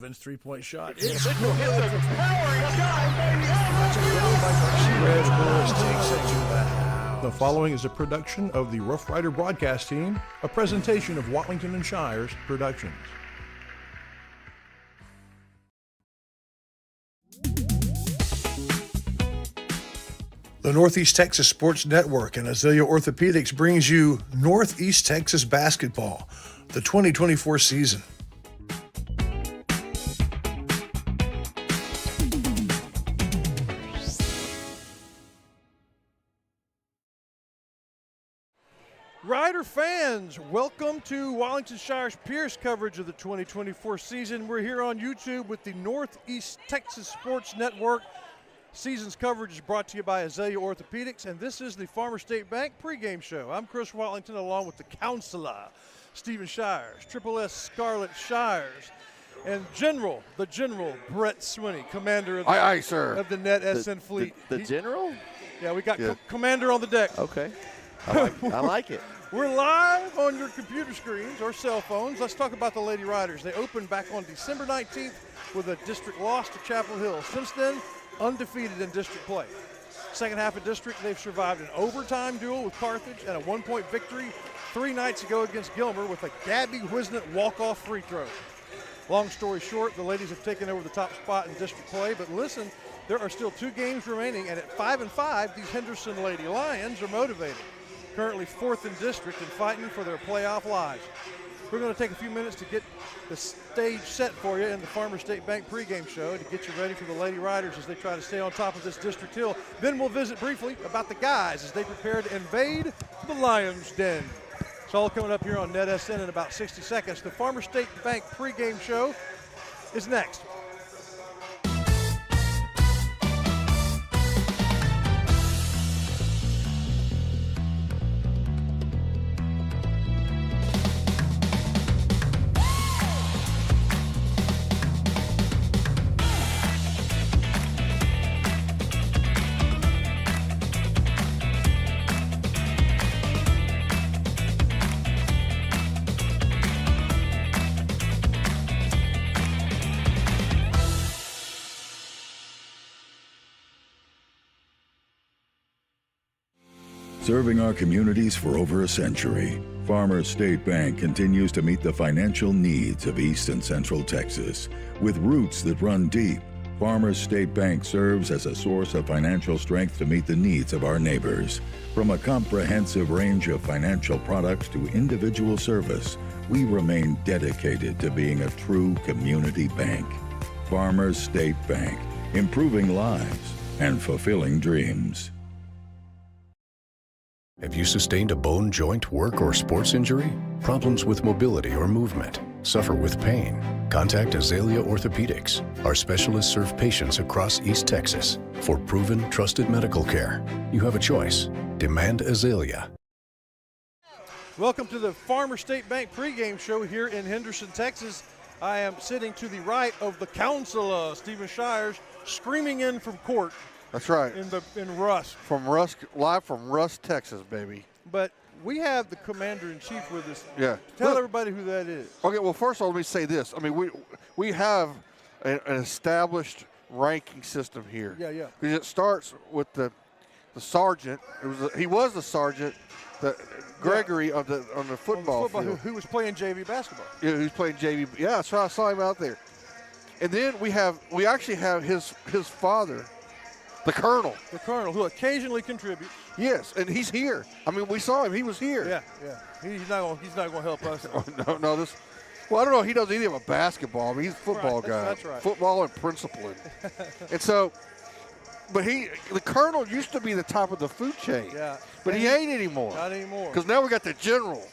Spence three-point shot. It's Powering shot, baby. Red Bulls takes it to the house. The following is a production of the Rough Rider broadcast team, a presentation of Watlington and Shires Productions. The Northeast Texas Sports Network and Azalea Orthopedics brings you Northeast Texas Basketball, the 2024 season. Rider fans, welcome to Watlington Shires Pierce coverage of the 2024 season. We're here on YouTube with the Northeast Texas Sports Network. Season's coverage is brought to you by Azalea Orthopedics, and this is the Farmer State Bank pregame show. I'm Chris Watlington, along with the counselor, Stephen Shires, Triple S Scarlett Shires, and the General, Brett Swinney, commander of the Net SN fleet. The General? Yeah, we got commander on the deck. Okay. I like it. We're live on your computer screens or cell phones. Let's talk about the Lady Riders. They opened back on December 19th with a district loss to Chapel Hill. Since then, undefeated in district play. Second half of district, they've survived an overtime duel with Carthage and a one-point victory 3 nights ago against Gilmer with a Gabby Wisnett walk-off free throw. Long story short, the ladies have taken over the top spot in district play, but listen, there are still 2 games remaining, and at 5-5, these Henderson Lady Lions are motivated. Currently 4th in district and fighting for their playoff lives. We're going to take a few minutes to get the stage set for you in the Farmer State Bank pregame show to get you ready for the Lady Riders as they try to stay on top of this district hill. Then we'll visit briefly about the guys as they prepare to invade the Lion's Den. It's all coming up here on NetSN in about 60 seconds. The Farmer State Bank pregame show is next. Serving our communities for over a century, Farmers State Bank continues to meet the financial needs of East and Central Texas. With roots that run deep, Farmers State Bank serves as a source of financial strength to meet the needs of our neighbors. From a comprehensive range of financial products to individual service, we remain dedicated to being a true community bank. Farmers State Bank, improving lives and fulfilling dreams. Have you sustained a bone, joint, work, or sports injury? Problems with mobility or movement? Suffer with pain? Contact Azalea Orthopedics. Our specialists serve patients across East Texas for proven, trusted medical care. You have a choice. Demand Azalea. Welcome to the Farmer State Bank pregame show here in Henderson, Texas. I am sitting to the right of the counselor, Stephen Shires, screaming in from court. That's right. In Rusk. Live from Rusk, Texas, baby. But we have the commander-in-chief with us. Yeah. Tell everybody who that is. Okay, well, first of all, let me say this. I mean, we have an established ranking system here. Yeah, yeah. Because it starts with the sergeant. He was the sergeant, Gregory on the football field. Who was playing JV basketball. Yeah, who's playing JV. Yeah, that's right. I saw him out there. And then we actually have his father. The Colonel. The Colonel, who occasionally contributes. Yes, and he's here. I mean, we saw him. He was here. Yeah. He's not going to help us. No. Well, I don't know. He doesn't even have a basketball. I mean, he's a football guy. That's right. Football and principling. And so, but the Colonel used to be the top of the food chain. Yeah. But he ain't anymore. Not anymore. Because now we got the General,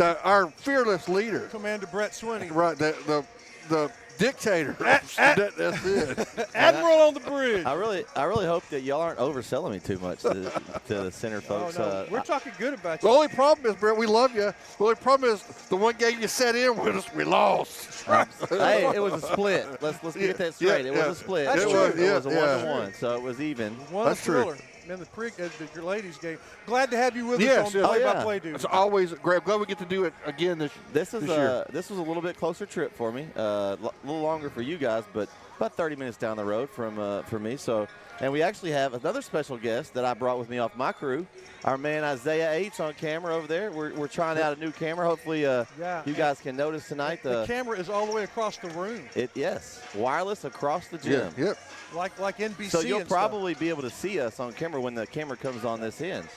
our fearless leader. Commander Brett Swinney. Right. The dictator. That's it. Admiral on the bridge. I really hope that y'all aren't overselling me too much to the center folks. No. We're talking good about you. The only problem is, Brett, we love you. The only problem is the one game you sat in with us, we lost. Hey, it was a split. Let's get that straight. It was a split. That's it true. was a 1-1, so it was even. That's true. your ladies game. Glad to have you with Yes, us on yes. play-by-play duty. It's always great. Glad we get to do it again this year. This was a little bit closer trip for me. A little longer for you guys, but about 30 minutes down the road for me. So, and we actually have another special guest that I brought with me off my crew. Our man Isaiah H on camera over there. We're trying out a new camera. Hopefully, you guys can notice tonight. The camera is all the way across the room. Yes, wireless across the gym. Yeah, yep. Like NBC. So you'll and probably be able to see us on camera when the camera comes on this end.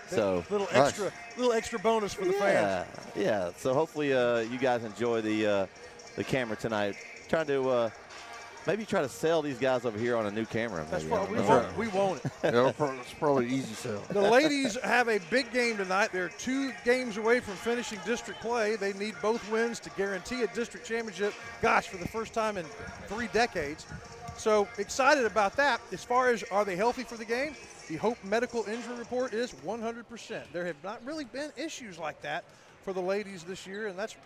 So little extra bonus for the fans. Yeah. So hopefully you guys enjoy the camera tonight. Trying to maybe try to sell these guys over here on a new camera. That's maybe. probably we want it. It's probably an easy sell. The ladies have a big game tonight. They're 2 games away from finishing district play. They need both wins to guarantee a district championship, gosh, for the first time in 3 decades. So excited about that. As far as are they healthy for the game, the Hope Medical Injury Report is 100%. There have not really been issues like that for the ladies this year, and that's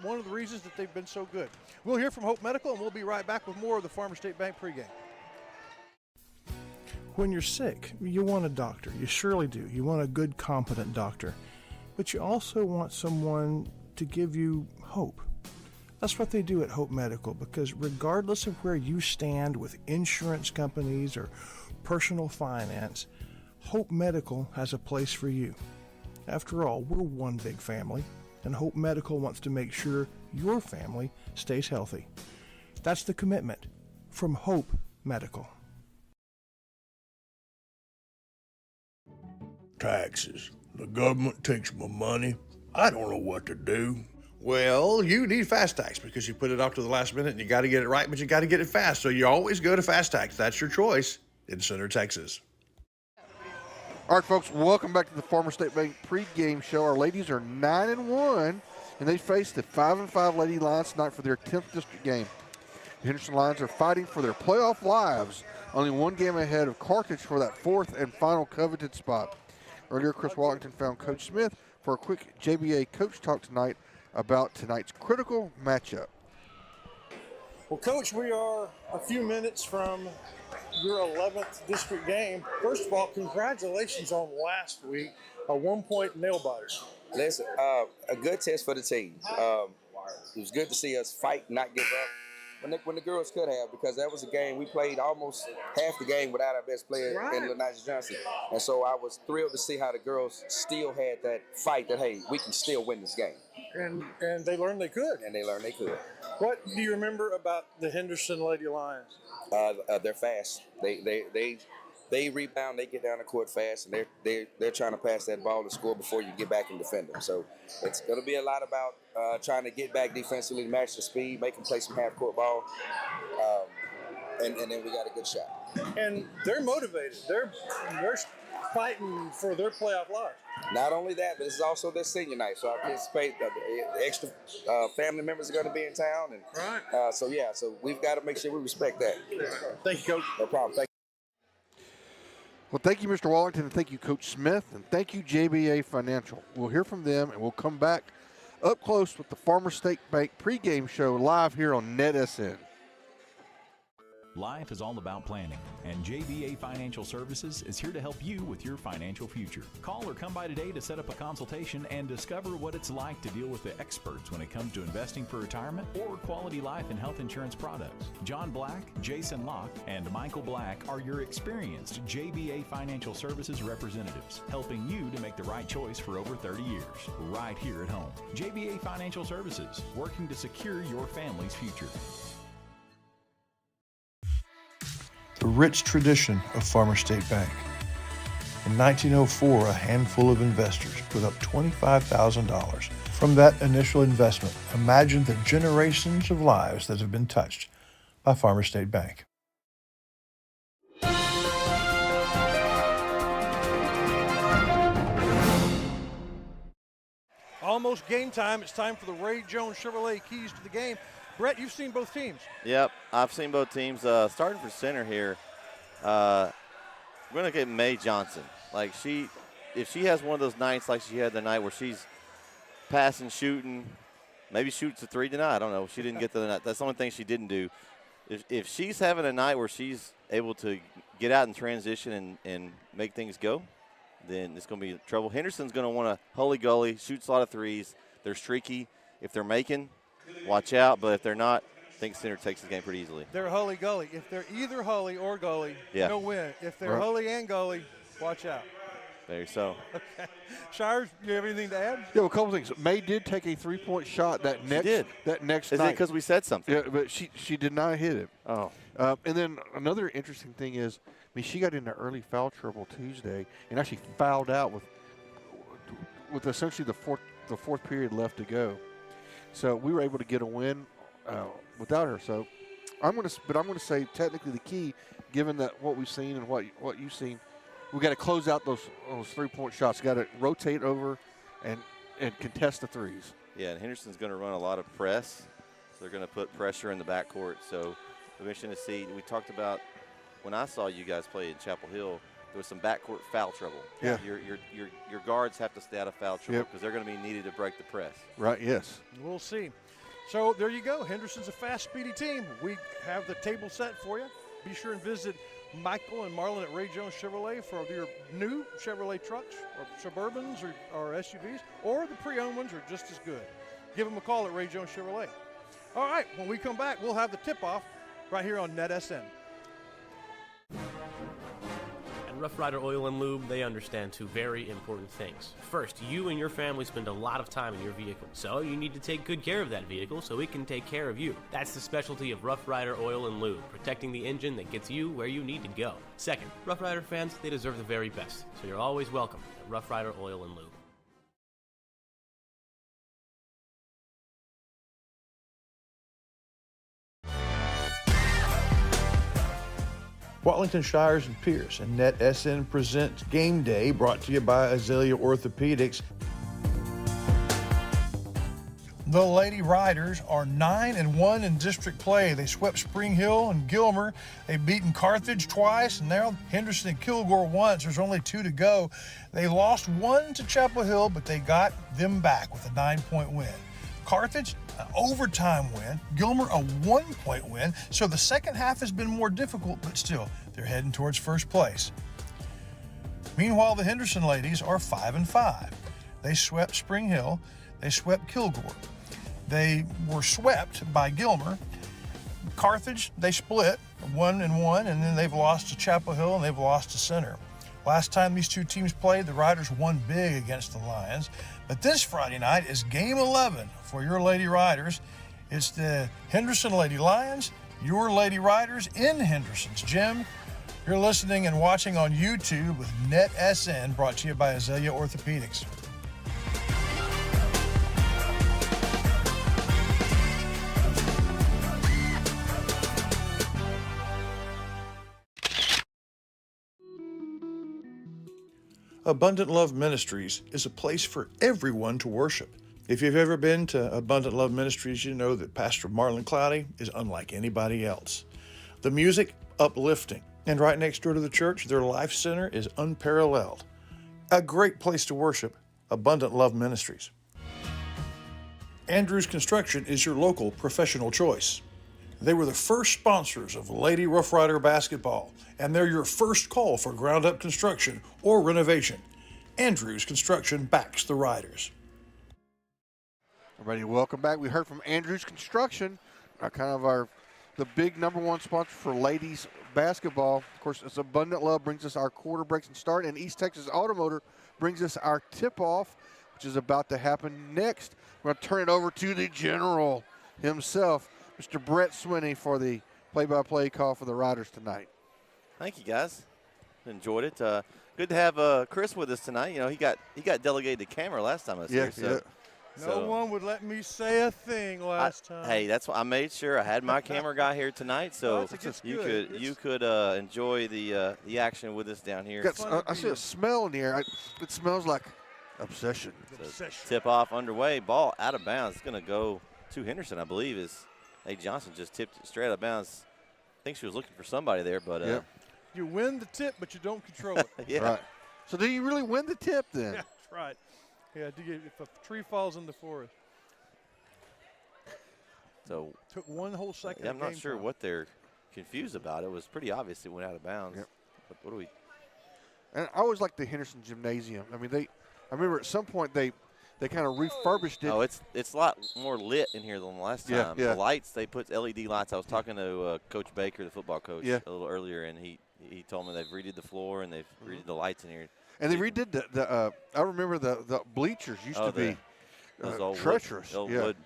one of the reasons that they've been so good. We'll hear from Hope Medical, and we'll be right back with more of the Farmers State Bank pregame. When you're sick, you want a doctor. You surely do. You want a good, competent doctor. But you also want someone to give you hope. That's what they do at Hope Medical, because regardless of where you stand with insurance companies or personal finance, Hope Medical has a place for you. After all, we're one big family, and Hope Medical wants to make sure your family stays healthy. That's the commitment from Hope Medical. Taxes. The government takes my money. I don't know what to do. Well, you need Fast Tax because you put it off to the last minute and you got to get it right, but you got to get it fast. So you always go to Fast Tax. That's your choice in Center, Texas. All right, folks, welcome back to the Farmers State Bank pregame show. Our ladies are 9-1, and they face the 5-5 Lady Lions tonight for their 10th district game. The Henderson Lions are fighting for their playoff lives, only 1 game ahead of Carthage for that 4th and final coveted spot. Earlier, Chris Wallington found Coach Smith for a quick JBA coach talk tonight about tonight's critical matchup. Well, Coach, we are a few minutes from your 11th district game. First of all, congratulations on last week, a 1-point nail-biter. Listen, a good test for the team. It was good to see us fight, not give up. When the girls could have, because that was a game we played almost half the game without our best player in Lenija Johnson. And so I was thrilled to see how the girls still had that fight that, hey, we can still win this game. And they learned they could. And they learned they could. What do you remember about the Henderson Lady Lions? They're fast. They rebound, they get down the court fast, and they're trying to pass that ball and score before you get back and defend them. So it's going to be a lot about trying to get back defensively, match the speed, make them play some half-court ball, and then we got a good shot. And they're motivated. They're fighting for their playoff lives. Not only that, but it's also their senior night. So I anticipate that the extra family members are going to be in town. And so we've got to make sure we respect that. Thank you, Coach. No problem. Thank you. Well, thank you, Mr. Wallington, and thank you, Coach Smith, and thank you, JBA Financial. We'll hear from them, and we'll come back up close with the Farmers State Bank pregame show live here on NetSN. Life is all about planning, and JBA Financial Services is here to help you with your financial future. Call or come by today to set up a consultation and discover what it's like to deal with the experts when it comes to investing for retirement or quality life and health insurance products. John Black, Jason Locke, and Michael Black are your experienced JBA Financial Services representatives, helping you to make the right choice for over 30 years, right here at home. JBA Financial Services, working to secure your family's future. The rich tradition of Farmers State Bank. In 1904, a handful of investors put up $25,000. From that initial investment, imagine the generations of lives that have been touched by Farmers State Bank. Almost game time. It's time for the Ray Jones Chevrolet keys to the game. Brett, you've seen both teams. Yep, I've seen both teams. Starting for center here, we're going to get Mae Johnson. Like if she has one of those nights like she had the night where she's passing, shooting, maybe shoots a 3 tonight. I don't know. She didn't get to the night. That's the only thing she didn't do. if she's having a night where she's able to get out in transition and make things go, then it's going to be trouble. Henderson's going to want to hully-gully, shoots a lot of threes. They're streaky. If they're making, watch out. But if they're not, I think Center takes the game pretty easily. They're hully-gully. If they're either hully or gully, they'll win. If they're hully and gully, watch out. There you go. Okay. Shires, you have anything to add? Yeah, well, a couple things. May did take a 3-point shot that next night. Is it because we said something? Yeah, but she did not hit it. Oh. And then another interesting thing is, she got into early foul trouble Tuesday and actually fouled out with essentially the fourth period left to go. So we were able to get a win without her. So I'm going to say technically the key, given that what we've seen and what you've seen, we got to close out those 3-point shots. Got to rotate over and contest the threes. Yeah, and Henderson's going to run a lot of press. So they're going to put pressure in the backcourt. So we're interested to see. We talked about when I saw you guys play in Chapel Hill, there was some backcourt foul trouble. Yeah. Your guards have to stay out of foul trouble because they're going to be needed to break the press. Right. Yes. We'll see. So there you go. Henderson's a fast, speedy team. We have the table set for you. Be sure and visit Michael and Marlon at Ray Jones Chevrolet for your new Chevrolet trucks or Suburbans or SUVs, or the pre-owned ones are just as good. Give them a call at Ray Jones Chevrolet. All right, when we come back, we'll have the tip-off right here on NetSN. At Rough Rider Oil and Lube, they understand two very important things. First, you and your family spend a lot of time in your vehicle, so you need to take good care of that vehicle so it can take care of you. That's the specialty of Rough Rider Oil and Lube, protecting the engine that gets you where you need to go. Second, Rough Rider fans, they deserve the very best, so you're always welcome at Rough Rider Oil and Lube. Watlington Shires and Pierce and NetSN presents Game Day, brought to you by Azalea Orthopedics. The Lady Riders are 9-1 in district play. They swept Spring Hill and Gilmer. They've beaten Carthage twice, and now Henderson and Kilgore once. There's only 2 to go. They lost 1 to Chapel Hill, but they got them back with a 9-point win. Carthage, an overtime win. Gilmer, a 1-point win. So the second half has been more difficult, but still, they're heading towards first place. Meanwhile, the Henderson ladies are 5-5. They swept Spring Hill. They swept Kilgore. They were swept by Gilmer. Carthage, they split 1-1, and then they've lost to Chapel Hill and they've lost to Center. Last time these two teams played, the Riders won big against the Lions. But this Friday night is Game 11 for your Lady Riders. It's the Henderson Lady Lions, your Lady Riders in Henderson's gym. You're listening and watching on YouTube with NetSN, brought to you by Azalea Orthopedics. Abundant Love Ministries is a place for everyone to worship. If you've ever been to Abundant Love Ministries, you know that Pastor Marlon Cloudy is unlike anybody else. The music, uplifting. And right next door to the church, their life center is unparalleled. A great place to worship, Abundant Love Ministries. Andrews Construction is your local professional choice. They were the first sponsors of Lady Rough Rider basketball, and they're your first call for ground-up construction or renovation. Andrews Construction backs the Riders. Everybody, welcome back. We heard from Andrews Construction, the big #1 sponsor for ladies basketball. Of course, it's Abundant Love brings us our quarter breaks and start, and East Texas Automotive brings us our tip-off, which is about to happen next. We're going to turn it over to the general himself, Mr. Brett Swinney, for the play-by-play call for the Riders tonight. Thank you, guys. Enjoyed it. Good to have Chris with us tonight. You know, he got delegated to camera last time I was here. So, no one would let me say a thing last time. Hey, that's why I made sure I had my camera guy here tonight, so you could enjoy the action with us down here. I see a smell in here. It smells like obsession. Tip off underway. Ball out of bounds. It's going to go to Henderson, I believe. Johnson just tipped it straight out of bounds. I think she was looking for somebody there, but you win the tip, but you don't control it. Yeah. Right. So do you really win the tip then? Yeah, that's right. Yeah, if a tree falls in the forest. So took one whole second. I'm not sure what they're confused about. It was pretty obvious it went out of bounds. Yep. But what do we? And I always liked the Henderson Gymnasium. I mean, I remember at some point they kind of refurbished it. Oh, it's a lot more lit in here than the last time. Yeah. The lights, they put LED lights. I was talking to Coach Baker, the football coach, a little earlier, and he told me they've redid the floor and they've redid the lights in here. And they redid the I remember the bleachers used to be treacherous. Old wood.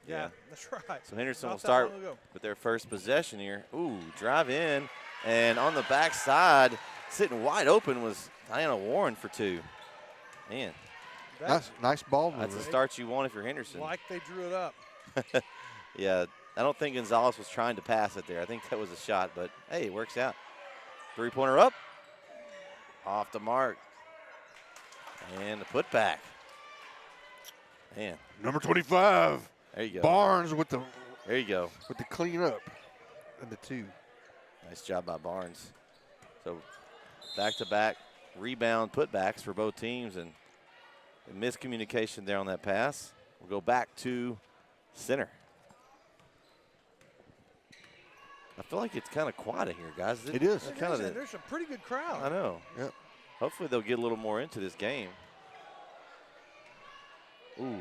Yeah, that's right. So Henderson will start with their first possession here. Ooh, drive in, and on the backside, sitting wide open was Diana Warren for 2. Man. Nice ball That's the start you want if you're Henderson. Like they drew it up. Yeah, I don't think Gonzalez was trying to pass it there. I think that was a shot, but, hey, it works out. Three-pointer up. Off the mark. And the putback. Man. Number 25. There you go. Barnes with the cleanup and the 2. Nice job by Barnes. So back-to-back rebound putbacks for both teams, and a miscommunication there on that pass. We'll go back to center. I feel like it's kind of quiet in here, guys. It is. There's a pretty good crowd. I know. Yep. Hopefully they'll get a little more into this game. Ooh.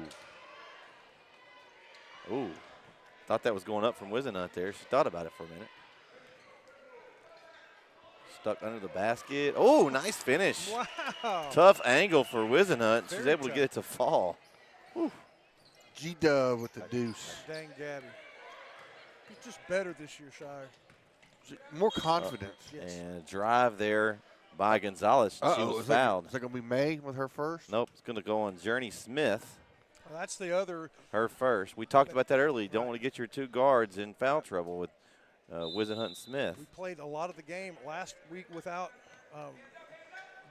Thought that was going up from Wizenhunt there. She thought about it for a minute. Stuck under the basket. Oh, nice finish. Wow. Tough angle for Wizenhunt. She's able to get it to fall. Whew. G-Dub with the deuce. Dang Gabby. He's just better this year, Shire. More confidence. Yes. And a drive there by Gonzalez. She was fouled. Is that going to be May with her first? Nope, it's going to go on Journey Smith. Well, that's the other. Her first. We talked about that earlier. You don't want to get your 2 guards in foul trouble with Wizenhunt and Smith. We played a lot of the game last week without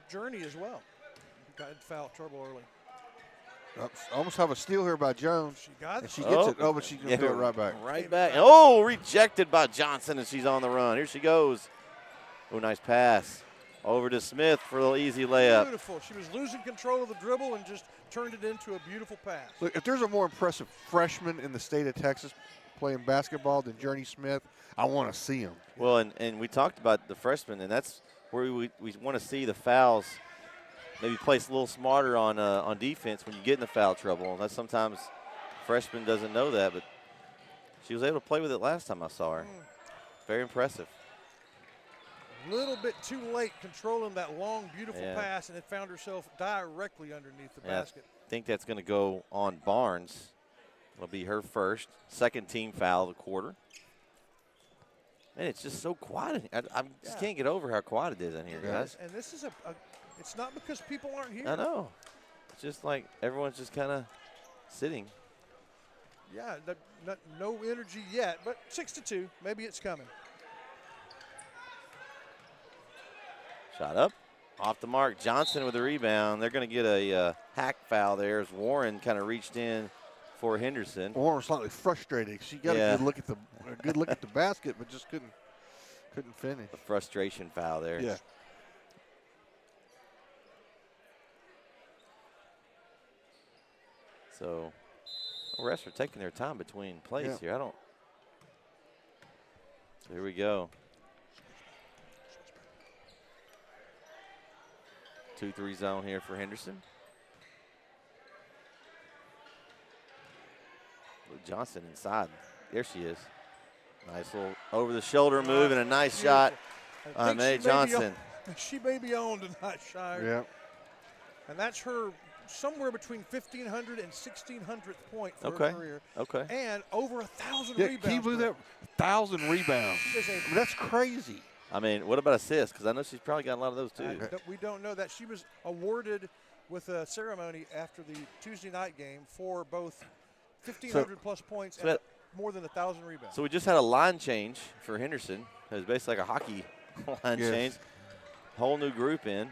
Journey as well. Got in foul trouble early. Almost have a steal here by Jones. She got it. She gets it. Oh, but she's going to do it right back. Right back. Oh, rejected by Johnson, and she's on the run. Here she goes. Oh, nice pass. Over to Smith for a little easy layup. Beautiful. She was losing control of the dribble and just turned it into a beautiful pass. Look, if there's a more impressive freshman in the state of Texas playing basketball than Journey Smith, I want to see him. Well, and we talked about the freshmen, and that's where we want to see the fouls maybe place a little smarter on defense when you get in the foul trouble. And that's sometimes freshman doesn't know that, but she was able to play with it last time I saw her. Very impressive. A little bit too late controlling that long, beautiful pass, and it found herself directly underneath the basket. I think that's going to go on Barnes. It'll be her first. Second team foul of the quarter. Man, it's just so quiet. I just can't get over how quiet it is in here, guys. And this is it's not because people aren't here. I know. It's just like everyone's just kind of sitting. Yeah, no energy yet, but 6-2. Maybe it's coming. Shot up. Off the mark. Johnson with the rebound. They're going to get a hack foul there as Warren kind of reached in for Henderson. Warren was slightly frustrated. She got a good look at the basket, but just couldn't finish. A frustration foul there. Yeah. So the refs are taking their time between plays here. So here we go. 2-3 zone here for Henderson. Johnson inside. There she is. Nice little over-the-shoulder move and a nice shot on May Johnson. She may be on tonight, Shire. Yeah. And that's her somewhere between 1,500 and 1,600th point for her career. Okay. And over 1,000 rebounds. Can you believe that? 1,000 rebounds. That's crazy. I mean, what about assists? Because I know she's probably got a lot of those too. We don't know that. She was awarded with a ceremony after the Tuesday night game for both 1,500 plus points and more than 1,000 rebounds. So we just had a line change for Henderson. It was basically like a hockey line change. Whole new group in.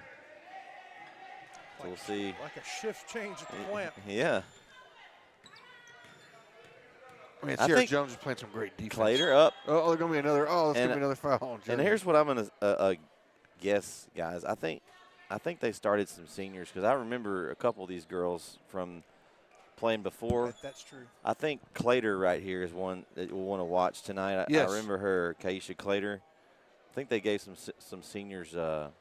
So we'll see. Like a shift change at the plant. Yeah. I mean, Sarah Jones is playing some great defense. Slater up. Oh, there's going to be another. Oh, there's going to be another foul. And here's what I'm going to guess, guys. I think they started some seniors because I remember a couple of these girls from playing before. That's true. I think Clater right here is one that we'll want to watch tonight. Yes. I remember her, Kaisha Clater. I think they gave some seniors the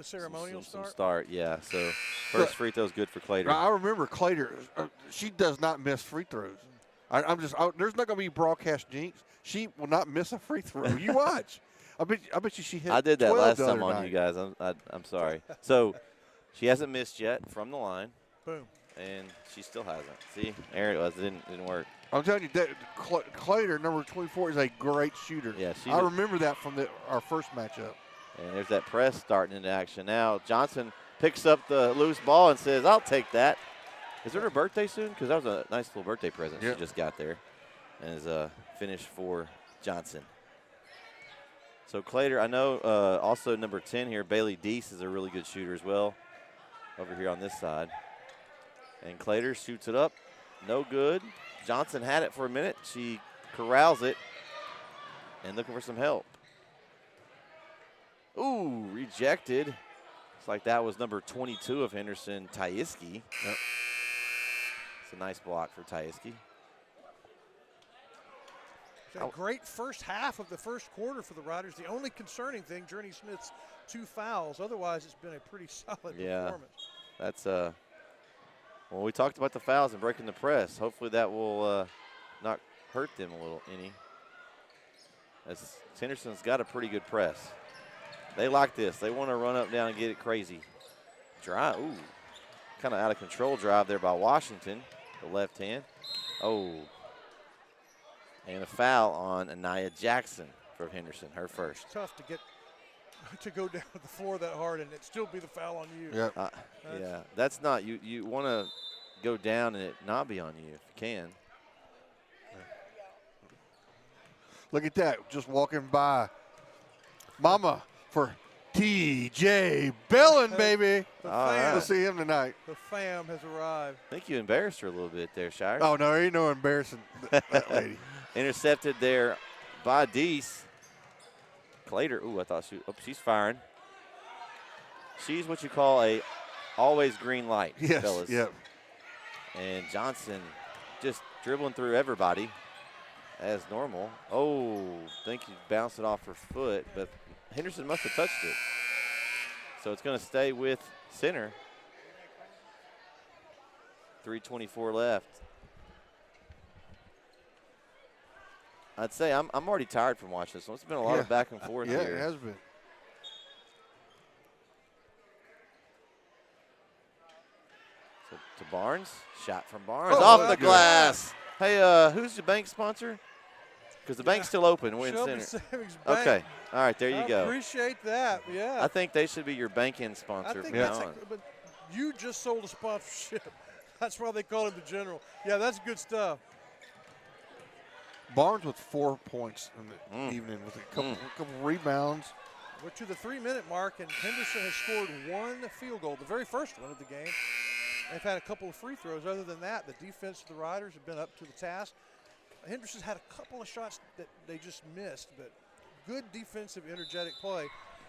ceremonial some start. Yeah, so first free throw's good for Clater. I remember Clater. She does not miss free throws. There's not going to be broadcast jinx. She will not miss a free throw. You watch. I bet you she hit. I did that 12 last the time other on night. you guys. I'm sorry. So she hasn't missed yet from the line. Boom. And she still hasn't. See, there it was. It didn't work. I'm telling you, Clater, number 24, is a great shooter. Yeah, I remember that from our first matchup. And there's that press starting into action now. Johnson picks up the loose ball and says, "I'll take that." Is it her birthday soon? Because that was a nice little birthday present she just got there. And is a finish for Johnson. So Clater, I know also number 10 here, Bailey Deese is a really good shooter as well over here on this side. And Clater shoots it up. No good. Johnson had it for a minute. She corrals it and looking for some help. Ooh, rejected. Looks like that was number 22 of Henderson, Tyiski. Yep. It's a nice block for Tyiski. A great first half of the first quarter for the Riders. The only concerning thing, Journey Smith's 2 fouls. Otherwise, it's been a pretty solid performance. That's well, we talked about the fouls and breaking the press. Hopefully that will not hurt them any. As Henderson's got a pretty good press. They like this. They want to run up, down, and get it crazy. Drive. Ooh, kind of out of control drive there by Washington, the left hand. Oh. And a foul on Anaya Jackson for Henderson, her first. It's tough to go down to the floor that hard and it still be the foul on you. Yeah. Yeah, that's not, you want to go down and it not be on you if you can. Look at that, just walking by. Mama for T.J. Bellin, baby. We'll see him tonight. The fam has arrived. I think you embarrassed her a little bit there, Shires. Oh, no, ain't no embarrassing that lady. Intercepted there by Deese. Clater, ooh, I thought she's firing. She's what you call a always green light, fellas. Yep. And Johnson just dribbling through everybody as normal. Oh, I think he bounced it off her foot, but Henderson must have touched it. So it's going to stay with center. 3:24 left. I'd say I'm already tired from watching this one. It's been a lot of back and forth here. Yeah, it has been. So to Barnes. Shot from Barnes. Off the glass. Hey, who's the bank sponsor? Because the bank's still open. We're in Shelby center. Savings Bank. Okay. All right, there you I go. Appreciate that, yeah. I think they should be your bank-in sponsor from now on. But you just sold a sponsorship. That's why they call him the general. Yeah, that's good stuff. Barnes with 4 points in the evening with a couple rebounds. We're to the 3-minute mark, and Henderson has scored 1 field goal, the very first one of the game. They've had a couple of free throws. Other than that, the defense of the Riders have been up to the task. Henderson's had a couple of shots that they just missed, but good defensive, energetic play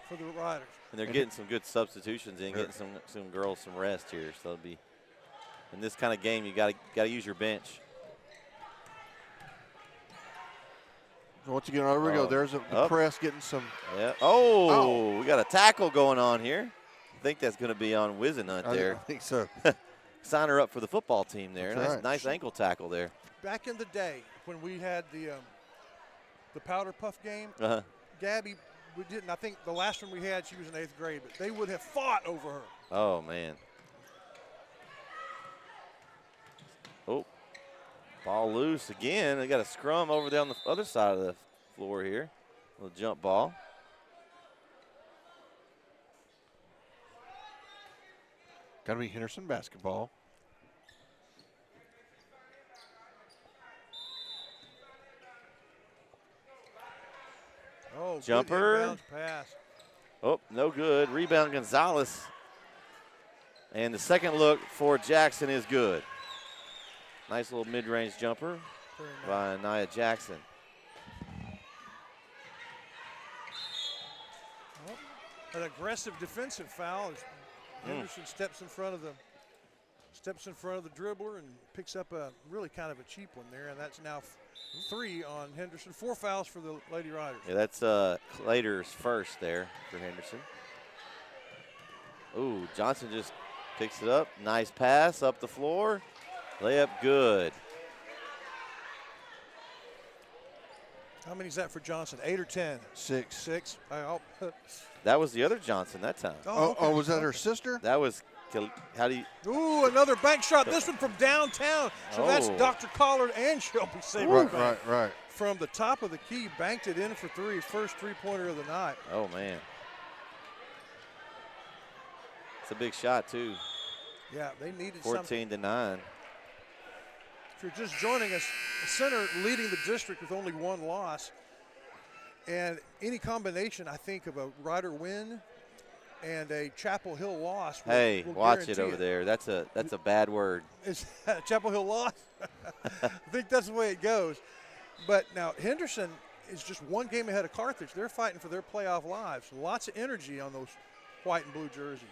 for the Riders. And they're getting some good substitutions in, getting some girls some rest here. So it'll be in this kind of game, you got to use your bench. Once again, there we go. There's the press getting some. Yeah. Oh, we got a tackle going on here. I think that's going to be on Wizenhunt there. I think so. Sign her up for the football team there. That's right. Nice ankle tackle there. Back in the day when we had the powder puff game, Gabby, we didn't. I think the last one we had, she was in 8th grade, but they would have fought over her. Oh, man. Oh. Ball loose again. They got a scrum over there on the other side of the floor here. A little jump ball. Got to be Henderson basketball. Oh, jumper. Good inbounds pass. Oh, no good. Rebound Gonzalez. And the second look for Jackson is good. Nice little mid-range jumper by Anaya Jackson. Well, an aggressive defensive foul as Henderson steps in front of them. Steps in front of the dribbler and picks up a really kind of a cheap one there, and that's now 3 on Henderson. 4 fouls for the Lady Riders. Yeah, that's Clater's first there for Henderson. Ooh, Johnson just picks it up. Nice pass up the floor. Layup good. How many is that for Johnson? 8 or 10? 6. 6. That was the other Johnson that time. Okay. Was that her sister? That was, how do you? Ooh, another bank shot. This one from downtown. So that's Oh. Dr. Collard and Shelby Saber. Right. From the top of the key, banked it in for 3. First three-pointer of the night. Oh, man. It's a big shot, too. Yeah, they needed something. 14-9. If you're just joining us, the center leading the district with only 1 loss. And any combination, I think, of a Rider win and a Chapel Hill loss. Hey, will watch it guarantee over there. That's a bad word. Is Chapel Hill loss? I think that's the way it goes. But now Henderson is just 1 game ahead of Carthage. They're fighting for their playoff lives. Lots of energy on those white and blue jerseys.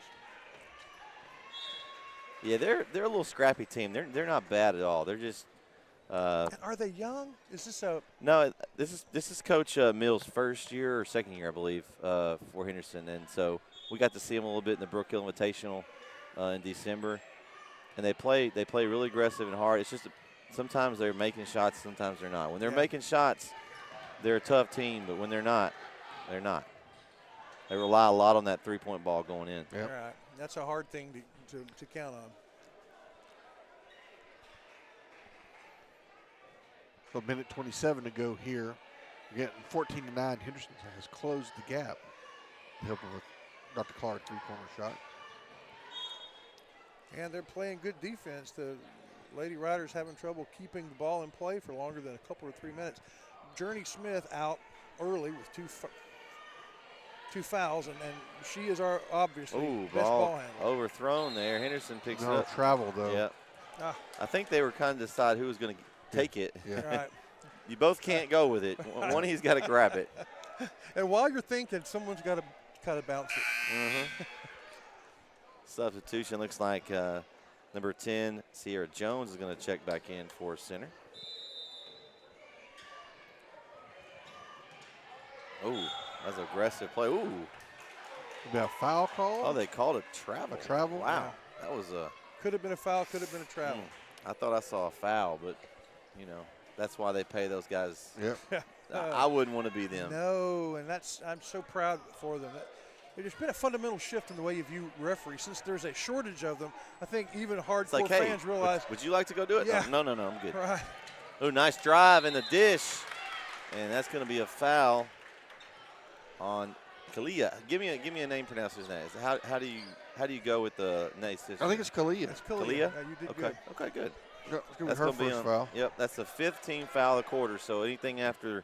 Yeah, they're a little scrappy team. They're not bad at all. They're just. And are they young? Is this a? No, this is Coach Mills' first year or second year, I believe, for Henderson, and so we got to see him a little bit in the Brook Hill Invitational in December, and they play really aggressive and hard. It's just sometimes they're making shots, sometimes they're not. When they're making shots, they're a tough team, but when they're not, they're not. They rely a lot on that 3-point ball going in. Yep. All right, that's a hard thing to count on. So a minute 27 to go here. Again, 14-9. Henderson has closed the gap. Helping with Dr. Clark 3-pointer shot. And they're playing good defense. The Lady Riders having trouble keeping the ball in play for longer than a couple or 3 minutes. Journey Smith out early with two fouls, and she is our obviously best ball handler. Overthrown there. Henderson picks it No up. travel, though. Yeah. I think they were kind of decide who was going to take it. Yeah. Right. You both can't go with it. One of you's got to grab it. And while you're thinking, someone's got to kind of bounce it. Mm-hmm. Substitution looks like number 10, Sierra Jones, is going to check back in for center. Oh, that's an aggressive play. Ooh. Got a foul call? Oh, they called it travel. A travel? Wow. That was a. Could have been a foul, could have been a travel. I thought I saw a foul, but, you know, that's why they pay those guys. Yep. I wouldn't want to be them. No, and I'm so proud for them. There's been a fundamental shift in the way you view referees. Since there's a shortage of them, I think even hardcore like, hey, fans realize. Would you like to go do it? Yeah. No, I'm good. Right. Oh, nice drive in the dish. And that's going to be a foul on Kalia. Give me a name pronounced his name. How do you go with the name? I think it's Kalia. It's Kalia. Kalia? Yeah, you did okay. good. Okay, good. That's her first foul. Yep, that's the 15th foul of the quarter. So anything after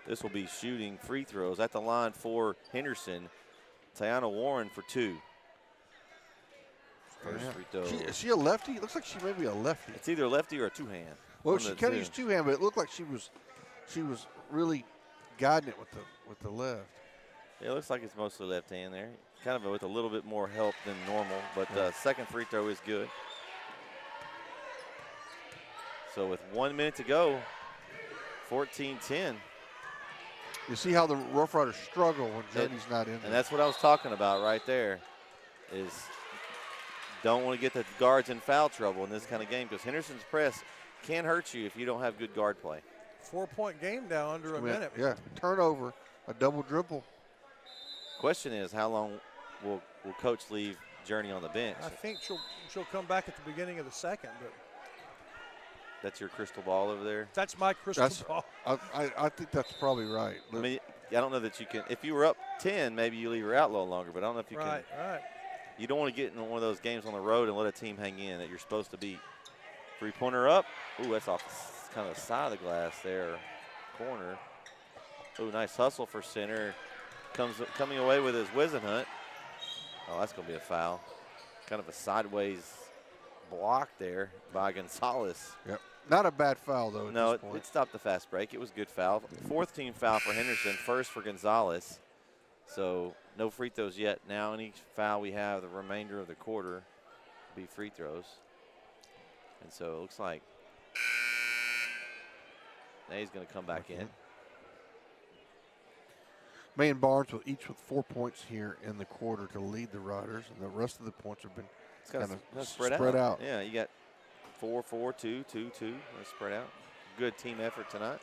this will be shooting free throws. At the line for Henderson, Tiana Warren for 2. First free throw. Is she a lefty? It looks like she may be a lefty. It's either a lefty or a two-hand. Well, she kind of used two-hand, but it looked like she was really guiding it with the left. Yeah, it looks like it's mostly left hand there. Kind of with a little bit more help than normal, but second free throw is good. So with 1 minute to go, 14-10. You see how the Rough Riders struggle when Journey's not in there. And that's what I was talking about right there, is don't want to get the guards in foul trouble in this kind of game, because Henderson's press can hurt you if you don't have good guard play. 4-point game now under a minute. Yeah, turnover, a double dribble. Question is, how long will Coach leave Journey on the bench? I think she'll come back at the beginning of the second, but that's your crystal ball over there? That's my crystal ball. I think that's probably right. I mean, I don't know that you can. If you were up 10, maybe you leave her out a little longer, but I don't know if you can. Right. You don't want to get in one of those games on the road and let a team hang in that you're supposed to beat. Three-pointer up. Ooh, that's off kind of the side of the glass there, corner. Ooh, nice hustle for center. Coming away with his Wisenhunt. Oh, that's going to be a foul. Kind of a sideways block there by Gonzalez. Yep. Not a bad foul, though. No, it stopped the fast break. It was a good foul. Fourth team foul for Henderson, first for Gonzalez. So no free throws yet. Now any foul we have the remainder of the quarter will be free throws. And so it looks like now he's going to come back in. May and Barnes each with 4 points here in the quarter to lead the Riders, and the rest of the points have been kind of spread out. Yeah, you got 4, 4, 2, 2, 2. They're spread out. Good team effort tonight.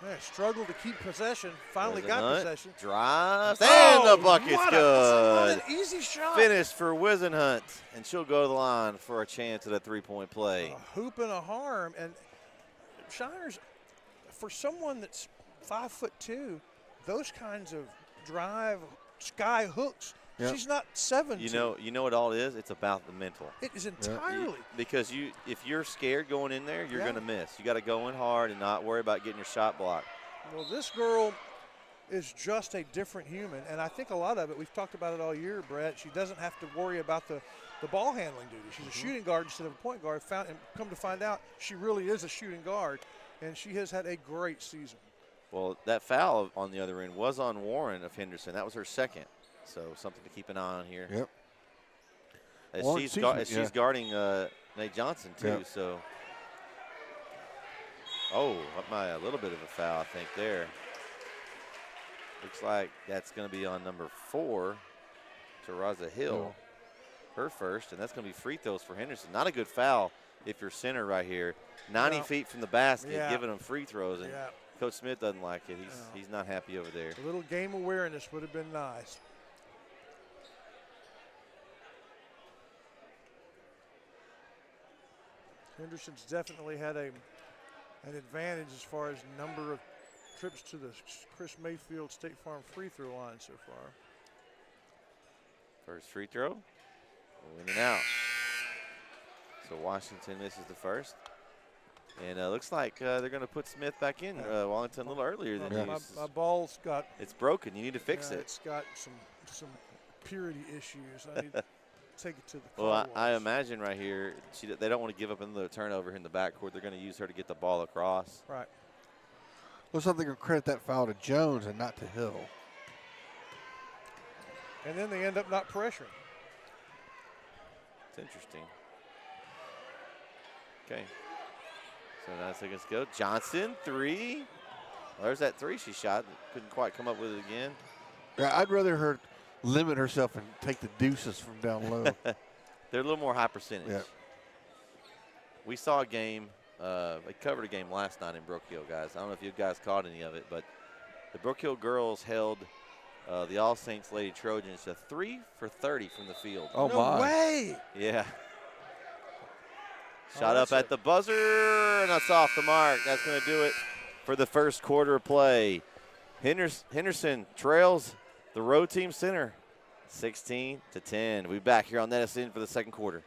Man, struggled to keep possession. Finally got possession. Drives, and the bucket's good. What an easy shot. Finish for Wisenhunt, and she'll go to the line for a chance at a three-point play. A hoop and a harm. And Shiners, for someone that's 5'2", those kinds of drive, sky hooks, she's not 7'2". You know what all it is? It's about the mental. It is entirely. Because if you're scared going in there, you're going to miss. You got to go in hard and not worry about getting your shot blocked. Well, this girl is just a different human, and I think a lot of it, we've talked about it all year, Brett, she doesn't have to worry about the ball handling duty. She's a shooting guard instead of a point guard. And come to find out, she really is a shooting guard, and she has had a great season. Well, that foul on the other end was on Warren of Henderson. That was her second. So something to keep an eye on here. Yep. As she's guarding Nate Johnson too. Yep. So, a little bit of a foul I think there. Looks like that's going to be on number 4, Taraza Hill, her first, and that's going to be free throws for Henderson. Not a good foul if you're center right here. 90 feet from the basket, giving them free throws, and Coach Smith doesn't like it. He's not happy over there. A little game awareness would have been nice. Henderson's definitely had an advantage as far as number of trips to the Chris Mayfield State Farm free throw line so far. First free throw, in and out. So Washington misses the first. And looks like they're going to put Smith back in Wallington a little earlier than my ball's got. It's broken. You need to fix it. It's got some purity issues. I need to take it to the car Well, I imagine right here, they don't want to give up another turnover in the backcourt. They're going to use her to get the ball across. Right. Looks like they're going to credit that foul to Jones and not to Hill. And then they end up not pressuring. It's interesting. Okay. So 9 seconds to go. Johnson, 3. Well, there's that 3 she shot. Couldn't quite come up with it again. Yeah, I'd rather her limit herself and take the deuces from down low. They're a little more high percentage. Yeah. We saw a game. They covered a game last night in Brook Hill, guys. I don't know if you guys caught any of it, but the Brook Hill girls held the All Saints Lady Trojans to 3 for 30 from the field. Oh, no way. Yeah. Shot up at the buzzer, and that's off the mark. That's going to do it for the first quarter of play. Henderson trails the road team center 16-10. We'll be back here on Edison for the second quarter.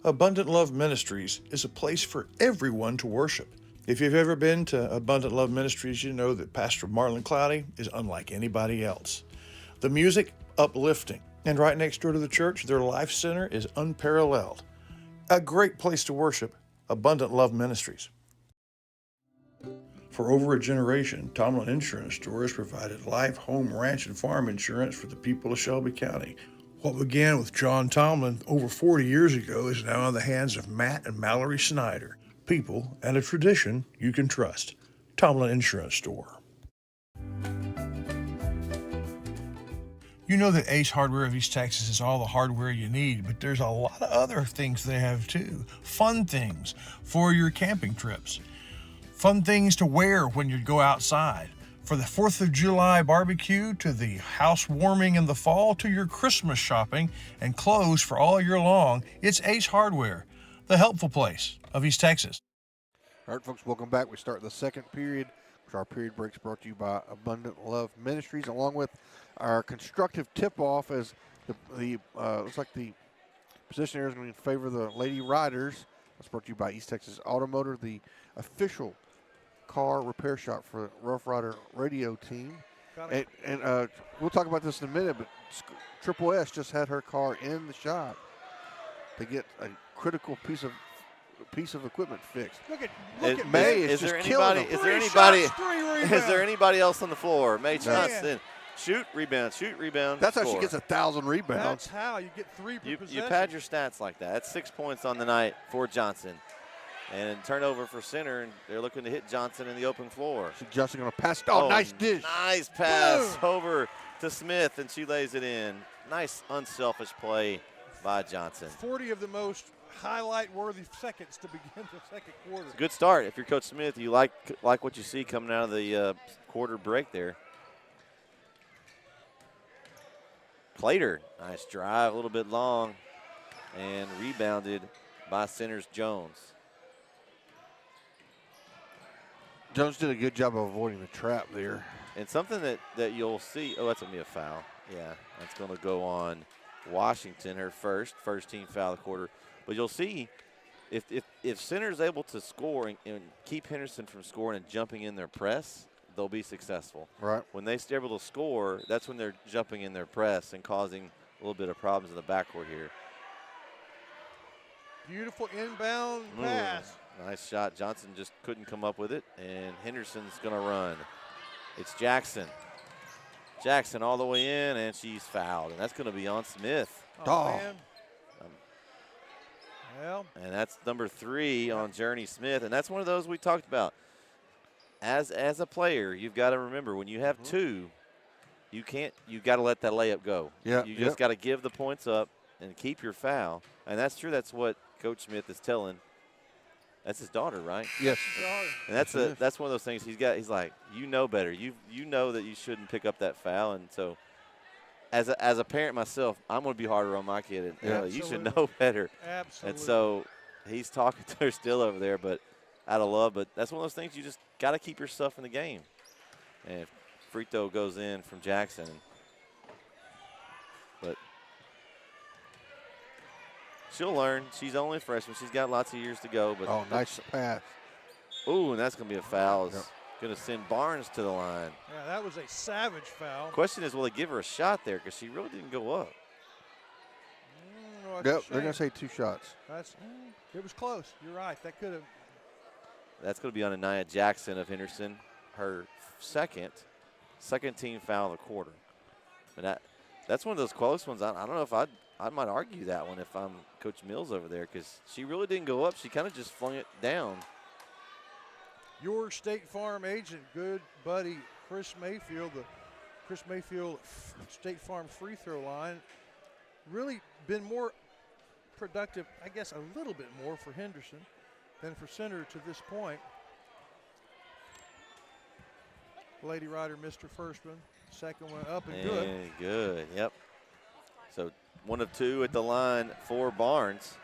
Abundant Love Ministries is a place for everyone to worship. If you've ever been to Abundant Love Ministries, you know that Pastor Marlon Cloudy is unlike anybody else. The music, uplifting. And right next door to the church, their life center is unparalleled. A great place to worship, Abundant Love Ministries. For over a generation, Tomlin Insurance Store has provided life, home, ranch, and farm insurance for the people of Shelby County. What began with John Tomlin over 40 years ago is now in the hands of Matt and Mallory Snyder. People and a tradition you can trust. Tomlin Insurance Store. You know that Ace Hardware of East Texas is all the hardware you need, but there's a lot of other things they have too. Fun things for your camping trips. Fun things to wear when you go outside. For the 4th of July barbecue, to the housewarming in the fall, to your Christmas shopping and clothes for all year long, it's Ace Hardware, the helpful place of East Texas. All right, folks, welcome back. We start the second period. Our period breaks brought to you by Abundant Love Ministries, along with our constructive tip-off as looks like the position here is going to favor the Lady Riders. That's brought to you by East Texas Automotive, the official car repair shop for Rough Rider radio team. And we'll talk about this in a minute, but Triple S just had her car in the shop to get a critical piece of equipment fixed. Look at May. Is there anybody else on the floor? May Johnson shoot, rebound, shoot, rebound. That's how score. she gets 1,000 rebounds. That's how you get 3 per possession. You pad your stats like that. That's 6 points on the night for Johnson. And turnover for center, and they're looking to hit Johnson in the open floor. Johnson going to pass. Oh, nice dish. Nice pass Boom. over to Smith, and she lays it in. Nice, unselfish play by Johnson. 40 of the most highlight-worthy seconds to begin the second quarter. Good start. If you're Coach Smith, you like what you see coming out of the quarter break there. Plater, nice drive, a little bit long, and rebounded by centers Jones. Jones did a good job of avoiding the trap there. And something that you'll see, oh, that's going to be a foul. Yeah, that's going to go on Washington, her first team foul of the quarter. But you'll see if center's able to score and keep Henderson from scoring and jumping in their press, they'll be successful. Right. When they're able to score, that's when they're jumping in their press and causing a little bit of problems in the backcourt here. Beautiful inbound pass. Nice shot. Johnson just couldn't come up with it, and Henderson's going to run. It's Jackson. Jackson all the way in, and she's fouled, and that's going to be on Smith. Oh, man. Well. And that's number 3 on Journey Smith, and that's one of those we talked about. As a player, you've got to remember when you have 2, you got to let that layup go. Yeah. You just got to give the points up and keep your foul, and that's true. That's what Coach Smith is telling. That's his daughter, right? Yes. And that's one of those things he's like, you know better. You know that you shouldn't pick up that foul, and so as a parent myself, I'm going to be harder on my kid. And you should know better. Absolutely. And so he's talking to her still over there, but out of love. But that's one of those things you just got to keep yourself in the game. And free throw goes in from Jackson. But she'll learn. She's only a freshman. She's got lots of years to go. But nice pass. Ooh, and that's going to be a foul. It's going to send Barnes to the line. Yeah, that was a savage foul. Question is, will they give her a shot there? Because she really didn't go up. Yep, they're going to say 2 shots. It was close. You're right. That could have. That's going to be on Anaya Jackson of Henderson, her second team foul of the quarter. And that's one of those close ones. I don't know if I might argue that one if I'm Coach Mills over there, because she really didn't go up. She kind of just flung it down. Your State Farm agent, good buddy Chris Mayfield, the Chris Mayfield State Farm free throw line, really been more productive, I guess a little bit more for Henderson than for center to this point. Lady Rider missed her first one. Second one up and good. Good, yep. So 1 of 2 at the line for Barnes.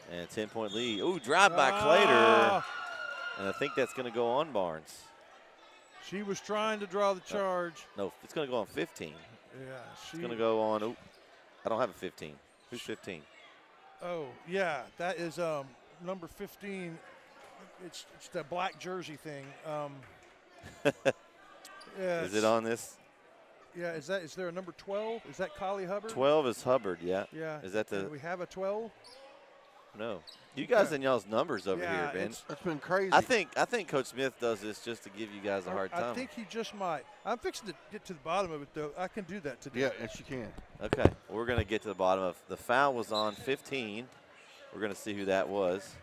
And a 10-point lead. Ooh, drive by Clater. And I think that's going to go on Barnes. She was trying to draw the charge. No, it's going to go on 15. Yeah. It's going to go on. Ooh, I don't have a 15. Who's 15? Oh, yeah. That is number 15. It's the black jersey thing. Yeah, is it on this? Yeah, is there a number 12? Is that Collie Hubbard? 12 is Hubbard, yeah. Yeah. Is that the? Do we have a 12? No. You guys and y'all's numbers over here, Ben. It's been crazy. I think Coach Smith does this just to give you guys a hard time. I think he just might. I'm fixing to get to the bottom of it, though. I can do that today. Yeah, yes, you can. Okay. Well, we're going to get to the bottom of the foul was on 15. We're going to see who that was.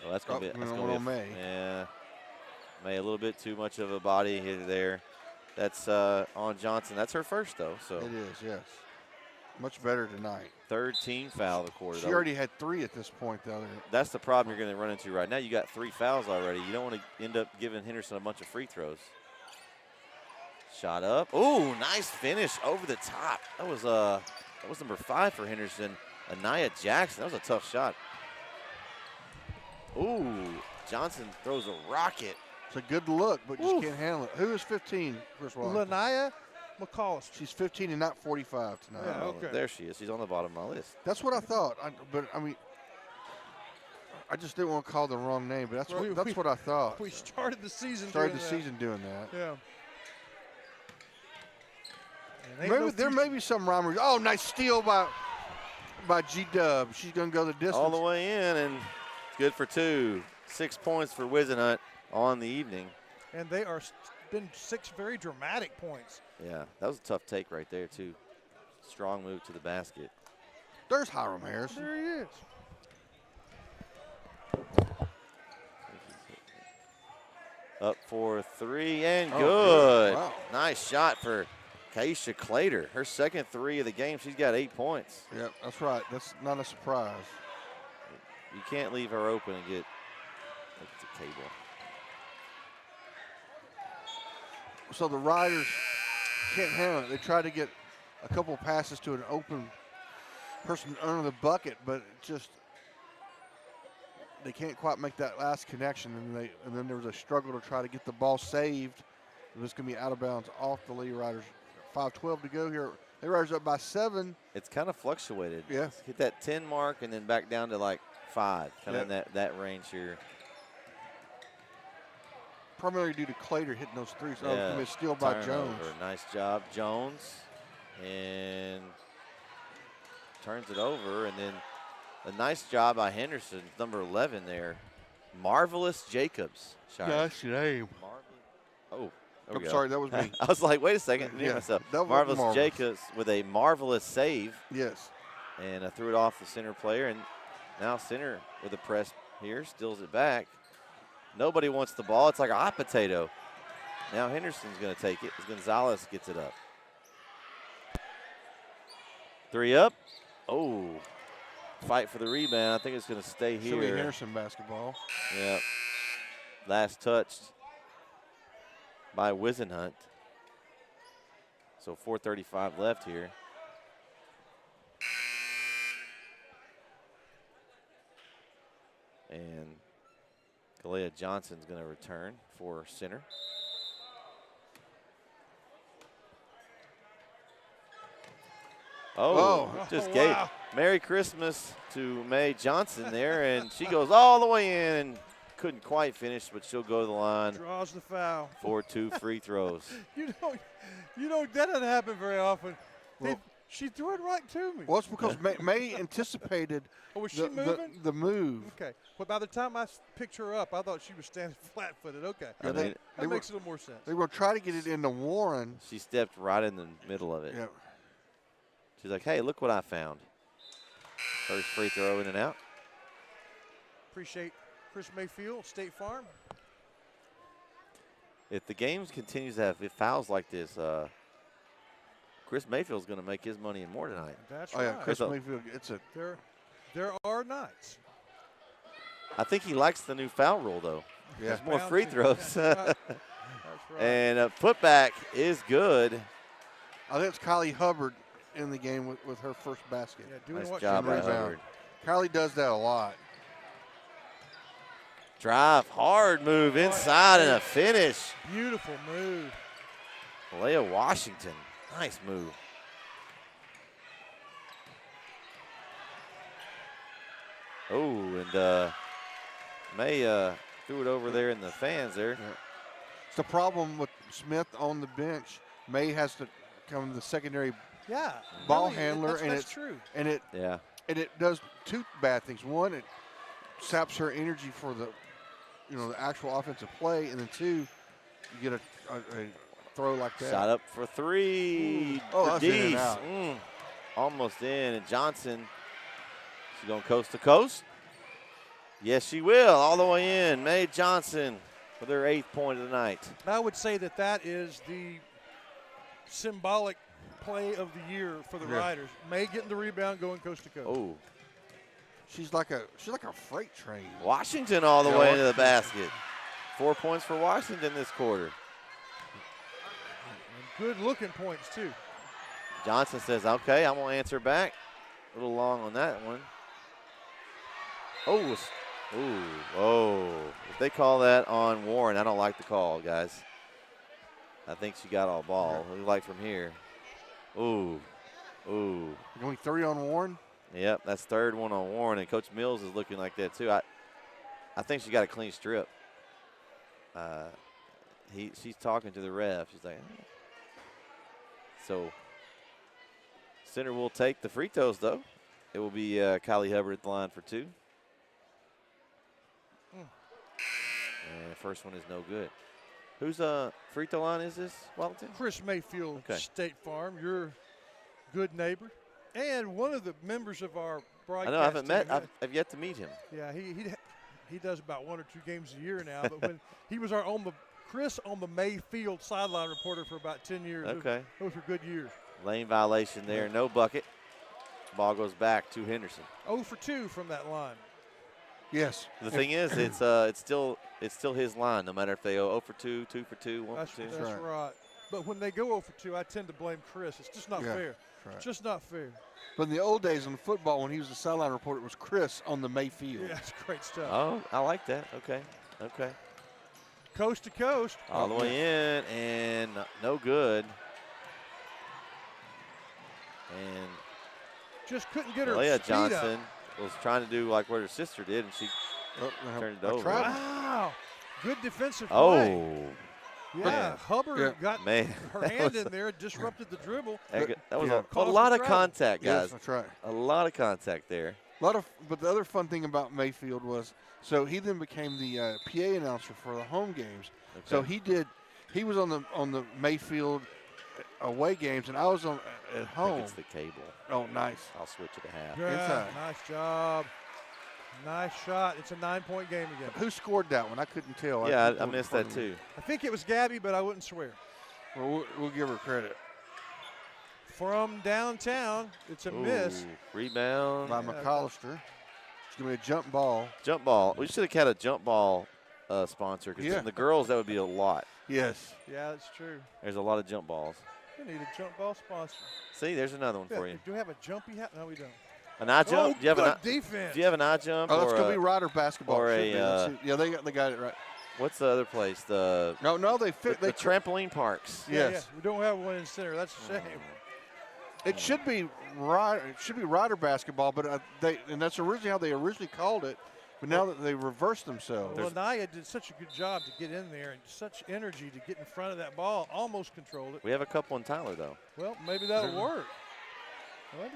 Oh, that's going to be May. Yeah. May a little bit too much of a body hit there. That's on Johnson. That's her first, though. So it is, yes. Much better tonight. 3rd team foul of the quarter. She already had 3 at this point, though. That's the problem you're going to run into right now. You got 3 fouls already. You don't want to end up giving Henderson a bunch of free throws. Shot up. Ooh, nice finish over the top. That was number 5 for Henderson, Anaya Jackson. That was a tough shot. Ooh, Johnson throws a rocket. It's a good look, but just can't handle it. Who is 15, first of all? Lanaya McCall. She's 15 and not 45 tonight. Yeah, okay. There she is. She's on the bottom of my list. That's what I thought. I just didn't want to call the wrong name, but that's what I thought. We started the season doing that. Yeah. There may be some rhyme. Oh, nice steal by G-Dub. She's going to go the distance. All the way in, and good for 2. 6 points for Wisenhunt on the evening. and they are been 6 very dramatic points. Yeah, that was a tough take right there, too. Strong move to the basket. There's Hiram Harrison. There he is. Up for 3 and good. Wow. Nice shot for Kaisha Clater. Her second 3 of the game. She's got 8 points. Yep, that's right. That's not a surprise. You can't leave her open and get the table. So the Riders can't handle it. They try to get a couple passes to an open person under the bucket, but it just they can't quite make that last connection, and then there was a struggle to try to get the ball saved. It was going to be out of bounds off the Lady Riders. 5:12 to go here. Lady Riders up by 7. It's kind of fluctuated. Yeah. Hit that 10 mark and then back down to like 5, kind of in that range here. Primarily due to Clater hitting those threes. Yeah. Oh, it's going to be a steal by Turnover. Jones. Nice job, Jones. And turns it over, and then a nice job by Henderson, number 11 there. Marvelous Jacobs. Nice name. Oh, there we I'm go. sorry, that was me. I was like, wait a second. Yeah, Myself. that was Marvelous marvelous. Jacobs with a marvelous save. Yes. And threw it off the center player, and now center with a press here, steals it back. Nobody wants the ball. It's like a hot potato. Now Henderson's going to take it as Gonzalez gets it up. 3 up. Oh, fight for the rebound. I think it's going to stay here. Should be Henderson basketball. Yep. Last touch by Wisenhunt. So 4:35 left here. And Kalea Johnson's going to return for center. Oh, just gave wow. Merry Christmas to Mae Johnson there, and she goes all the way in and couldn't quite finish, but she'll go to the line Draws the foul. for 2 free throws. You know that doesn't happen very often. Well, She threw it right to me. Well, it's because May anticipated Oh, was she moving? the move. Okay. But by the time I picked her up, I thought she was standing flat-footed. Okay. Yeah, that they makes a little more sense. They were trying to get it into Warren. She stepped right in the middle of it. Yeah. She's like, hey, look what I found. First free throw in and out. Appreciate Chris Mayfield, State Farm. If the game continues to have fouls like this, Chris Mayfield's going to make his money and more tonight. That's Oh, yeah, right. Chris Mayfield, it's a There are nights. I think he likes the new foul rule, though. Yeah. There's more Bound free to. throws. That's right. And a putback is good. I think it's Kylie Hubbard in the game with her first basket. Yeah, doing Nice what job she by knows. Hubbard. Kylie does that a lot. Drive, hard move inside and a finish. Beautiful move. Leah Washington, nice move. Oh, and May threw it over there in the fans there. Yeah. It's the problem with Smith on the bench. May has to come the secondary Yeah. ball really, handler, and that's true. and it Yeah. and it does 2 bad things. One, it saps her energy for the the actual offensive play, and then 2, you get a throw like that. Shot up for 3. Oh, for that's in and Dees. out. Almost in. And Johnson, she's going coast to coast. Yes, she will. All the way in. Mae Johnson with her 8th point of the night. I would say that is the symbolic play of the year for the Yeah. Riders. May getting the rebound, going coast to coast. Oh, She's like a freight train. Washington all the Yeah, way into the basket. 4 points for Washington this quarter. And good looking points too. Johnson says, okay, I'm going to answer back. A little long on that one. Oh, if they call that on Warren, I don't like the call, guys. I think she got all ball. Look like from here. Ooh. Going 3 on Warren. Yep, that's third one on Warren, and Coach Mills is looking like that too. I think she got a clean strip. She's talking to the ref. She's like, so center will take the free throws though. It will be Kylie Hubbard at the line for 2. And the first one is no good. Whose free throw line is this, Wellington? Chris Mayfield, Okay. State Farm, your good neighbor, and one of the members of our I broadcast know I haven't met. team. I've yet to meet him. Yeah, he does about 1 or 2 games a year now. But when he was Chris on the Mayfield sideline reporter for about 10 years. Okay. Those were good years. Lane violation there, no bucket. Ball goes back to Henderson. 0 for 2 from that line. Yes. The thing is, it's still his line, no matter if they go 0 for 2, 2 for 2, 1 for 2. That's right. But when they go 0 for 2, I tend to blame Chris. It's just not fair. Right. It's just not fair. But in the old days in football, when he was the sideline reporter, it was Chris on the Mayfield. Yeah, that's great stuff. Oh, I like that. Okay. Coast to coast. All the way in, and no good. And just couldn't get her Leah speed Johnson up. was trying to do like what her sister did, and she turned it over. Wow. Good defensive play. Oh. Yeah, Hubbard got Man, her hand in there, disrupted the dribble. That was a Caused lot the of trouble. contact, guys. Yes, that's right. A lot of contact there. But the other fun thing about Mayfield was, so he then became the PA announcer for the home games. Okay. So he was on the Mayfield away games, and I was at I home. think it's the cable. Oh, nice. I'll switch it to half. Yeah, nice job. Nice shot. It's a 9-point game again. Who scored that one? I couldn't tell. Yeah, I missed that too. I think it was Gabby, but I wouldn't swear. Well, we'll give her credit. From downtown, it's a miss. Rebound By McAllister. It's going to be a jump ball. Jump ball. We should have had a jump ball sponsor, because the girls, that would be a lot. Yes. Yeah, that's true. There's a lot of jump balls. We need a jump ball sponsor. See, there's another one for you. Do we have a jumpy hat? No, we don't. An eye jump? Oh, do you have good an defense. Do you have an eye jump? Oh, that's or going to be Ryder basketball. or Should be. a, Yeah, they got it right. what's the other place? The they trampoline parks. Yes. Yeah, we don't have one in the center. That's a shame. It should be Ryder basketball, but and that's originally how they originally called it. But now that they reversed themselves. Well, Naya did such a good job to get in there and such energy to get in front of that ball, almost controlled it. We have a couple in Tyler, though. Well, maybe that'll work.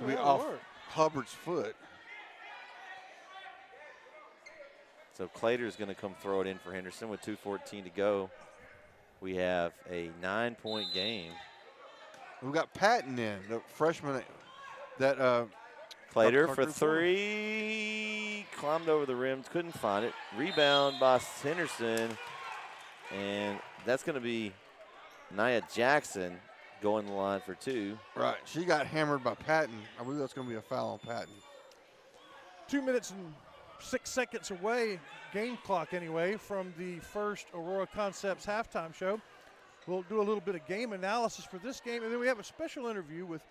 Maybe off Hubbard's foot. So Clater's going to come throw it in for Henderson with 2:14 to go. We have a 9-point game. We've got Patton in, the freshman that Clater for 3, climbed over the rim, couldn't find it. Rebound by Henderson, and that's going to be Nia Jackson going the line for 2. Right, she got hammered by Patton. I believe that's going to be a foul on Patton. 2 minutes and 6 seconds away, game clock anyway, from the first Aurora Concepts halftime show. We'll do a little bit of game analysis for this game, and then we have a special interview with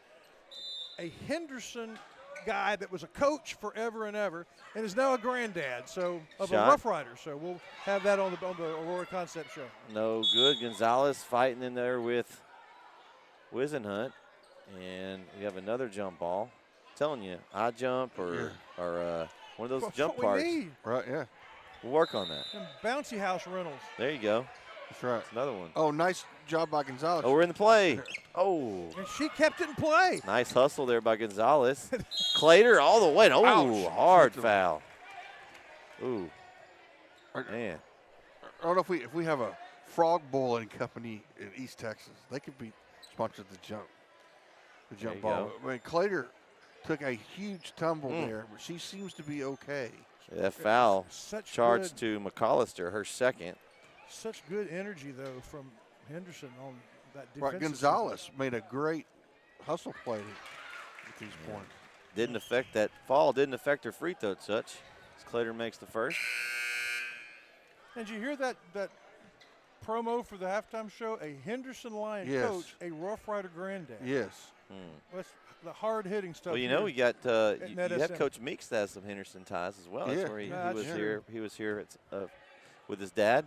a Henderson guy that was a coach forever and ever and is now a granddad of a Rough Rider. So we'll have that on the Aurora Concept show. No good. Gonzalez fighting in there with Wisenhunt, and we have another jump ball. I'm telling you, eye jump or one of those jump parts. Right, yeah. We'll work on that. And Bouncy House Rentals. There you go. That's right. That's another one. Oh, nice job by Gonzalez. Oh, we're in the play. Oh. And she kept it in play. Nice hustle there by Gonzalez. Clater all the way. Oh, hard foul. Ooh. Man. I don't know if we have a frog bowling company in East Texas. They could be sponsored the jump ball. I mean, Clater took a huge tumble there, but she seems to be okay. That foul charged to McAllister, her second. Such good energy, though, from Henderson on that defensive. Right, Gonzalez made a great hustle play at these points. Didn't affect that fall, didn't affect her free throw touch. As Clater makes the first. And did you hear that promo for the halftime show? A Henderson Lion coach, a Rough Rider granddad. Yes. That's the hard-hitting stuff. Well, you know, we got you have Coach Meeks that has some Henderson ties as well. That's where he was here. He was here with his dad.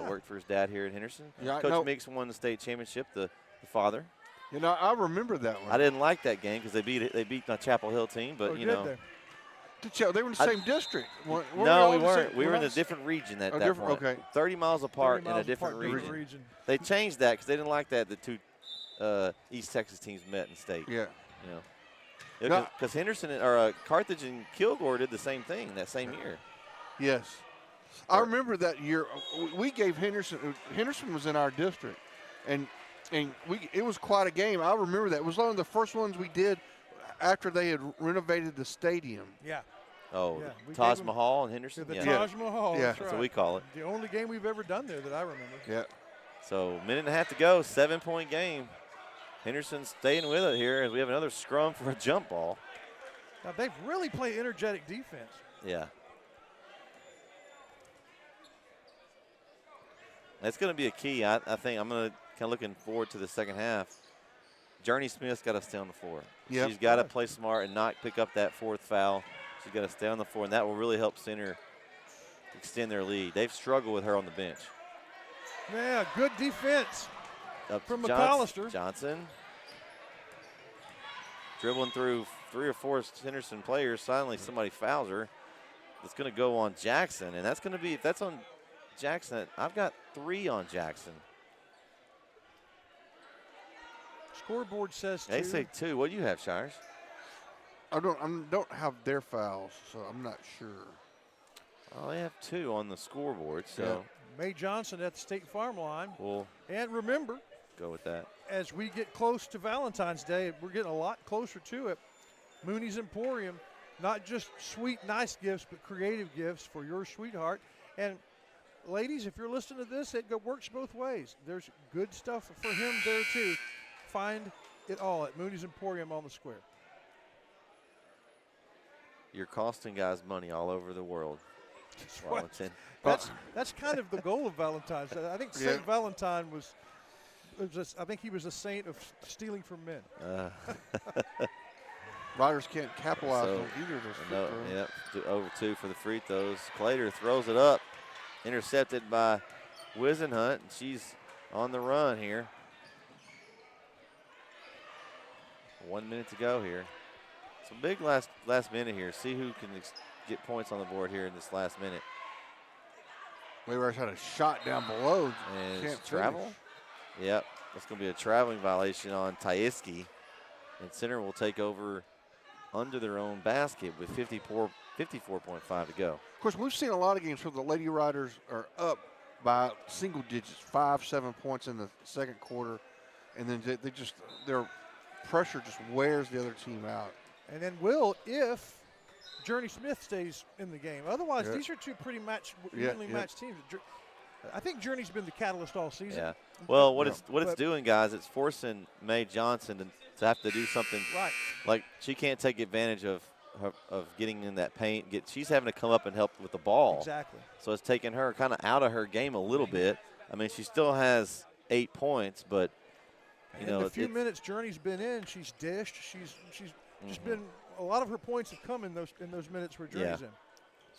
Worked for his dad here at Henderson. Yeah, Coach Meeks won the state championship, the father. You know, I remember that one. I didn't like that game because they beat the Chapel Hill team, but you know. They were in the same district. No, we weren't. We were in a different region at that point. Okay. 30 miles apart in a different region. They changed that because they didn't like that the two East Texas teams met in state. Yeah. You know. Because Henderson or Carthage and Kilgore did the same thing that same year. Yes. I remember that year we gave Henderson. Henderson was in our district, and it was quite a game. I remember that. It was one of the first ones we did after they had renovated the stadium. Yeah. Oh, Yeah, Taj Mahal and Henderson? The Yeah. Taj Mahal, Yeah. that's That's right. what we call it. The only game we've ever done there that I remember. Yeah. So, minute and a half to go, 7-point game. Henderson staying with it here as we have another scrum for a jump ball. Now, they've really played energetic defense. Yeah. That's going to be a key. I think I'm going to kind of looking forward to the second half. Journey Smith's got to stay on the floor. Yep. She's got to play smart and not pick up that fourth foul. She's got to stay on the floor, and that will really help Center extend their lead. They've struggled with her on the bench. Yeah, good defense Up from to McAllister. Johnson dribbling through 3 or 4 Henderson players. Suddenly somebody fouls her. It's going to go on Jackson, and that's going to be, if that's on Jackson, I've got 3 on Jackson. Scoreboard says 2. They say 2. What do you have, Shires? I don't have their fouls, so I'm not sure. Oh, they have 2 on the scoreboard, so Yeah. Mae Johnson at the State Farm line. we'll And remember, go with that. as we get close to Valentine's Day, we're getting a lot closer to it. Mooney's Emporium, not just sweet, nice gifts, but creative gifts for your sweetheart. And ladies, if you're listening to this, it works both ways. There's good stuff for him there too. Find it all at Mooney's Emporium on the square. You're costing guys money all over the world. That's right. Wellington. That's kind of the goal of Valentine's Day. I think Saint Valentine was I think he was a saint of stealing from men. Riders can't capitalize So, on either of those free throws. Yep, over 2 for the free throws. Clater throws it up, intercepted by Wisenhunt, and she's on the run here. 1 minute to go here. It's a big last minute here. See who can get points on the board here in this last minute. Mayweather's had a shot down below. And Can't it's travel. finish. Yep, that's going to be a traveling violation on Taiski. And Center will take over under their own basket with 54.5 to go. Of course, we've seen a lot of games where the Lady Riders are up by single digits, 5-7 points in the second quarter, and then their pressure just wears the other team out. And then if Journey Smith stays in the game. Otherwise, these are 2 pretty evenly matched teams. I think Journey's been the catalyst all season. Yeah. Well, what it's doing, guys, it's forcing Mae Johnson to have to do something. Right. Like she can't take advantage of getting in that paint. She's having to come up and help with the ball. Exactly. So it's taking her kind of out of her game a little bit. I mean, she still has 8 points, but in the few minutes Journey's been in, she's dished. She's just been a lot of her points have come in those minutes where Journey's in.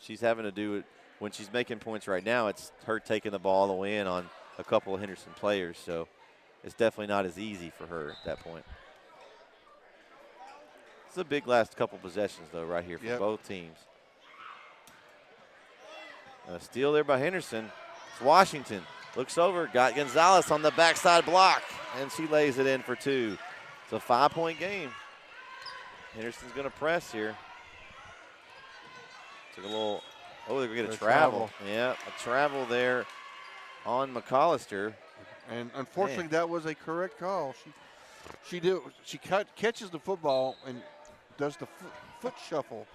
She's having to do it when she's making points right now. It's her taking the ball all the way in on a couple of Henderson players, so it's definitely not as easy for her at that point. It's a big last couple possessions, though, right here for both teams. A steal there by Henderson. It's Washington. Looks over, got Gonzalez on the backside block, and she lays it in for 2. It's a 5-point game. Henderson's going to press here. Took a little, they're going to get a travel. Yeah, a travel there on McAllister. And unfortunately, that was a correct call. She catches the football and does the foot shuffle.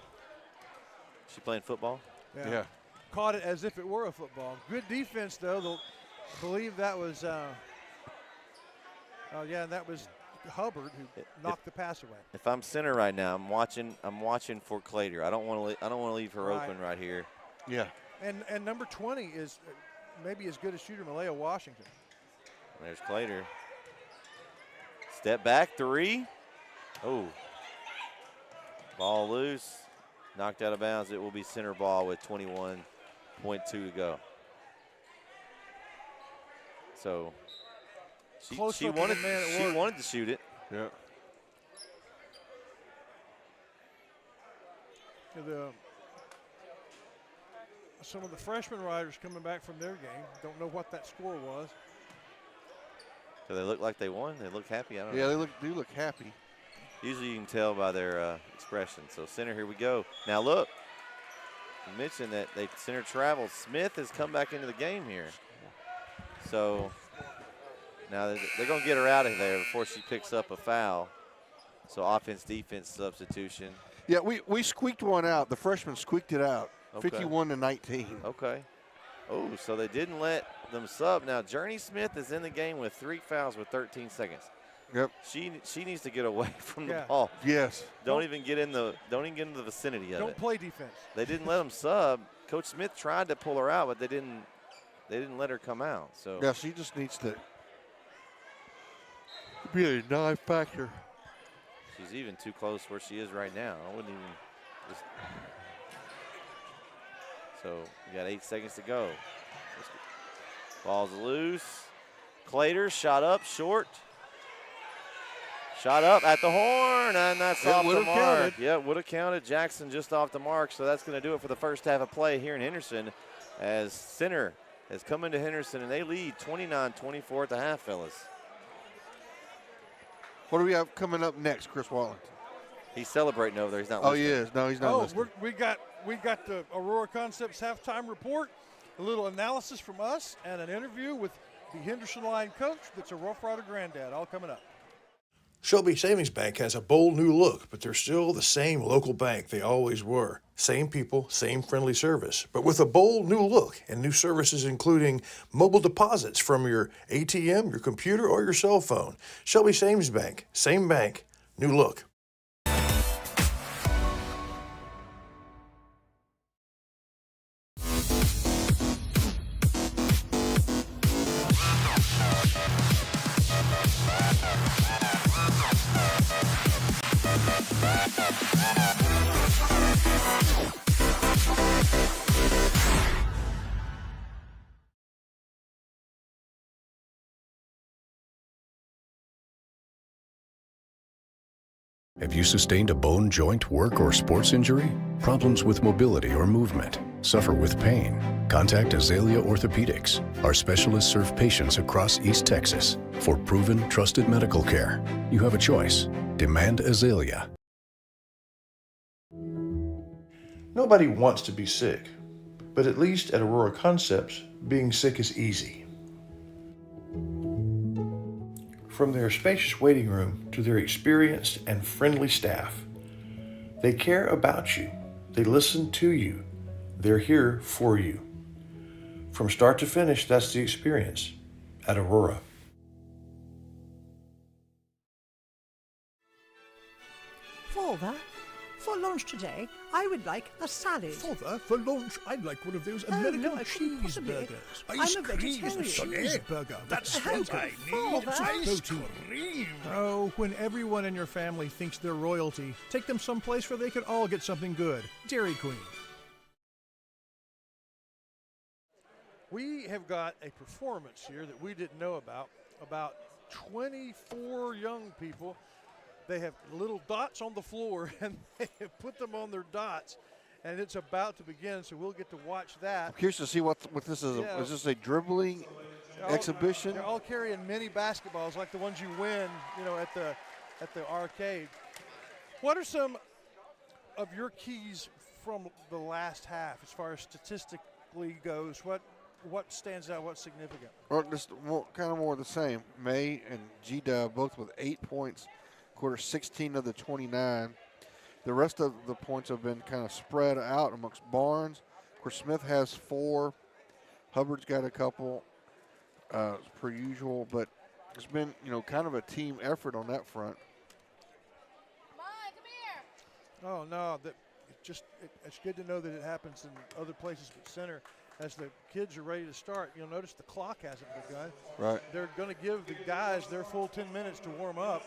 She playing football? Yeah. Caught it as if it were a football. Good defense, though. I believe that was, that was Hubbard who knocked the pass away. If I'm Center right now, I'm watching for Clater. I don't want to leave her open right here. Yeah. And number 20 is maybe as good a shooter, Malaya Washington. There's Clater. Step back 3. Oh. Ball loose. Knocked out of bounds. It will be Center ball with 21.2 to go. So she wanted to shoot it. Yeah. Some of the freshman riders coming back from their game. Don't know what that score was. Do they look like they won? They look happy? I don't know. Yeah, they do look happy. Usually you can tell by their expression. So Center, here we go. Now look. You mentioned that they center travel. Smith has come back into the game here. So now they're going to get her out of there before she picks up a foul. So offense-defense substitution. Yeah, we squeaked one out. The freshman squeaked it out, Okay. 51-19. Okay. Oh, so they didn't let them sub. Now, Journey Smith is in the game with 3 fouls with 13 seconds. Yep. She needs to get away from the ball. Yes. Don't even get in the vicinity of it. Don't play defense. They didn't let them sub. Coach Smith tried to pull her out, but they didn't let her come out. So yeah, she just needs to be a non-factor. she's even too close where she is right now. I wouldn't even just. So we got 8 seconds to go. Ball's loose. Clater shot up short. Shot up at the horn, and that's off the mark. Counted. Yeah, would have counted. Jackson just off the mark, so that's going to do it for the first half of play here in Henderson as center has come into Henderson, and they lead 29-24 at the half, fellas. What do we have coming up next, Chris Wallington? He's celebrating over there. He's not Oh, listening. he is. No, he's not listening. We got the Aurora Concepts halftime report, a little analysis from us, and an interview with the Henderson line coach that's a Rough Rider granddad, all coming up. Shelby Savings Bank has a bold new look, but they're still the same local bank they always were. Same people, same friendly service, but with a bold new look and new services including mobile deposits from your ATM, your computer, or your cell phone. Shelby Savings Bank, same bank, new look. Have you sustained a bone, joint, work, or sports injury? Problems with mobility or movement? Suffer with pain? Contact Azalea Orthopedics. Our specialists serve patients across East Texas. For proven, trusted medical care, you have a choice. Demand Azalea. Nobody wants to be sick, but at least at Aurora Concepts, being sick is easy. From their spacious waiting room to their experienced and friendly staff, they care about you. They listen to you. They're here for you. From start to finish, that's the experience at Aurora. Father, for lunch today, I would like a salad. Father, for lunch, I'd like one of those American no, I couldn't possibly. cheeseburgers. I'm a vegetarian. Cheeseburger. That's what I need. Ice cream. Oh, when everyone in your family thinks they're royalty, take them someplace where they could all get something good. Dairy Queen. We have got a performance here that we didn't know about 24 young people. They have little dots on the floor, and they have put them on their dots, and it's about to begin, so we'll get to watch that. I'm curious to see what this is. Yeah. Is this a dribbling exhibition? They're all carrying mini basketballs like the ones you win, at the arcade. What are some of your keys from the last half as far as statistically goes? What stands out? What's significant? Or just kind of more of the same. May and G-Dub both with 8 points. Quarter 16 of the 29. The rest of the points have been kind of spread out amongst Barnes. Of course, Smith has 4. Hubbard's got a couple, per usual. But it's been, kind of a team effort on that front. Oh, no. It's good to know that it happens in other places but center. As the kids are ready to start, you'll notice the clock hasn't begun. Right. They're going to give the guys their full 10 minutes to warm up.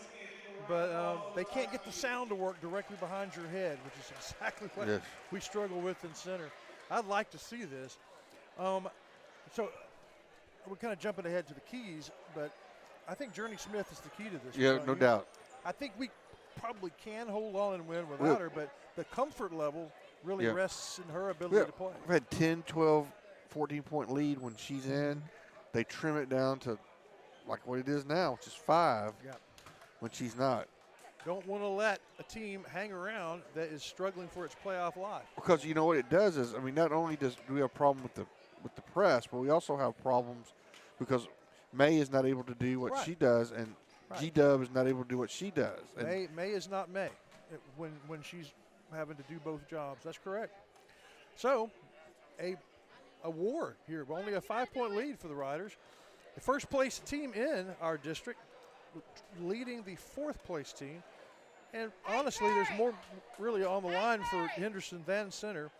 But they can't get the sound to work directly behind your head, which is exactly what we struggle with in center. I'd like to see this. So we're kind of jumping ahead to the keys, but I think Journey Smith is the key to this. Yeah, no doubt. I think we probably can hold on and win without her, but the comfort level really rests in her ability to play. We've had 10, 12, 14-point lead when she's in. They trim it down to like what it is now, which is 5. Yeah. When she's not. don't want to let a team hang around that is struggling for its playoff life. Because you know what it does is, I mean, not only do we have a problem with the press, but we also have problems because May is not able to do what she does, and G-Dub is not able to do what she does. And May is not May when she's having to do both jobs. That's correct. So, a war here. Only a 5-point lead for the Riders. The first place team in our district leading the 4th place team. And honestly, there's more really on the line for Henderson than Center.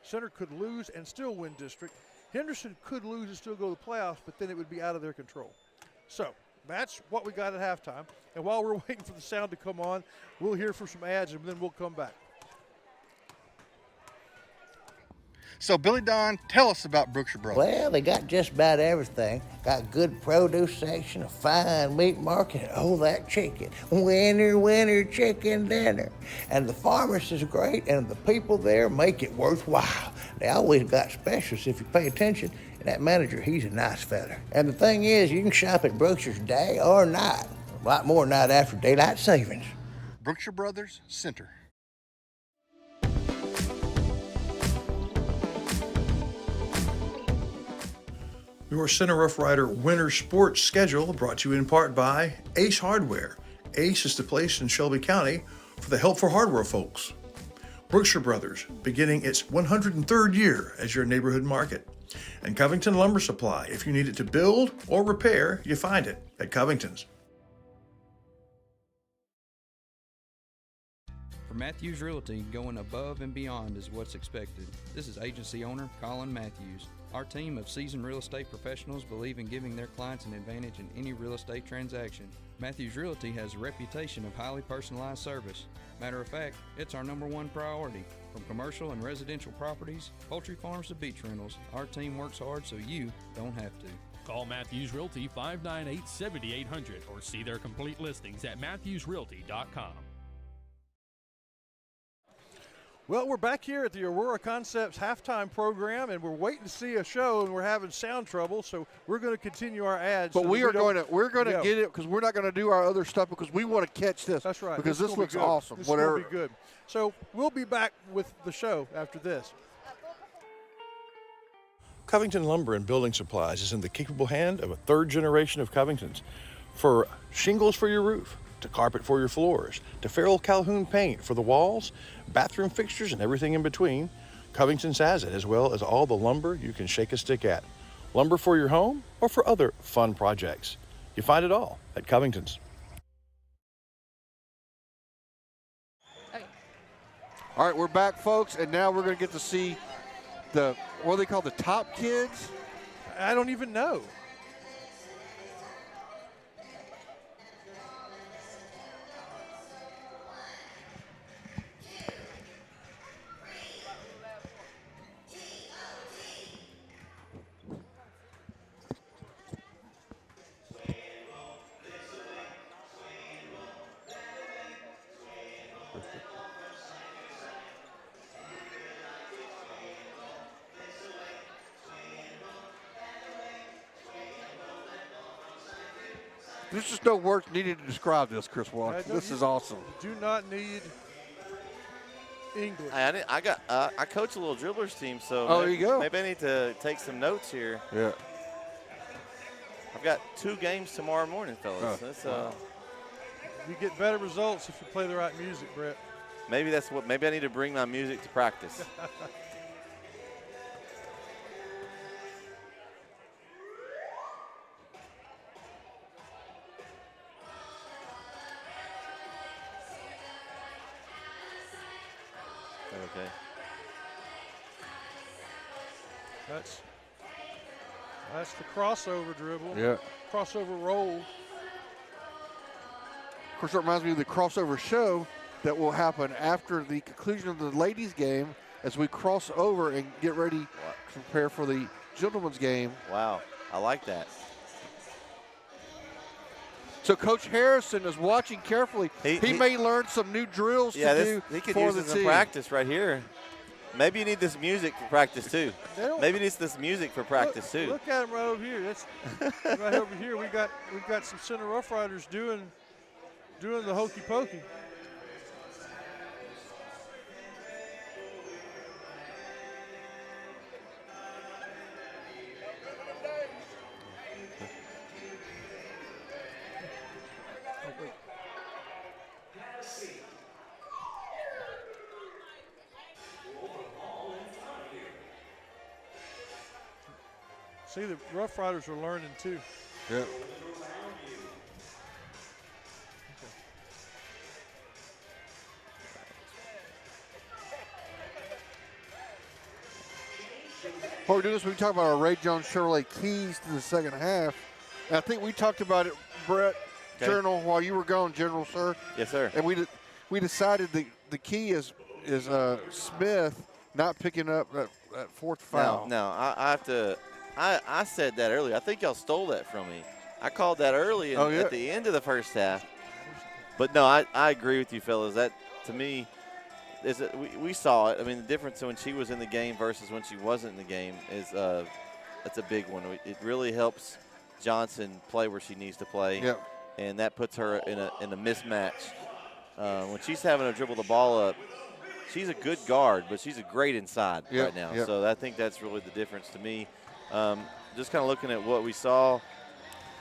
Center could lose and still win district. Henderson could lose and still go to the playoffs, but then it would be out of their control. So that's what we got at halftime. And while we're waiting for the sound to come on, we'll hear from some ads and then we'll come back. So, Billy Don, tell us about Brookshire Brothers. Well, they got just about everything. Got good produce section, a fine meat market, and oh, that chicken. Winner, chicken dinner. And the pharmacist is great, and the people there make it worthwhile. They always got specials if you pay attention, and that manager, he's a nice fella. And the thing is, you can shop at Brookshire's day or night. A lot more night after daylight savings. Brookshire Brothers Center. Your Center Rough Rider winter sports schedule brought to you in part by Ace Hardware. Ace is the place in Shelby County for the helpful hardware folks. Brookshire Brothers, beginning its 103rd year as your neighborhood market. And Covington Lumber Supply. If you need it to build or repair, you find it at Covington's. For Matthews Realty, going above and beyond is what's expected. This is agency owner Colin Matthews. Our team of seasoned real estate professionals believe in giving their clients an advantage in any real estate transaction. Matthews Realty has a reputation of highly personalized service. Matter of fact, it's our #1 priority. From commercial and residential properties, poultry farms to beach rentals, our team works hard so you don't have to. Call Matthews Realty 598-7800 or see their complete listings at matthewsrealty.com. Well, we're back here at the Aurora Concepts halftime program, and we're waiting to see a show, and we're having sound trouble, so we're going to continue our ads. But so we're going to get it because we're not going to do our other stuff because we want to catch this. That's right. Because this looks good. awesome. This Whatever. will be good. So we'll be back with the show after this. Covington Lumber and Building Supplies is in the capable hand of a 3rd generation of Covingtons. For shingles for your roof, to carpet for your floors, to Farrell Calhoun paint for the walls, bathroom fixtures, and everything in between, Covington's has it, as well as all the lumber you can shake a stick at. Lumber for your home or for other fun projects. You find it all at Covington's. Okay. All right, we're back, folks, and now we're going to get to see what do they call the top kids? I don't even know. There's just no words needed to describe this, Chris Walker. This is awesome. Do not need English. I coach a little dribblers team, so there you go. Maybe I need to take some notes here. Yeah. I've got 2 games tomorrow morning, fellas. You get better results if you play the right music, Brett. Maybe I need to bring my music to practice. Okay. That's the crossover dribble. Yeah. Crossover roll. Of course, that reminds me of the crossover show that will happen after the conclusion of the ladies' game as we cross over and get ready to prepare for the gentlemen's game. Wow, I like that. So Coach Harrison is watching carefully. He may learn some new drills to do he could for use the this team. in practice right here. Maybe you need this music for practice too. Maybe he needs this music for practice too. Look at him right over here. That's right over here. We got some Center Rough Riders doing doing the hokey pokey. See, the Rough Riders are learning too. Yeah. Before we do this, we talk about our Ray Jones Chevrolet keys to the second half. And I think we talked about it, Brett, Journal, while you were gone, General, sir. Yes, sir. And we decided the key is Smith not picking up that fourth foul. No, I have to. I said that earlier. I think y'all stole that from me. I called that early at the end of the first half. But no, I agree with you, fellas. That to me is we saw it. I mean, the difference when she was in the game versus when she wasn't in the game is that's a big one. It really helps Johnson play where she needs to play. Yep. And that puts her in a mismatch. When she's having to dribble the ball up, she's a good guard, but she's a great inside right now. Yep. So I think that's really the difference to me. Just kind of looking at what we saw,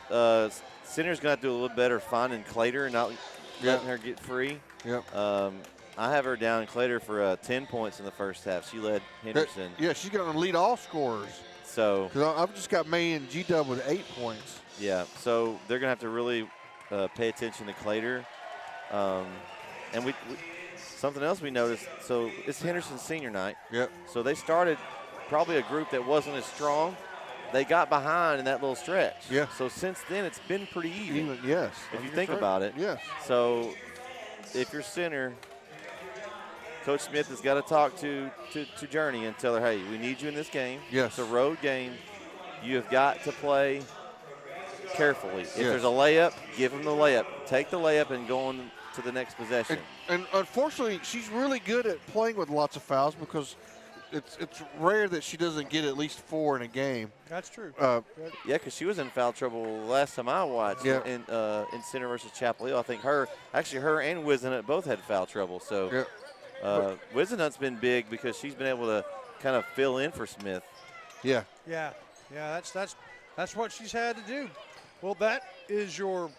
Center's going to have to do a little better finding Clater and not letting her get free. Yep. I have her down Clater for 10 points in the first half. She led Henderson. She's going to lead all scorers. So I've just got May and G-Dub with 8 points. Yeah, so they're going to have to really pay attention to Clater. And we something else we noticed, so it's Henderson's senior night. Yep. So they started probably a group that wasn't as strong. They got behind in that little stretch. Yeah. So since then, it's been pretty even. Yes. If you think about it. Yes. So if you're center, Coach Smith has got to talk to Journey and tell her, hey, we need you in this game. Yes. It's a road game. You have got to play carefully. If Yes. there's a layup, give them the layup. Take the layup and go on to the next possession. And unfortunately, she's really good at playing with lots of fouls because it's rare that she doesn't get at least 4 in a game. That's true. Yeah, because she was in foul trouble last time I watched in Center versus Chapel Hill. I think her and Wizenut both had foul trouble. So Wizenut's been big because she's been able to kind of fill in for Smith. Yeah. Yeah, that's what she's had to do. Well, that is your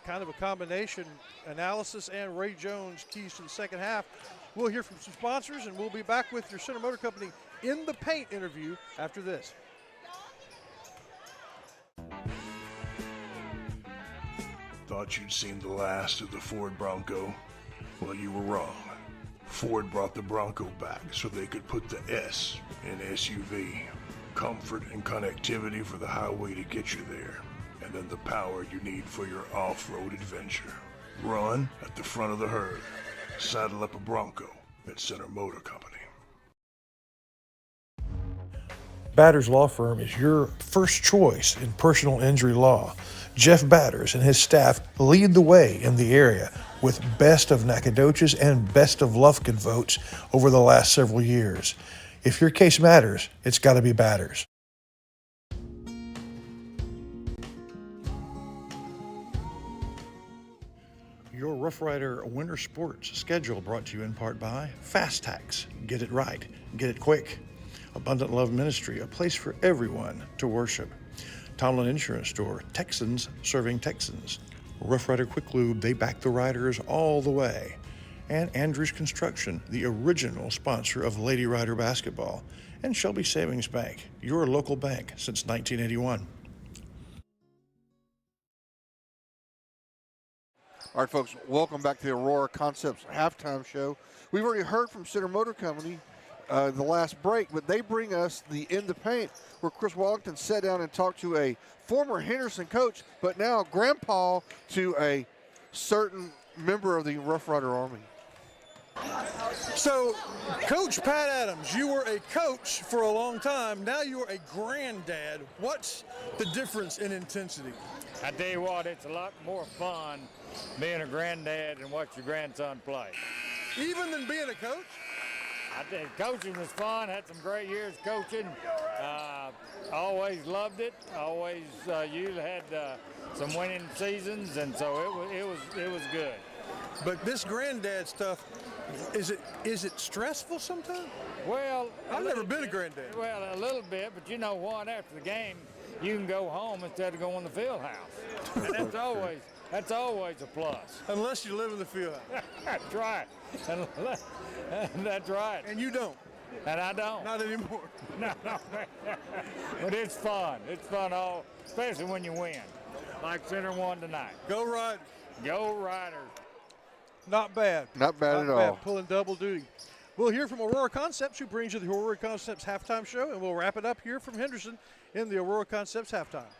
kind of a combination analysis and Ray Jones keys to the second half. We'll hear from some sponsors, and we'll be back with your Center Motor Company in the paint interview after this. Thought you'd seen the last of the Ford Bronco? Well, you were wrong. Ford brought the Bronco back so they could put the S in SUV. Comfort and connectivity for the highway to get you there, and then the power you need for your off-road adventure. Run at the front of the herd. Saddle up a Bronco at Center Motor Company. Batters Law Firm is your first choice in personal injury law. Jeff Batters and his staff lead the way in the area with Best of Nacogdoches and Best of Lufkin votes over the last several years. If your case matters, it's got to be Batters. Your Rough Rider Winter Sports schedule brought to you in part by Fast Tax. Get it right. Get it quick. Abundant Love Ministry, a place for everyone to worship. Tomlin Insurance Store, Texans serving Texans. Rough Rider Quick Lube, they back the riders all the way. And Andrews Construction, the original sponsor of Lady Rider basketball. And Shelby Savings Bank, your local bank since 1981. All right, folks, welcome back to the Aurora Concepts halftime show. We've already heard from Center Motor Company the last break, but they bring us the In the Paint, where Chris Wallington sat down and talked to a former Henderson coach, but now grandpa to a certain member of the Rough Rider Army. So, Coach Pat Adams, you were a coach for a long time. Now you are a granddad. What's the difference in intensity? I tell you what, it's a lot more fun being a granddad and watch your grandson play. Even than being a coach? I think coaching was fun. Had some great years coaching. Always loved it. Always you had some winning seasons, and so it was good. But this granddad stuff, is it stressful sometimes? Well, I've never been a granddad. Well, a little bit, but you know what? After the game, you can go home instead of going to the field house. And that's always a plus. Unless you live in the field house. That's right. That's right. And you don't. And I don't. Not anymore. No. But it's fun. It's fun, especially when you win. Like Center won tonight. Go Riders. Go Riders. Not bad. Not bad at all. Pulling double duty. We'll hear from Aurora Concepts, who brings you the Aurora Concepts halftime show, and we'll wrap it up here from Henderson in the Aurora Concepts halftime.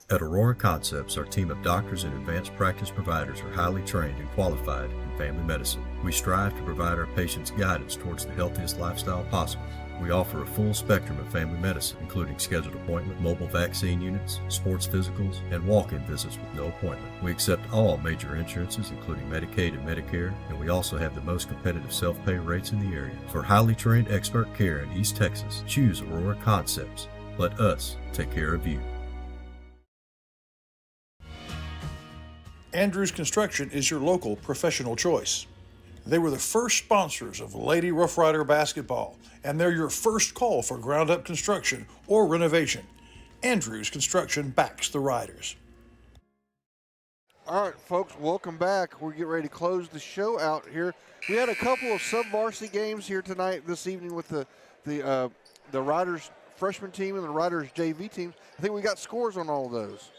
At Aurora Concepts, our team of doctors and advanced practice providers are highly trained and qualified in family medicine. We strive to provide our patients guidance towards the healthiest lifestyle possible. We offer a full spectrum of family medicine, including scheduled appointment, mobile vaccine units, sports physicals, and walk-in visits with no appointment. We accept all major insurances, including Medicaid and Medicare, and we also have the most competitive self-pay rates in the area. For highly trained expert care in East Texas, choose Aurora Concepts. Let us take care of you. Andrews Construction is your local professional choice. They were the first sponsors of Lady Rough Rider basketball, and they're your first call for ground-up construction or renovation. Andrews Construction backs the Riders. All right, folks, welcome back. We're getting ready to close the show out here. We had a couple of sub-varsity games here tonight, this evening, with the Riders freshman team and the Riders JV teams. I think we got scores on all of those.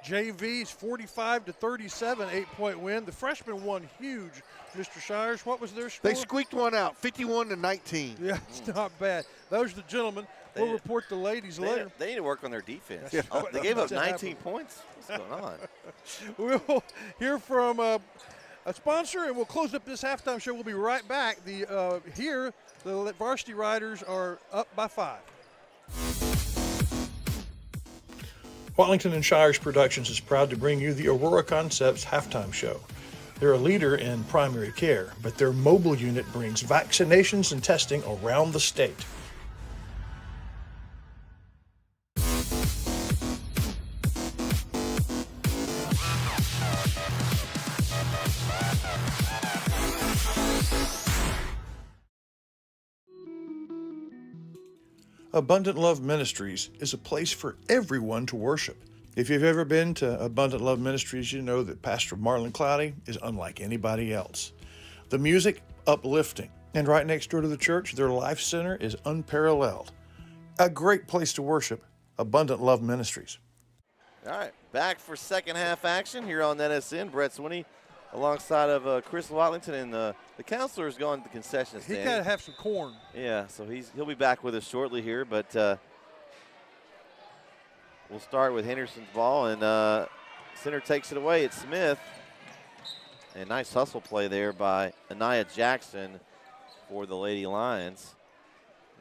JV's 45-37, 8-point win. The freshmen won huge. Mr. Shires, what was their score? They squeaked one out, 51-19. Yeah, it's not bad. Those are the gentlemen. We'll report the ladies later. They need to work on their defense. Yeah. They gave up 19 points. What's going on? We'll hear from a sponsor, and we'll close up this halftime show. We'll be right back. Here, the varsity Riders are up by 5. Watlington and Shires Productions is proud to bring you the Aurora Concepts halftime show. They're a leader in primary care, but their mobile unit brings vaccinations and testing around the state. Abundant Love Ministries is a place for everyone to worship. If you've ever been to Abundant Love Ministries, you know that Pastor Marlon Cloudy is unlike anybody else. The music, uplifting. And right next door to the church, their life center is unparalleled. A great place to worship, Abundant Love Ministries. All right, back for second half action here on NSN. Brett Swinney alongside of Chris Watlington, and the counselor's gone to the concession stand. He got to have some corn. Yeah, so he'll be back with us shortly here, but we'll start with Henderson's ball, and center takes it away. It's Smith. And nice hustle play there by Anaya Jackson for the Lady Lions.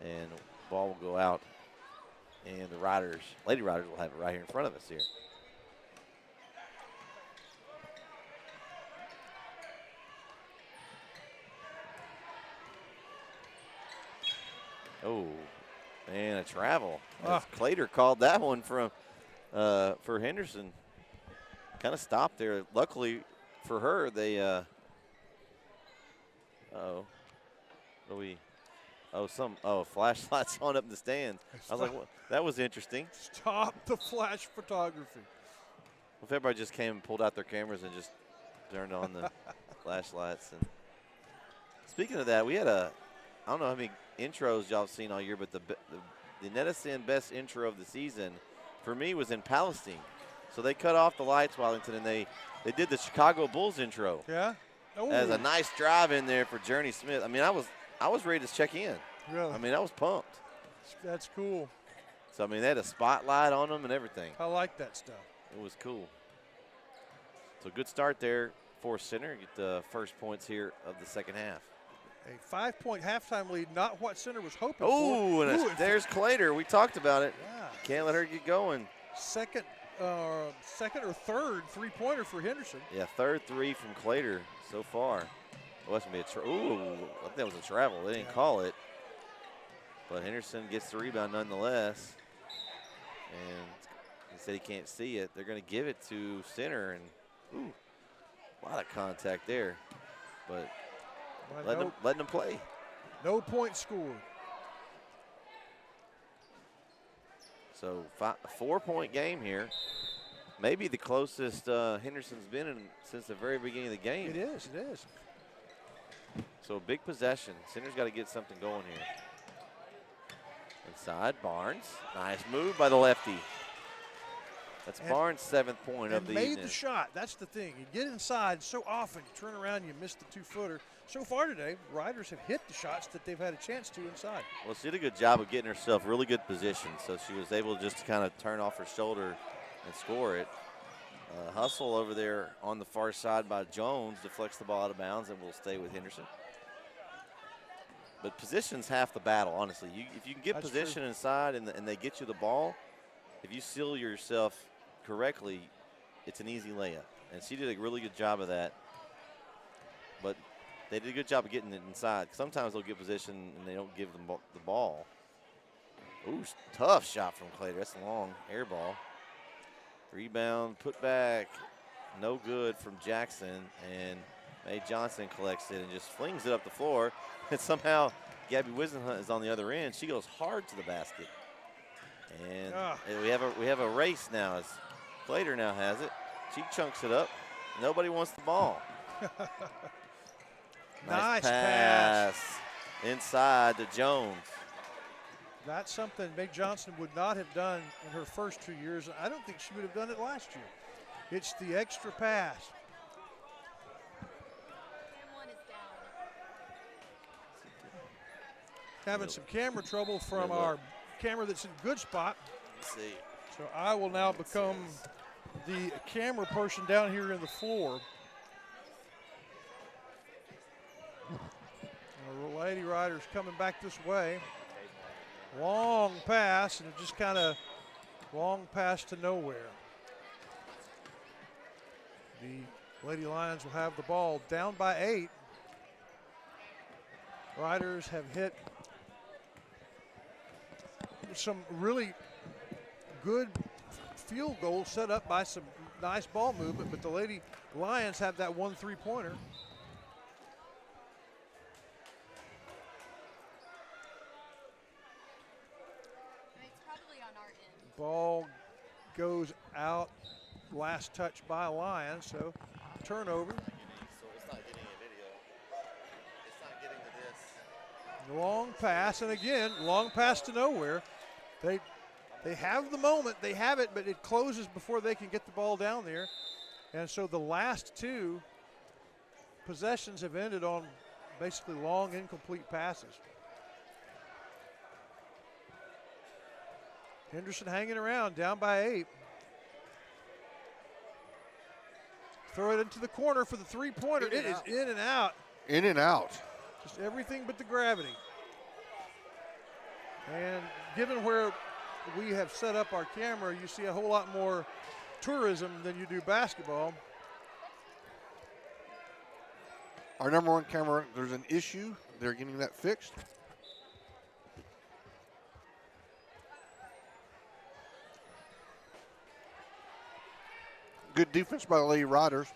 And ball will go out, and the Lady Riders will have it right here in front of us here. Oh, and a travel. Clater called that one from for Henderson. Kind of stopped there. Luckily for her, they flashlights on up in the stands. I was like, well, that was interesting. Stop the flash photography. Well, if everybody just came and pulled out their cameras and just turned on the flashlights. And speaking of that, we had I don't know how many intros y'all have seen all year, but the NSN best intro of the season for me was in Palestine. So they cut off the lights, Wellington, and they did the Chicago Bulls intro. Yeah. As a nice drive in there for Journey Smith. I mean, I was ready to check in. Really? I mean, I was pumped. That's cool. So I mean, they had a spotlight on them and everything. I like that stuff. It was cool. So good start there for Center. Get the first points here of the second half. A 5-point halftime lead, not what Center was hoping for. And there's Clater. We talked about it. Yeah. Can't let her get going. Second or third three-pointer for Henderson. Yeah, third three from Clater so far. Well, that's going to be I think that was a travel. They didn't call it. But Henderson gets the rebound nonetheless. And he said he can't see it. They're going to give it to center, and ooh, a lot of contact there. But letting them play. No point scored. So a 4-point game here. Maybe the closest Henderson's been in since the very beginning of the game. It is. So a big possession. Center's got to get something going here. Inside, Barnes. Nice move by the lefty. That's Barnes' 7th point of the evening. Made the shot. That's the thing. You get inside so often, you turn around, you miss the 2-footer. So far today, Riders have hit the shots that they've had a chance to inside. Well, she did a good job of getting herself really good position, so she was able just to kind of turn off her shoulder and score it. Hustle over there on the far side by Jones deflects the ball out of bounds and will stay with Henderson. But position's half the battle, honestly. If you can get position inside and they get you the ball, if you seal yourself correctly, it's an easy layup. And she did a really good job of that. But they did a good job of getting it inside. Sometimes they'll get position and they don't give them the ball. Ooh, tough shot from Claytor. That's a long air ball. Rebound, put back, no good from Jackson. And Mae Johnson collects it and just flings it up the floor. And somehow Gabby Wisenhunt is on the other end. She goes hard to the basket. And we have a race now as Claytor now has it. She chunks it up. Nobody wants the ball. Nice pass inside to Jones. That's something Mae Johnson would not have done in her first 2 years. I don't think she would have done it last year. It's the extra pass. Having some camera trouble from our camera that's in good spot. Let's see. So I will now become the camera person down here in the floor. The Lady Riders coming back this way. Long pass, and it just kind of long pass to nowhere. The Lady Lions will have the ball down by 8. Riders have hit some really good field goals set up by some nice ball movement, but the Lady Lions have that 1 3-pointer. Ball goes out, last touch by Lions, so turnover. So it's not getting a video. It's not getting to this. Long pass, and again, long pass to nowhere. They have the moment, they have it, but it closes before they can get the ball down there. And so the last 2 possessions have ended on basically long, incomplete passes. Henderson hanging around, down by 8. Throw it into the corner for the 3-pointer. It is in and out. In and out. Just everything but the gravity. And given where we have set up our camera, you see a whole lot more tourism than you do basketball. Our number 1 camera, there's an issue. They're getting that fixed. Good defense by the Lady Riders,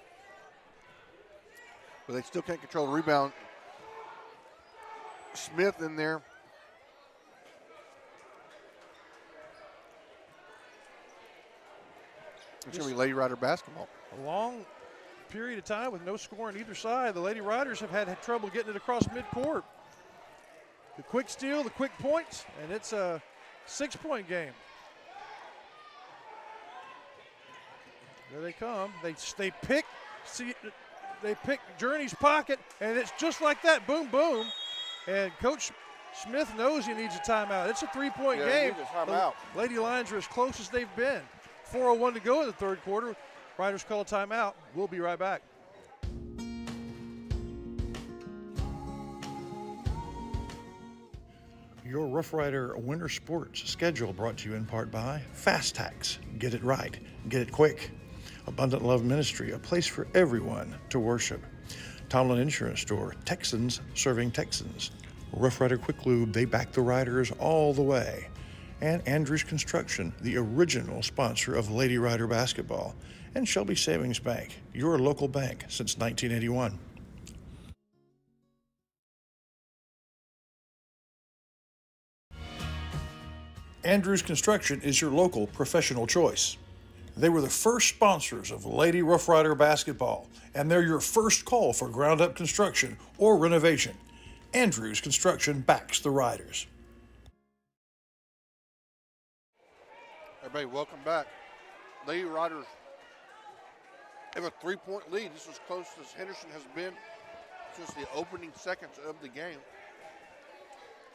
but they still can't control the rebound. Smith in there. It's going to be Lady Rider basketball. A long period of time with no score on either side. The Lady Riders have had trouble getting it across midcourt. The quick steal, the quick points, and it's a 6-point game. There they come. They pick Journey's pocket, and it's just like that. Boom, boom. And Coach Smith knows he needs a timeout. It's a 3-point game. Timeout. Lady Lions are as close as they've been. 4:01 to go in the 3rd quarter. Riders call a timeout. We'll be right back. Your Rough Rider Winter Sports schedule brought to you in part by Fast Tax. Get it right. Get it quick. Abundant Love Ministry, a place for everyone to worship. Tomlin Insurance Store, Texans serving Texans. Rough Rider Quick Lube, they back the riders all the way. and Andrews Construction, the original sponsor of Lady Rider basketball, and Shelby Savings Bank, your local bank since 1981. Andrews Construction is your local professional choice. They were the first sponsors of Lady Rough Rider basketball, and they're your first call for ground-up construction or renovation. Andrews Construction backs the Riders. Everybody, welcome back. Lady Riders have a 3-point lead. This is as close as Henderson has been since the opening seconds of the game.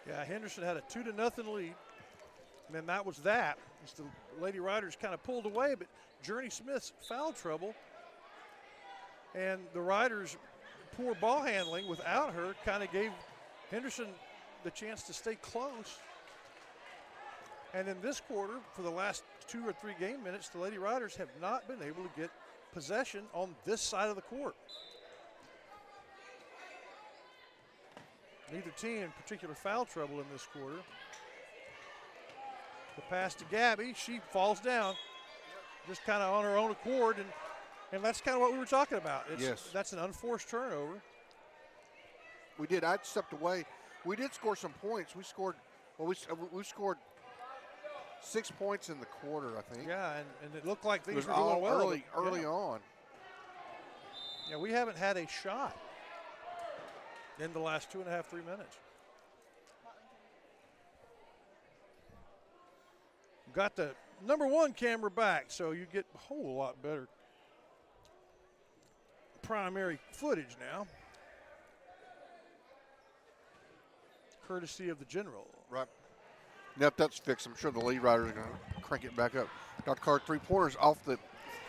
Yeah, Henderson had a 2-0 lead. And then that was that. As the Lady Riders kind of pulled away, but Journey Smith's foul trouble and the Riders' poor ball handling without her kind of gave Henderson the chance to stay close. And in this quarter, for the last 2 or 3 game minutes, the Lady Riders have not been able to get possession on this side of the court. Neither team in particular foul trouble in this quarter. The pass to Gabby, she falls down just kind of on her own accord, and that's kind of what we were talking about. Yes. That's an unforced turnover. We did. I stepped away. We did score some points. We scored, well, we scored 6 points in the quarter, I think. Yeah, and it looked like things were going well. Early on. Yeah, we haven't had a shot in the last 2.5, 3 minutes. Got the #1 camera back, so you get a whole lot better primary footage now. Courtesy of the General. Right. Now if that's fixed, I'm sure the Lady Riders are going to crank it back up. Dr. Carr, 3-pointers off the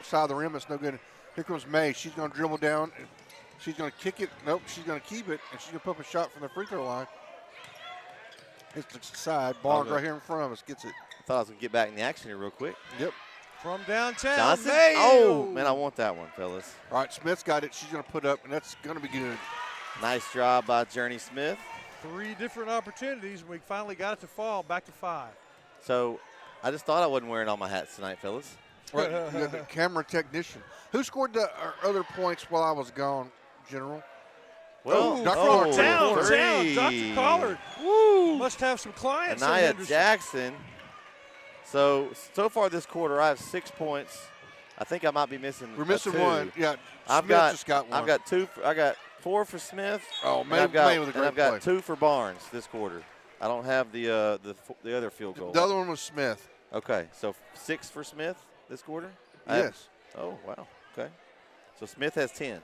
side of the rim. It's no good. Here comes May. She's going to dribble down. She's going to kick it. Nope, she's going to keep it, and she's going to put up a shot from the free throw line. It's the side. Barnes right here in front of us gets it. I thought I was going to get back in the action here real quick. Yep. From downtown. Johnson? May. Oh, man, I want that one, fellas. All right, Smith's got it. She's going to put up, and that's going to be good. Nice job by Journey Smith. 3 different opportunities, and we finally got it to fall back to 5. So I just thought I wasn't wearing all my hats tonight, fellas. Right, you're the camera technician. Who scored the other points while I was gone, General? Well, downtown, Dr. Collard. Woo! Must have some clients. Anaya Jackson. So far this quarter, I have 6 points. I think I might be missing. We're missing 2. one. Yeah, I've just got one. I've got 2. I got 4 for Smith. Oh, man, I've got play. 2 for Barnes this quarter. I don't have the other field goal. The other one was Smith. Okay, so 6 for Smith this quarter. Yes. Oh wow. Okay. So Smith has 10.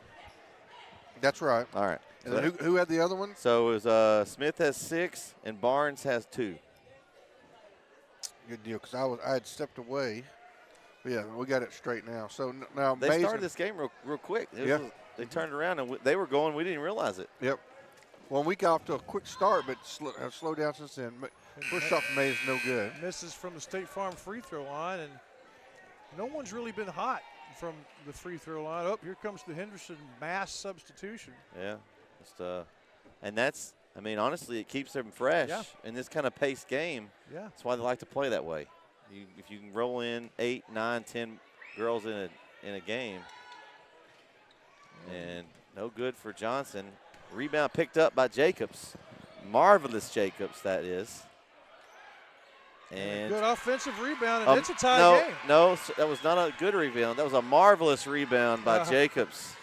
That's right. All right. And then who had the other one? So it was Smith has 6 and Barnes has 2. Good deal, because I had stepped away. But yeah, we got it straight now. So now they started this game real quick. They turned around and they were going. We didn't realize it. Yep. Well, we got off to a quick start, but have slowed down since then. First shot from May is no good. Misses from the State Farm free throw line, and no one's really been hot from the free throw line. Oh, here comes the Henderson mass substitution. Yeah. And that's, I mean, honestly, it keeps them fresh in this kind of paced game. Yeah. That's why they like to play that way. If you can roll in 8, 9, 10 girls in a game, and no good for Johnson. Rebound picked up by Jacobs. Marvelous Jacobs, that is. And good offensive rebound, and it's a tie game. No, that was not a good rebound. That was a marvelous rebound by Jacobs.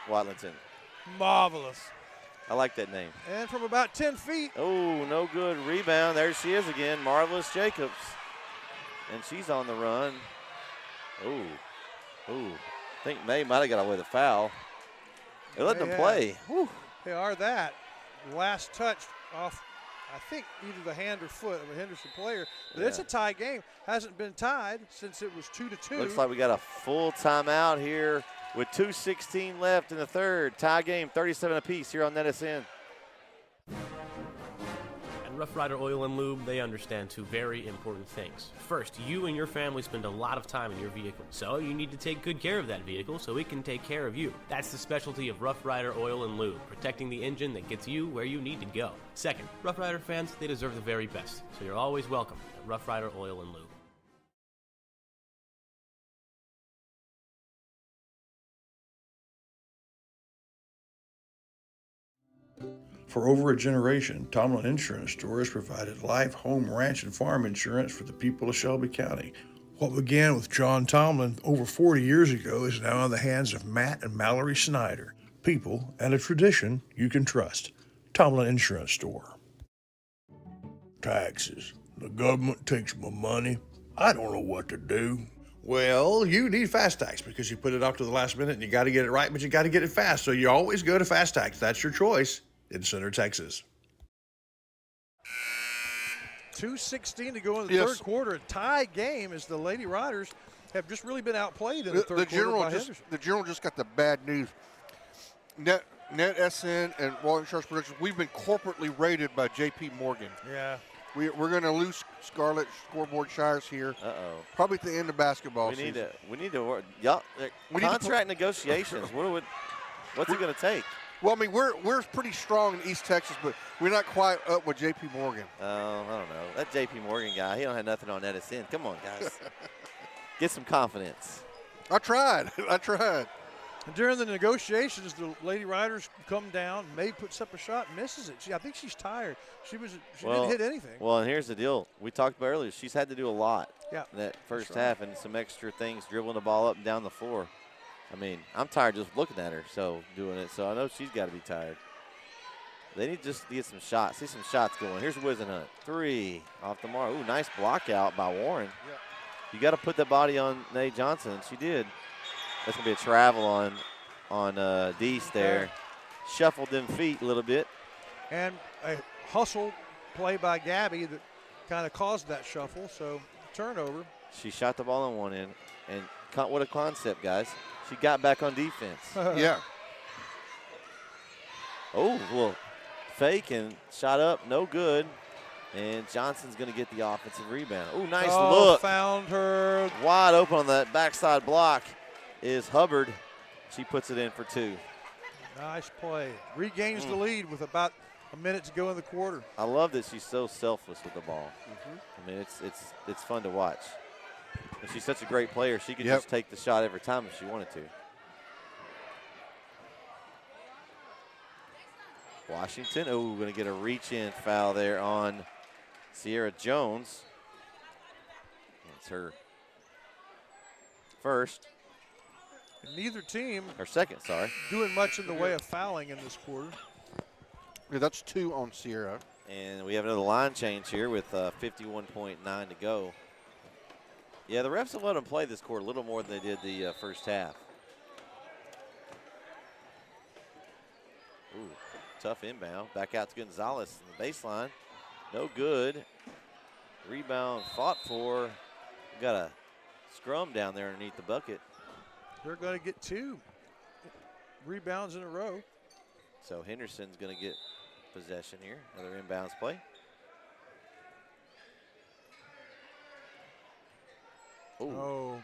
Watlington. Marvelous. I like that name. And from about 10 feet. Oh, no good rebound. There she is again, Marvelous Jacobs. And she's on the run. Oh. I think May might have got away with a foul. They let them play. Whew. They are that. Last touch off, I think, either the hand or foot of a Henderson player. But it's a tie game. Hasn't been tied since it was 2-2. Looks like we got a full timeout here with 2:16 left in the third. Tie game, 37 apiece here on NetSN. And Rough Rider Oil and Lube, they understand two very important things. First, you and your family spend a lot of time in your vehicle, so you need to take good care of that vehicle so it can take care of you. That's the specialty of Rough Rider Oil and Lube, protecting the engine that gets you where you need to go. Second, Rough Rider fans, they deserve the very best, so you're always welcome at Rough Rider Oil and Lube. For over a generation, Tomlin Insurance Store has provided life, home, ranch, and farm insurance for the people of Shelby County. What began with John Tomlin over 40 years ago is now in the hands of Matt and Mallory Snyder, people and a tradition you can trust. Tomlin Insurance Store. Taxes. The government takes my money. I don't know what to do. Well, you need Fast Tax because you put it off to the last minute and you got to get it right, but you got to get it fast. So you always go to Fast Tax. That's your choice in Center, Texas. 2:16 to go in the third quarter. A tie game as the Lady Riders have just really been outplayed in the third quarter by Henderson. The General just got the bad news. Net SN and Walton Sharks Productions, we've been corporately rated by J.P. Morgan. Yeah. We're going to lose Scarlet Scoreboard Shires here. Uh-oh. Probably at the end of basketball We season. need to work. Y'all, contract negotiations. What's it going to take? Well, I mean, we're pretty strong in East Texas, but we're not quite up with J.P. Morgan. Oh, I don't know. That J.P. Morgan guy, he don't have nothing on NSN. Come on, guys. Get some confidence. I tried. And during the negotiations, the Lady Riders come down. May puts up a shot, misses it. I think she's tired. She didn't hit anything. Well, and here's the deal. We talked about earlier. She's had to do a lot in that first right. half and some extra things, dribbling the ball up and down the floor. I mean, I'm tired just looking at her, doing it. So I know she's got to be tired. They need just to get some shots. See some shots going. Here's Wisenhunt. 3 off the mark. Ooh, nice block out by Warren. Yep. You got to put that body on Nay Johnson, and she did. That's going to be a travel on Deese there. Shuffled them feet a little bit. And a hustle play by Gabby that kind of caused that shuffle, so turnover. She shot the ball on one end, and what a concept, guys. She got back on defense. Yeah. Oh, well, fake and shot up, no good. And Johnson's going to get the offensive rebound. Ooh, nice look. Found her. Wide open on that backside block is Hubbard. She puts it in for 2. Nice play. Regains the lead with about a minute to go in the quarter. I love that she's so selfless with the ball. I mean, it's fun to watch. And she's such a great player. She could just take the shot every time if she wanted to. Washington, going to get a reach-in foul there on Sierra Jones. It's her first. Neither team or second, doing much in the way of fouling in this quarter. Yeah, that's 2 on Sierra. And we have another line change here with 51.9 to go. Yeah, the refs have let them play this quarter a little more than they did the first half. Ooh, tough inbound. Back out to Gonzalez in the baseline. No good. Rebound fought for. We got a scrum down there underneath the bucket. They're going to get 2 rebounds in a row. So Henderson's going to get possession here. Another inbounds play. Ooh.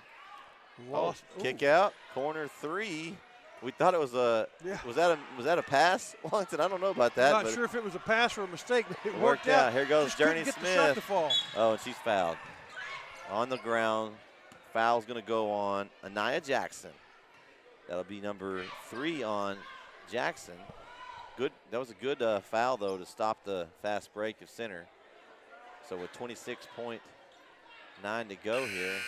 Lost. Kick out, corner 3. We thought it was a. Yeah. Was that a pass, Wellington? I don't know about that. I'm not sure if it was a pass or a mistake, but it worked out. Here goes Just Journey couldn't get Smith. the shot to fall. Oh, and she's fouled. On the ground, foul's going to go on Anaya Jackson. That'll be number 3 on Jackson. Good. That was a good foul though to stop the fast break of Center. So with 26.9 to go here.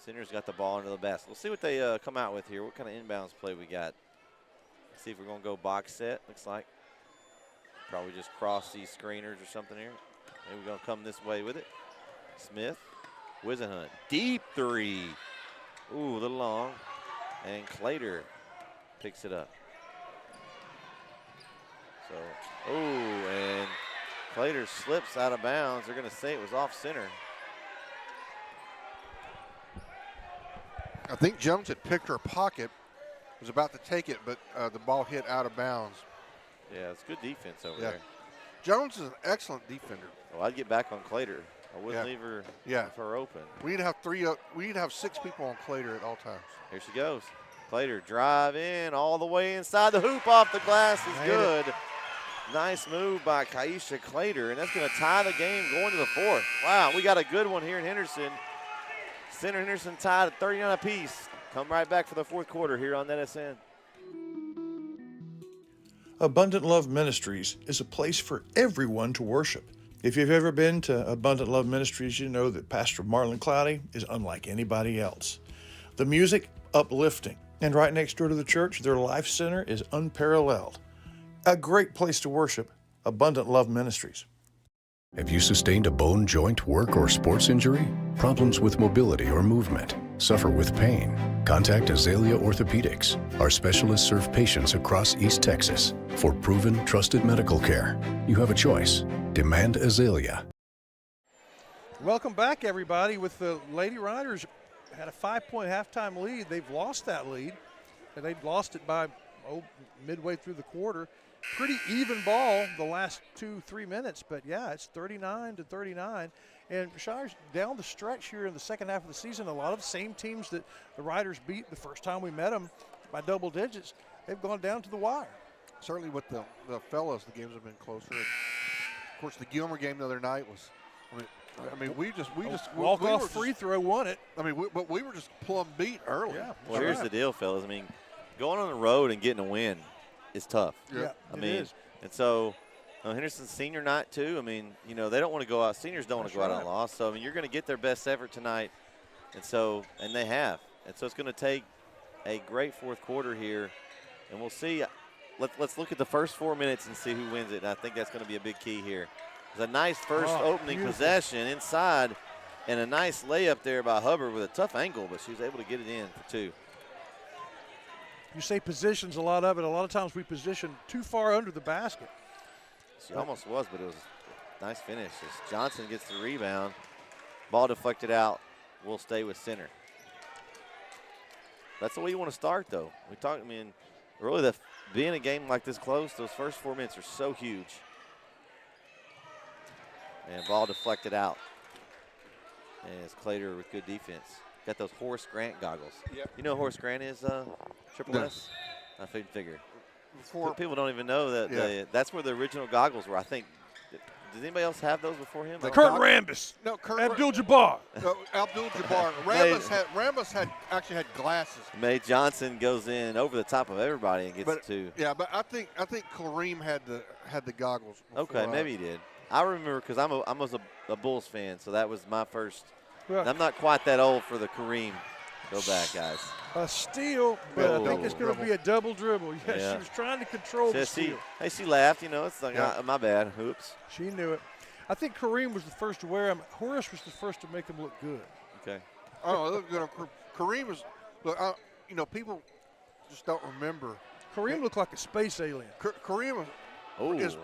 Center's got the ball into the basket. We'll see what they come out with here. What kind of inbounds play we got. Let's see if we're going to go box set, looks like. Probably just cross these screeners or something here. Maybe we're going to come this way with it. Smith, Wisenhunt, deep 3. Ooh, a little long. And Clater picks it up. So, and Clater slips out of bounds. They're going to say it was off Center. I think Jones had picked her pocket, was about to take it, but the ball hit out of bounds. Yeah, it's good defense over there. Jones is an excellent defender. Well, I'd get back on Clater. I wouldn't leave her open. We'd have we'd have 6 people on Clater at all times. Here she goes. Clater drive in all the way inside the hoop, off the glass is good. Nice move by Kaisha Clater, and that's going to tie the game going to the 4th. Wow, we got a good one here in Henderson. Center Henderson tied at 39 apiece. Come right back for the 4th quarter here on NSN. Abundant Love Ministries is a place for everyone to worship. If you've ever been to Abundant Love Ministries, you know that Pastor Marlon Cloudy is unlike anybody else. The music, uplifting. And right next door to the church, their life center is unparalleled. A great place to worship, Abundant Love Ministries. Have you sustained a bone, joint, work, or sports injury? Problems with mobility or movement? Suffer with pain? Contact Azalea Orthopedics. Our specialists serve patients across East Texas. For proven, trusted medical care, you have a choice. Demand Azalea. Welcome back, everybody. With the Lady Riders had a 5-point halftime lead. They've lost that lead, and they've lost it by midway through the quarter. Pretty even ball the last 2-3 minutes, but yeah, it's 39-39. And Shires, down the stretch here in the second half of the season, a lot of the same teams that the Riders beat the first time we met them by double digits, they've gone down to the wire. Certainly with the fellas, the games have been closer. And of course, the Gilmer game the other night was, we just walk-off free throw won it. But we were just plumb beat early. Yeah. Well, here's the deal, fellas. Going on the road and getting a win is tough. Yeah, it is. And so Henderson's senior night too. They don't want to go out. Seniors don't want to go out on loss. So you're going to get their best effort tonight, and they have. And so it's going to take a great 4th quarter here, and we'll see. Let's look at the first 4 minutes and see who wins it. And I think that's going to be a big key here. There's a nice first opening possession inside, and a nice layup there by Hubbard with a tough angle, but she was able to get it in for 2. You say positions a lot of it. A lot of times we position too far under the basket. She almost was, but it was a nice finish. As Johnson gets the rebound, ball deflected out. We'll stay with center. That's the way you want to start, though. Really, being a game like this close, those first 4 minutes are so huge. And ball deflected out. And it's Clater with good defense. Got those Horace Grant goggles. Yep. You know who Horace Grant is, Triple S? I figured. People don't even know that that's where the original goggles were. I think. Does anybody else have those before him? Kurt Rambis. No, Abdul-Jabbar. No, Abdul-Jabbar. Rambis actually had glasses. May Johnson goes in over the top of everybody and gets 2. Yeah, but I think Kareem had the goggles. Okay, maybe he did. I remember because I was a Bulls fan, so that was my first. Well, I'm not quite that old for the Kareem. Go back, guys. A steal, but I think it's going to be a double dribble. Yeah, she was trying to control the steal. She laughed. It's like, my bad. Oops. She knew it. I think Kareem was the first to wear him. Horace was the first to make him look good. Okay. Oh, look good. Kareem was, people just don't remember. Kareem looked like a space alien. Kareem is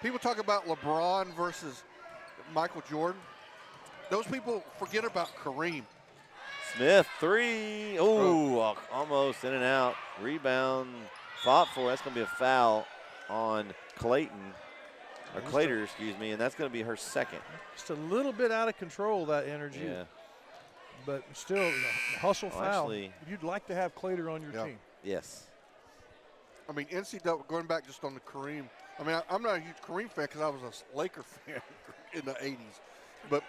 people talk about LeBron versus Michael Jordan. Those people forget about Kareem. Smith, 3. Almost in and out. Rebound, fought for. That's going to be a foul on Clater, and that's going to be her second. Just a little bit out of control, that energy. Yeah. But still, hustle foul. You'd like to have Clater on your team. Yes. NCAA, going back just on the Kareem, I'm not a huge Kareem fan because I was a Laker fan in the 80s. But,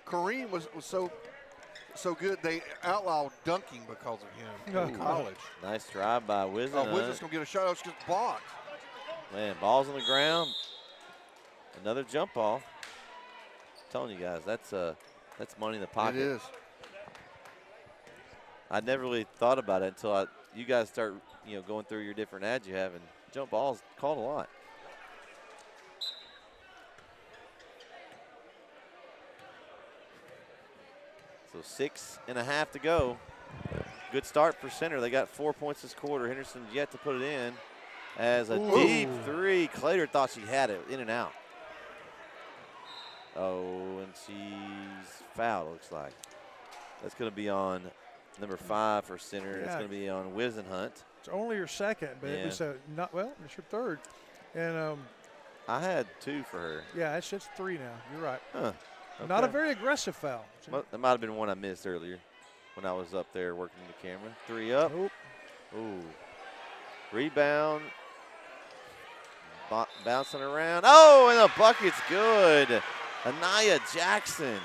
Kareem was so good, they outlawed dunking because of him in college. Nice drive by Wizen. Wizen's going to get a shot. It's just blocked. Man, ball's on the ground. Another jump ball. I'm telling you guys, that's money in the pocket. It is. I never really thought about it until you guys start going through your different ads you have, and jump balls called a lot. So 6.5 to go. Good start for center. They got 4 points this quarter. Henderson yet to put it in as a deep 3. Clater thought she had it in and out. And she's fouled, looks like. That's going to be on number 5 for center. It's going to be on Wizenhunt. It's only her second, but it was it's her third. And I had 2 for her. Yeah, it's 3 now. You're right. Huh. Okay. Not a very aggressive foul. That might have been one I missed earlier when I was up there working the camera. 3 up. Nope. Ooh. Rebound. Bouncing around. Oh, and the bucket's good. Anaya Jackson.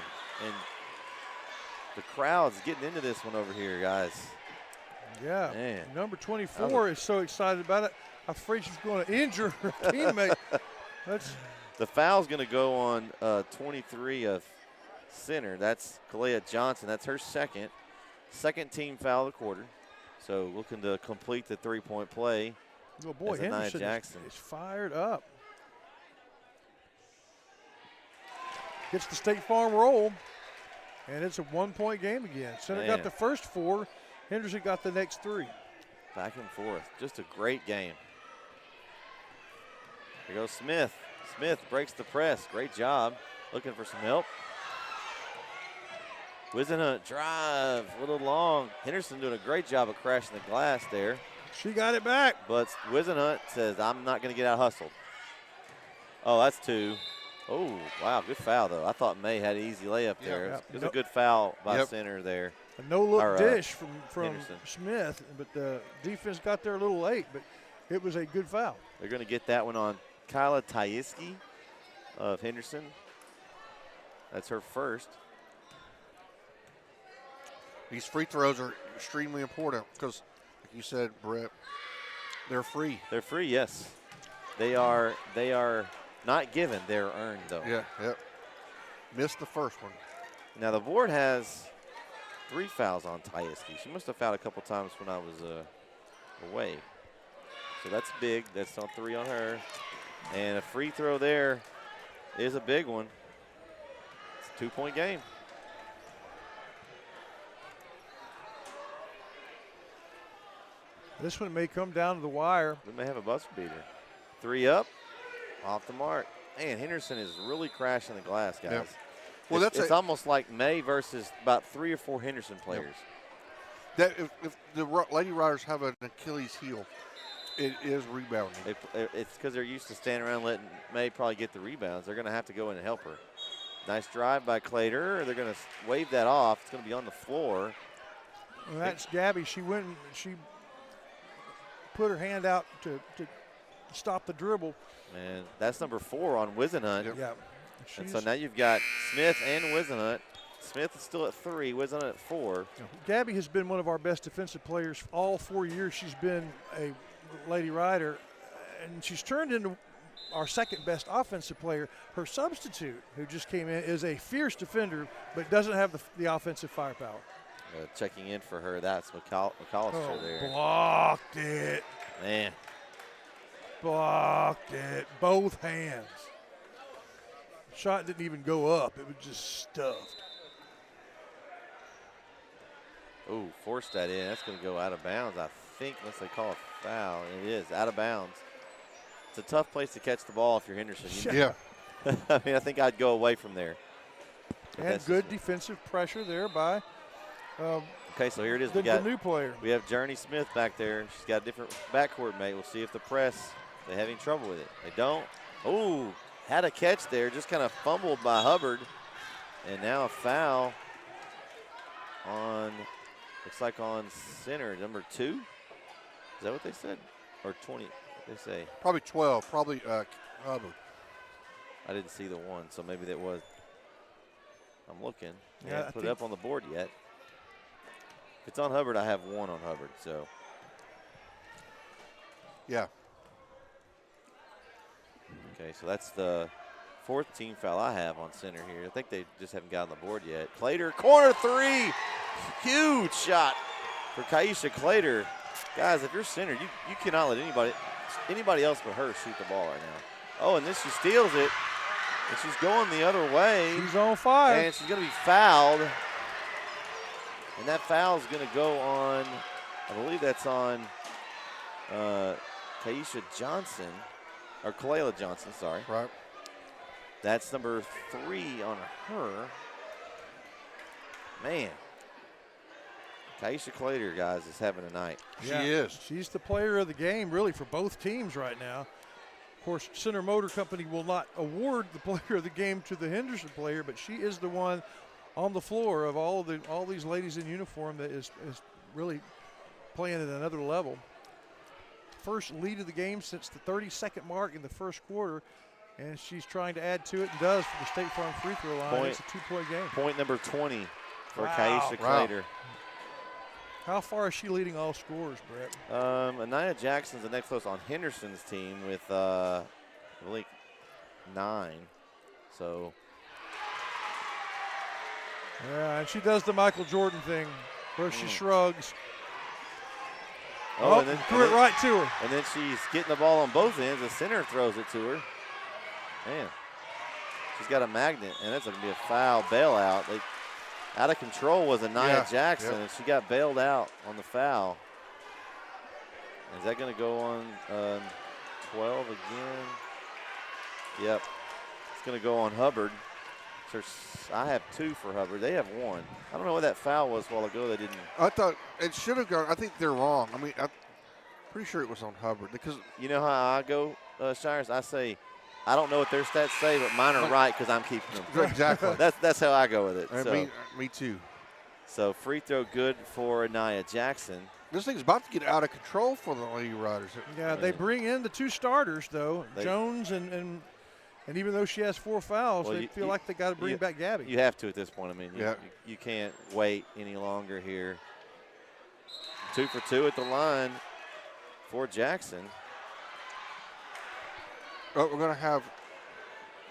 And the crowd's getting into this one over here, guys. Yeah. Man. Number 24 is so excited about it. I'm afraid she's going to injure her teammate. The foul's going to go on 23 of center. That's Kalea Johnson. That's her second team foul of the quarter. So looking to complete the 3-point play. Oh, boy, Henderson is fired up. Gets the State Farm roll, and it's a 1-point game again. Center got the first 4. Henderson got the next 3. Back and forth. Just a great game. Here goes Smith. Smith breaks the press. Great job. Looking for some help. Wisenhunt drive. A little long. Henderson doing a great job of crashing the glass there. She got it back. But Wisenhunt says, I'm not going to get out hustled. Oh, that's 2. Oh, wow. Good foul, though. I thought May had an easy layup there. Yeah. It was a good foul by center there. A no-look dish from Henderson. Smith, but the defense got there a little late, but it was a good foul. They're going to get that one on Kyla Taiski of Henderson. That's her first. These free throws are extremely important because, like you said, Brett, they're free. They're free, yes. They are not given. They're earned, though. Yeah, yep. Missed the first one. Now, the board has 3 fouls on Taiski. She must have fouled a couple times when I was away. So that's big. That's on 3 on her. And a free throw there is a big one. It's a 2-point game. This one may come down to the wire. We may have a buzzer beater. 3 up, off the mark. Man, Henderson is really crashing the glass, guys. Yep. Well, it's almost like May versus about 3 or 4 Henderson players. That if the Lady Riders have an Achilles heel, it is rebounding. It's because they're used to standing around letting May probably get the rebounds. They're going to have to go in and help her. Nice drive by Clater. They're going to wave that off. It's going to be on the floor. Well, that's Gabby. She went and she put her hand out to stop the dribble. And that's number 4 on Wisenhunt. Yep. Yeah. And so now you've got Smith and Wisenhunt. Smith is still at 3, Wisenhunt at 4. Gabby has been one of our best defensive players all 4 years she's been a Lady Rider, and she's turned into our second best offensive player. Her substitute, who just came in, is a fierce defender, but doesn't have the offensive firepower. Checking in for her, that's McAllister there. Blocked it. Man. Blocked it. Both hands. Shot didn't even go up. It was just stuffed. Oh, forced that in. That's going to go out of bounds, I think, unless they call a foul. It is out of bounds. It's a tough place to catch the ball if you're Henderson. Yeah. I mean, I think I'd go away from there. And good defensive pressure there by okay, so here it is. the new player. We have Journey Smith back there. She's got a different backcourt mate. We'll see if the press, they're having trouble with it. They don't. Oh, had a catch there. Just kind of fumbled by Hubbard. And now a foul on, looks like on center, number 2. Is that what they said? Or 20, they say? Probably 12, probably Hubbard. I didn't see the 1, so maybe that was. I'm looking. Yeah, Haven't put it up on the board yet. If it's on Hubbard, I have 1 on Hubbard, so. Yeah. Okay, so that's the 4th team foul I have on center here. I think they just haven't got on the board yet. Clater, corner 3. Huge shot for Kaisha Clater. Guys, if you're center, you cannot let anybody else but her shoot the ball right now. Oh, and then she steals it. And she's going the other way. She's on fire. And she's going to be fouled. And that foul is going to go on, I believe that's on Kaisha Johnson, or Kalela Johnson, sorry. Right. That's number 3 on her. Man. Kaisha Clater, guys, is having a night. Yeah, she is. She's the player of the game, really, for both teams right now. Of course, Center Motor Company will not award the player of the game to the Henderson player, but she is the one on the floor of all these ladies in uniform that is really playing at another level. First lead of the game since the 30-second mark in the first quarter, and she's trying to add to it and does from the State Farm free throw line. It's a 2-point game. Point number 20 for Kaisha Claytor. How far is she leading all scorers, Brett? Anaya Jackson's the next close on Henderson's team with, I believe, 9. So. Yeah, and she does the Michael Jordan thing where she shrugs. Oh, and then threw it right to her. And then she's getting the ball on both ends. The center throws it to her. Man, she's got a magnet, and that's going to be a foul bailout. Out of control was Anaya Jackson, and she got bailed out on the foul. Is that going to go on 12 again? Yep. It's going to go on Hubbard. So I have 2 for Hubbard. They have 1. I don't know what that foul was a while ago. They didn't. I thought it should have gone. I think they're wrong. I mean, I'm pretty sure it was on Hubbard. Because you know how I go, Shires? I say, I don't know what their stats say, but mine are right because I'm keeping them. Exactly. That's how I go with it. So. Me too. So free throw good for Anaya Jackson. This thing's about to get out of control for the Lady Riders. Yeah, they bring in the 2 starters, though, Jones and even though she has 4 fouls, they feel like they got to bring back Gabby. You have to at this point. I mean, you can't wait any longer here. 2 for 2 at the line for Jackson. Oh, we're going to have.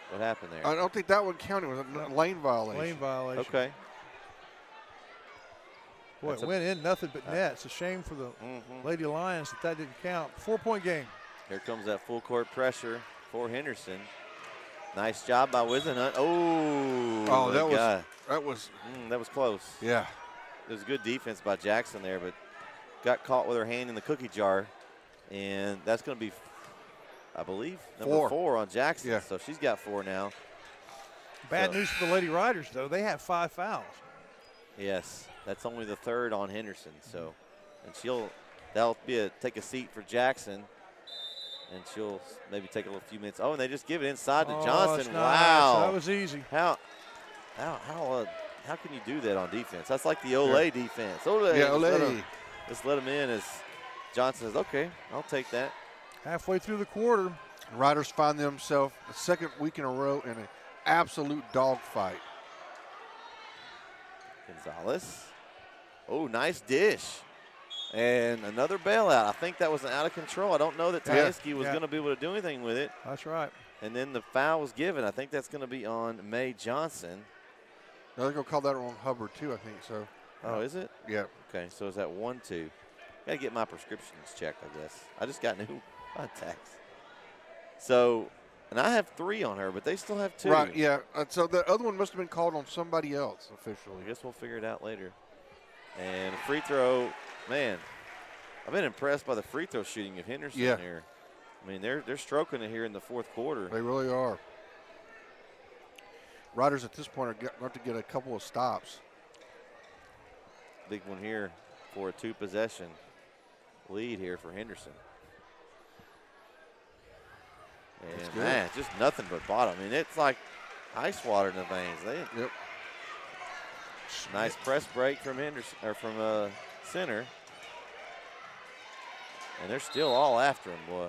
What happened there? I don't think that one counted. It was a lane violation. Lane violation. Okay. Boy, it went in nothing but net. It's a shame for the Lady Lions that didn't count. 4-point game. Here comes that full court pressure for Henderson. Nice job by Wisenhunt. Oh, that was close. Yeah. It was good defense by Jackson there, but got caught with her hand in the cookie jar. And that's going to be, I believe, number 4 on Jackson. Yeah. So she's got 4 now. Bad news for the Lady Riders, though. They have 5 fouls. Yes, that's only the 3rd on Henderson. So, and that'll be take a seat for Jackson. And she'll maybe take a few minutes. Oh, and they just give it inside to Johnson. Nice. Wow. That was easy. How can you do that on defense? That's like the Olay defense. Olay. Just let them in as Johnson says, okay, I'll take that. Halfway through the quarter. Riders find themselves the 2nd week in a row in an absolute dogfight. Gonzalez. Oh, nice dish. And another bailout. I think that was an out of control. I don't know that Tyeski was going to be able to do anything with it. That's right. And then the foul was given. I think that's going to be on Mae Johnson. No, they're going to call that on Hubbard, too, I think so. Oh, is it? Yeah. Okay, so is that 1-2? Got to get my prescriptions checked, I guess. I just got new contacts. So, and I have 3 on her, but they still have 2. Right, yeah. So the other one must have been called on somebody else officially. I guess we'll figure it out later. And free throw, man, I've been impressed by the free throw shooting of Henderson here. I mean, they're stroking it here in the 4th quarter. They really are. Riders at this point are going to get a couple of stops. Big one here for a 2-possession lead here for Henderson. And, man, just nothing but bottom. I mean, it's like ice water in the veins. Yep. Nice press break from Henderson, or from center. And they're still all after him, boy.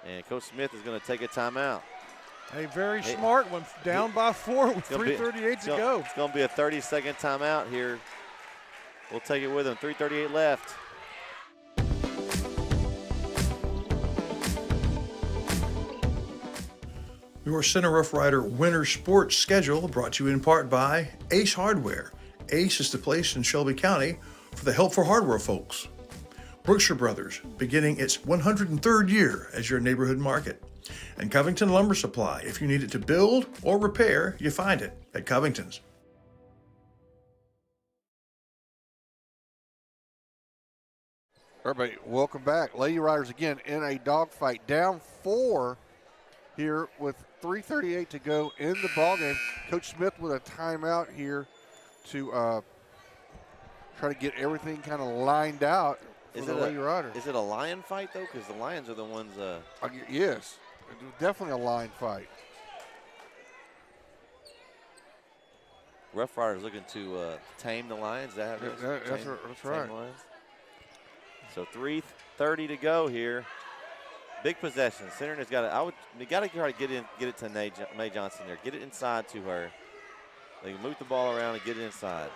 And Coach Smith is going to take a timeout. A very smart one, down by 4 with 3:38 to go. It's going to be a 30-second timeout here. We'll take it with them. 3:38 left. Your Center Rough Rider winter sports schedule brought to you in part by Ace Hardware. Ace is the place in Shelby County for the helpful hardware folks. Brookshire Brothers, beginning its 103rd year as your neighborhood market. And Covington Lumber Supply. If you need it to build or repair, you find it at Covington's. Everybody, welcome back. Lady Riders again in a dogfight, down 4 here with 3:38 to go in the ballgame. Coach Smith with a timeout here to try to get everything kind of lined out for the Lady Riders. Is it a Lion fight, though? Because the Lions are the ones. Yes. It was definitely a line fight. Rough Riders looking to tame the Lions. Is that how it is? That's right. Tame Lions. So 3:30 to go here. Big possession. Center has got to. You got to try to get it to Mae Johnson there. Get it inside to her. They can move the ball around and get it inside.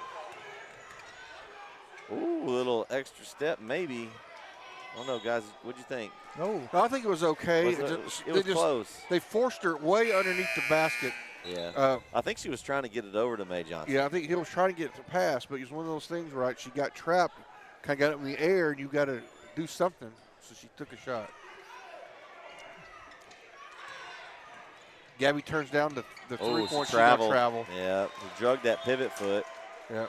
Ooh, a little extra step, maybe. I don't know, guys. What'd you think? No, I think it was okay. It was close. They forced her way underneath the basket. Yeah. I think she was trying to get it over to Mae Johnson. Yeah, I think he was trying to get it to pass, but it was one of those things where she got trapped, kind of got up in the air, and you got to do something. So she took a shot. Gabby turns down the 3-point travel. Yeah, he drugged that pivot foot. Yeah.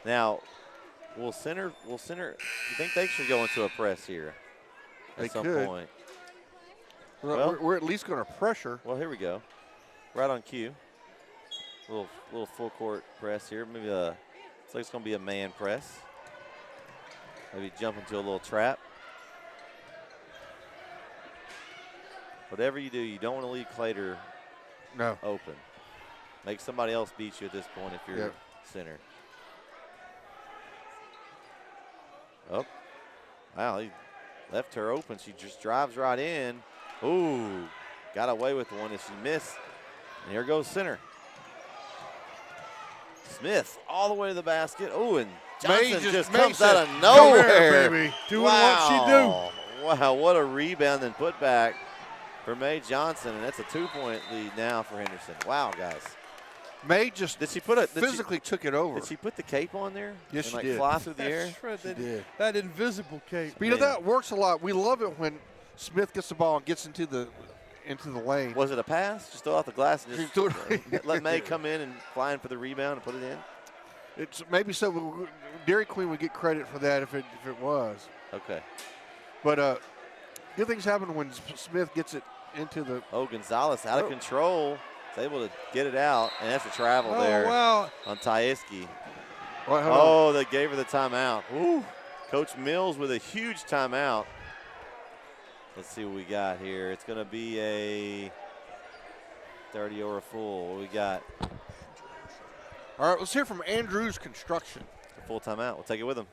Now, will center? You think they should go into a press here at some point? Well, we're at least going to pressure. Well, here we go. Right on cue. Little full court press here. Maybe looks like it's going to be a man press. Maybe jump into a little trap. Whatever you do, you don't want to leave Clater open. Make somebody else beat you at this point if you're center. Oh, wow, he left her open. She just drives right in. Ooh, got away with one as she missed. And here goes center. Smith all the way to the basket. Ooh, and Johnson just comes out of nowhere. Baby. Doing what she do. Wow, what a rebound and put back for Mae Johnson, and that's a 2-point lead now for Henderson. Wow, guys. Mae just physically took it over. Did she put the cape on there? Yes, and she did. Fly through the air? Right, she did. That invisible cape. But, that works a lot. We love it when Smith gets the ball and gets into the lane. Was it a pass? Just throw out the glass and just let Mae come in and fly in for the rebound and put it in? It's maybe so. Dairy Queen would get credit for that if it was. Okay. But good things happen when Smith gets it into the. Oh, Gonzalez out of control. Is able to get it out, and that's a travel there on Tyeski. Well, they gave her the timeout. Ooh. Coach Mills with a huge timeout. Let's see what we got here. It's going to be a 30 or a full. What we got? All right, let's hear from Andrews Construction. A full timeout. We'll take it with him.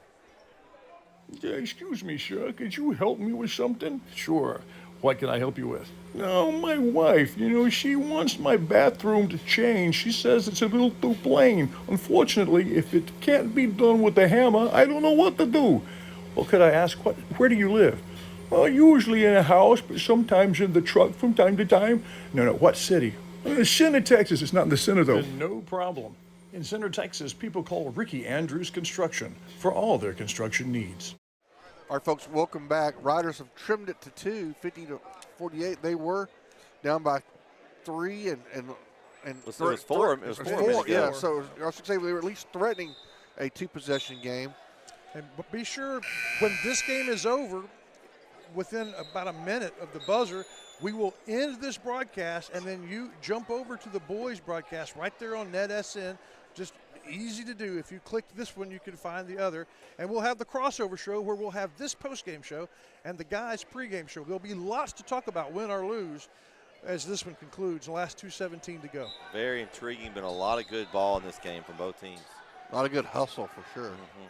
Excuse me, sir. Could you help me with something? Sure. What can I help you with? No, my wife, she wants my bathroom to change. She says it's a little too plain. Unfortunately, if it can't be done with a hammer, I don't know what to do. Well, could I ask, where do you live? Well, usually in a house, but sometimes in the truck from time to time. No, what city? Center, Texas. It's not in the center, though. No problem. In Center, Texas, people call Ricky Andrews Construction for all their construction needs. All right, folks, welcome back. Riders have trimmed it to 2, 50-48. They were down by 3 and it was 4. It was 4. Yeah, so I should say they were at least threatening a 2-possession game. But be sure when this game is over, within about a minute of the buzzer, we will end this broadcast, and then you jump over to the boys broadcast right there on NetSN. Just easy to do. If you click this one, you can find the other. And we'll have the crossover show where we'll have this postgame show and the guys' pregame show. There'll be lots to talk about, win or lose, as this one concludes. The last 2:17 to go. Very intriguing. Been a lot of good ball in this game from both teams. A lot of good hustle for sure. Mm-hmm.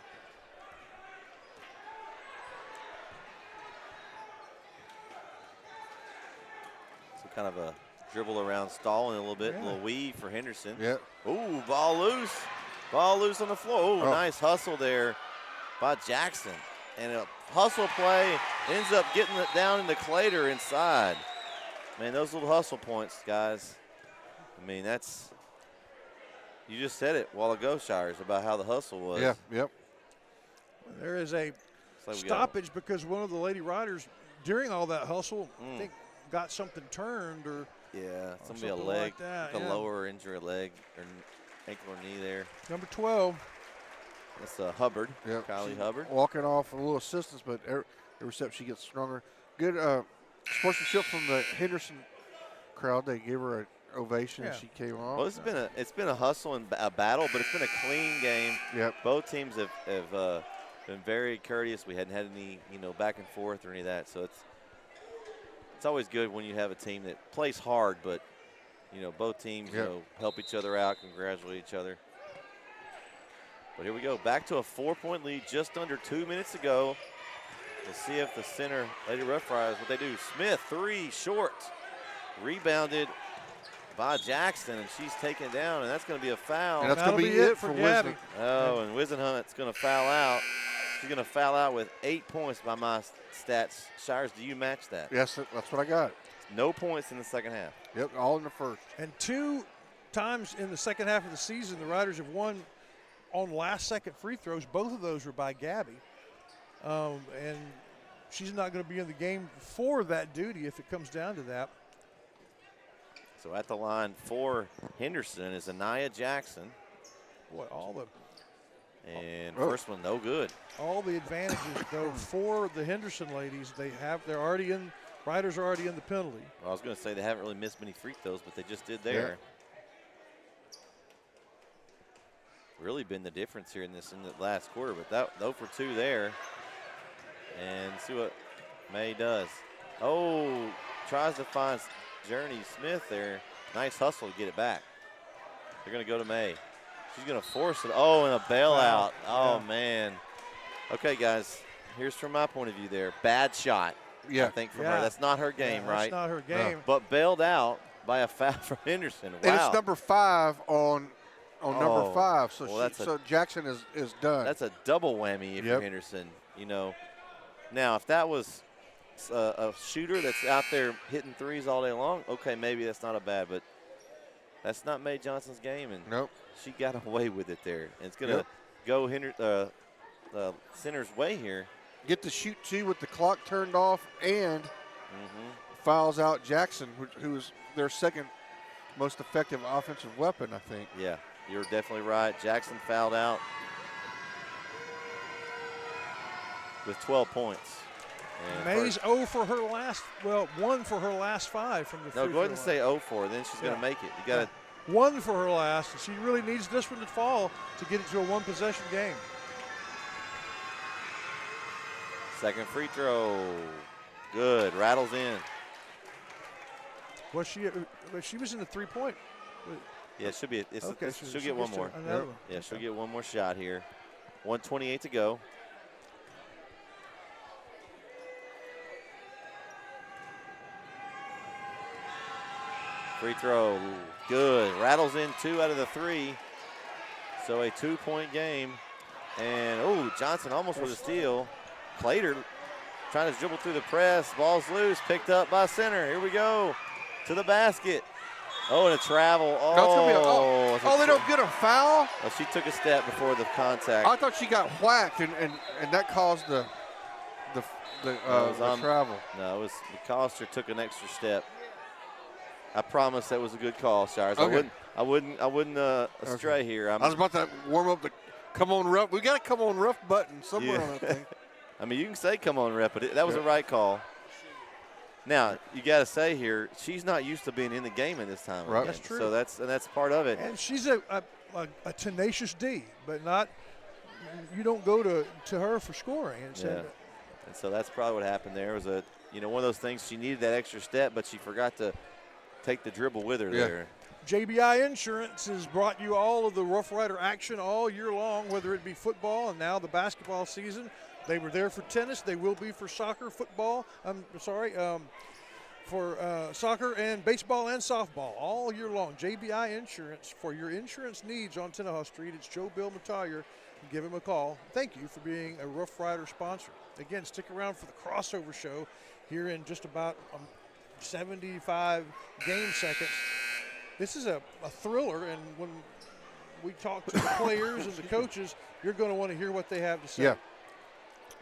So kind of a dribble around, stalling a little bit, a little weave for Henderson. Yeah. Ooh, ball loose. Ball loose on the floor. Ooh, nice hustle there by Jackson. And a hustle play ends up getting it down into Clater inside. Man, those little hustle points, guys. I mean, that's, you just said it a while ago, Shires, about how the hustle was. Yeah, yep. There is a stoppage because one of the Lady Riders, during all that hustle, I think got something turned or somebody a leg, like that, a lower injury, leg or ankle or knee there. Number 12. That's Hubbard, Kylie Hubbard. Walking off a little assistance, but every step she gets stronger. Good sportsmanship from the Henderson crowd. They gave her an ovation as she came off. Well, it's been a hustle and a battle, but it's been a clean game. Yep. Both teams have been very courteous. We hadn't had any back and forth or any of that. So it's it's always good when you have a team that plays hard, but, both teams, help each other out, congratulate each other. But here we go. Back to a 4-point lead, just under 2 minutes to go. We'll see if the center, Lady Rough Riders, what they do. Smith, 3, short. Rebounded by Jackson, and she's taken down, and that's going to be a foul. And that's going to be it for Gabby. Oh, and Wisenhunt's going to foul out. She's going to foul out with 8 points by my stats. Shires, do you match that? Yes, that's what I got. No points in the second half. Yep, all in the first. And 2 times in the second half of the season, the Riders have won on last-second free throws. Both of those were by Gabby. And she's not going to be in the game for that duty if it comes down to that. So at the line for Henderson is Anaya Jackson. Boy, And first one, no good. All the advantages, though, for the Henderson ladies, they're already in. Riders are already in the penalty. Well, I was going to say they haven't really missed many free throws, but they just did there. Yeah. Really been the difference here in the last quarter, but that 0 for 2 there. And see what May does. Oh, tries to find Journey Smith there. Nice hustle to get it back. They're going to go to May. She's going to force it. Oh, and a bailout. Oh, man. Okay, guys, here's from my point of view there. Bad shot. Yeah. I think from her. That's not her game, right? That's not her game. But bailed out by a foul from Henderson. Wow. And it's number 5 on number 5. So Jackson is done. That's a double whammy if you're Henderson. Now, if that was a shooter that's out there hitting threes all day long, okay, maybe that's not a bad, but that's not Mae Johnson's game, and she got away with it there. And it's going to go Center's way here. Get to shoot 2 with the clock turned off and fouls out Jackson, who is their second most effective offensive weapon, I think. Yeah, you're definitely right. Jackson fouled out with 12 points. May's 0 for her last, 1 for her last 5 from the free throw. No, go ahead and say 0 for her, then she's going to make it. You got to 1 for her last. She really needs this one to fall to get it to a 1-possession game. Second free throw. Good. Rattles in. Well, she was in the 3-point. Yeah, it should be. She'll get one more. Yeah, she'll get one more shot here. 1:28 to go. Free throw. Good. Rattles in 2 out of the 3. So a 2-point game. And, Johnson almost with a steal. Clater trying to dribble through the press. Ball's loose. Picked up by Center. Here we go. To the basket. Oh, and a travel. They don't get a foul? Well, she took a step before the contact. I thought she got whacked, and that caused the travel. No, McCoster took an extra step. I promise that was a good call, Shires. Okay. I wouldn't astray here. I was about to warm up the come on rough. We got a come on rough button somewhere on that thing. I mean, you can say come on rep, but that was the right call. Now, you got to say here, she's not used to being in the game at this time. Right. That's true. So that's part of it. And she's a tenacious D, but not you don't go to her for scoring. And so that's probably what happened there. It was one of those things, she needed that extra step, but she forgot to take the dribble with her there. JBI Insurance has brought you all of the Rough Rider action all year long, whether it be football and now the basketball season. They were there for tennis. They will be for soccer, football. For soccer and baseball and softball all year long. JBI Insurance for your insurance needs on Tenaha Street. It's Joe Bill Matthier. Give him a call. Thank you for being a Rough Rider sponsor. Again, stick around for the crossover show here in just about 75 game seconds. This is a thriller, and when we talk to the players and the coaches, you're going to want to hear what they have to say. Yeah.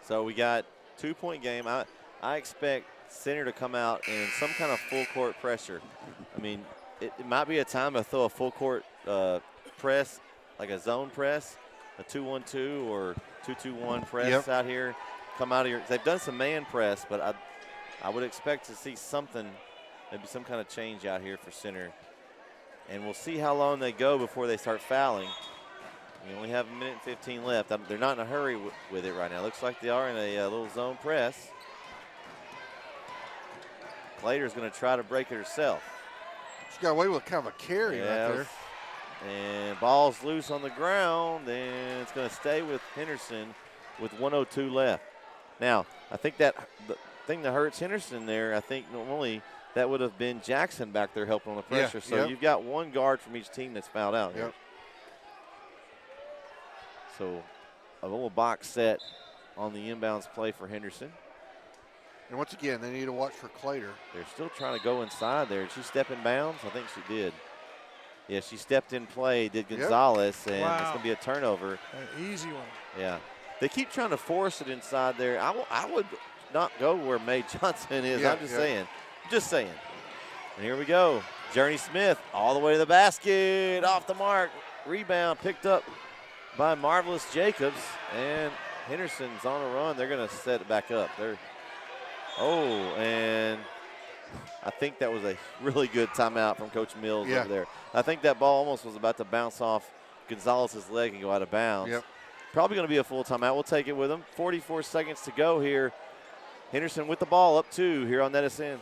So we got 2-point game. I expect Center to come out in some kind of full court pressure. I mean, it might be a time to throw a full court press, like a zone press, a 2-1-2 or 2-2-1 press out here. Come out of here. They've done some man press, but I would expect to see something, maybe some kind of change out here for Center. And we'll see how long they go before they start fouling. We only have 1 minute and 15 left. They're not in a hurry with it right now. Looks like they are in a little zone press. Clater's going to try to break it herself. She got away with kind of a carry right there. And ball's loose on the ground, and it's going to stay with Henderson with 1:02 left. Now, I think that the thing that hurts Henderson there, I think normally that would have been Jackson back there helping on the pressure. So you've got one guard from each team that's fouled out here. So a little box set on the inbounds play for Henderson. And once again, they need to watch for Clater. They're still trying to go inside there. Did she step in bounds? I think she did. Yeah, she stepped in play, did Gonzalez, and it's going to be a turnover. An easy one. Yeah. They keep trying to force it inside there. I would not go where Mae Johnson is. I'm just saying. Just saying. And here we go. Journey Smith all the way to the basket. Off the mark. Rebound picked up by Marvelous Jacobs. And Henderson's on a run. They're going to set it back up. And I think that was a really good timeout from Coach Mills over there. I think that ball almost was about to bounce off Gonzalez's leg and go out of bounds. Probably going to be a full timeout. We'll take it with them. 44 seconds to go here. Henderson with the ball up 2 here on NSN.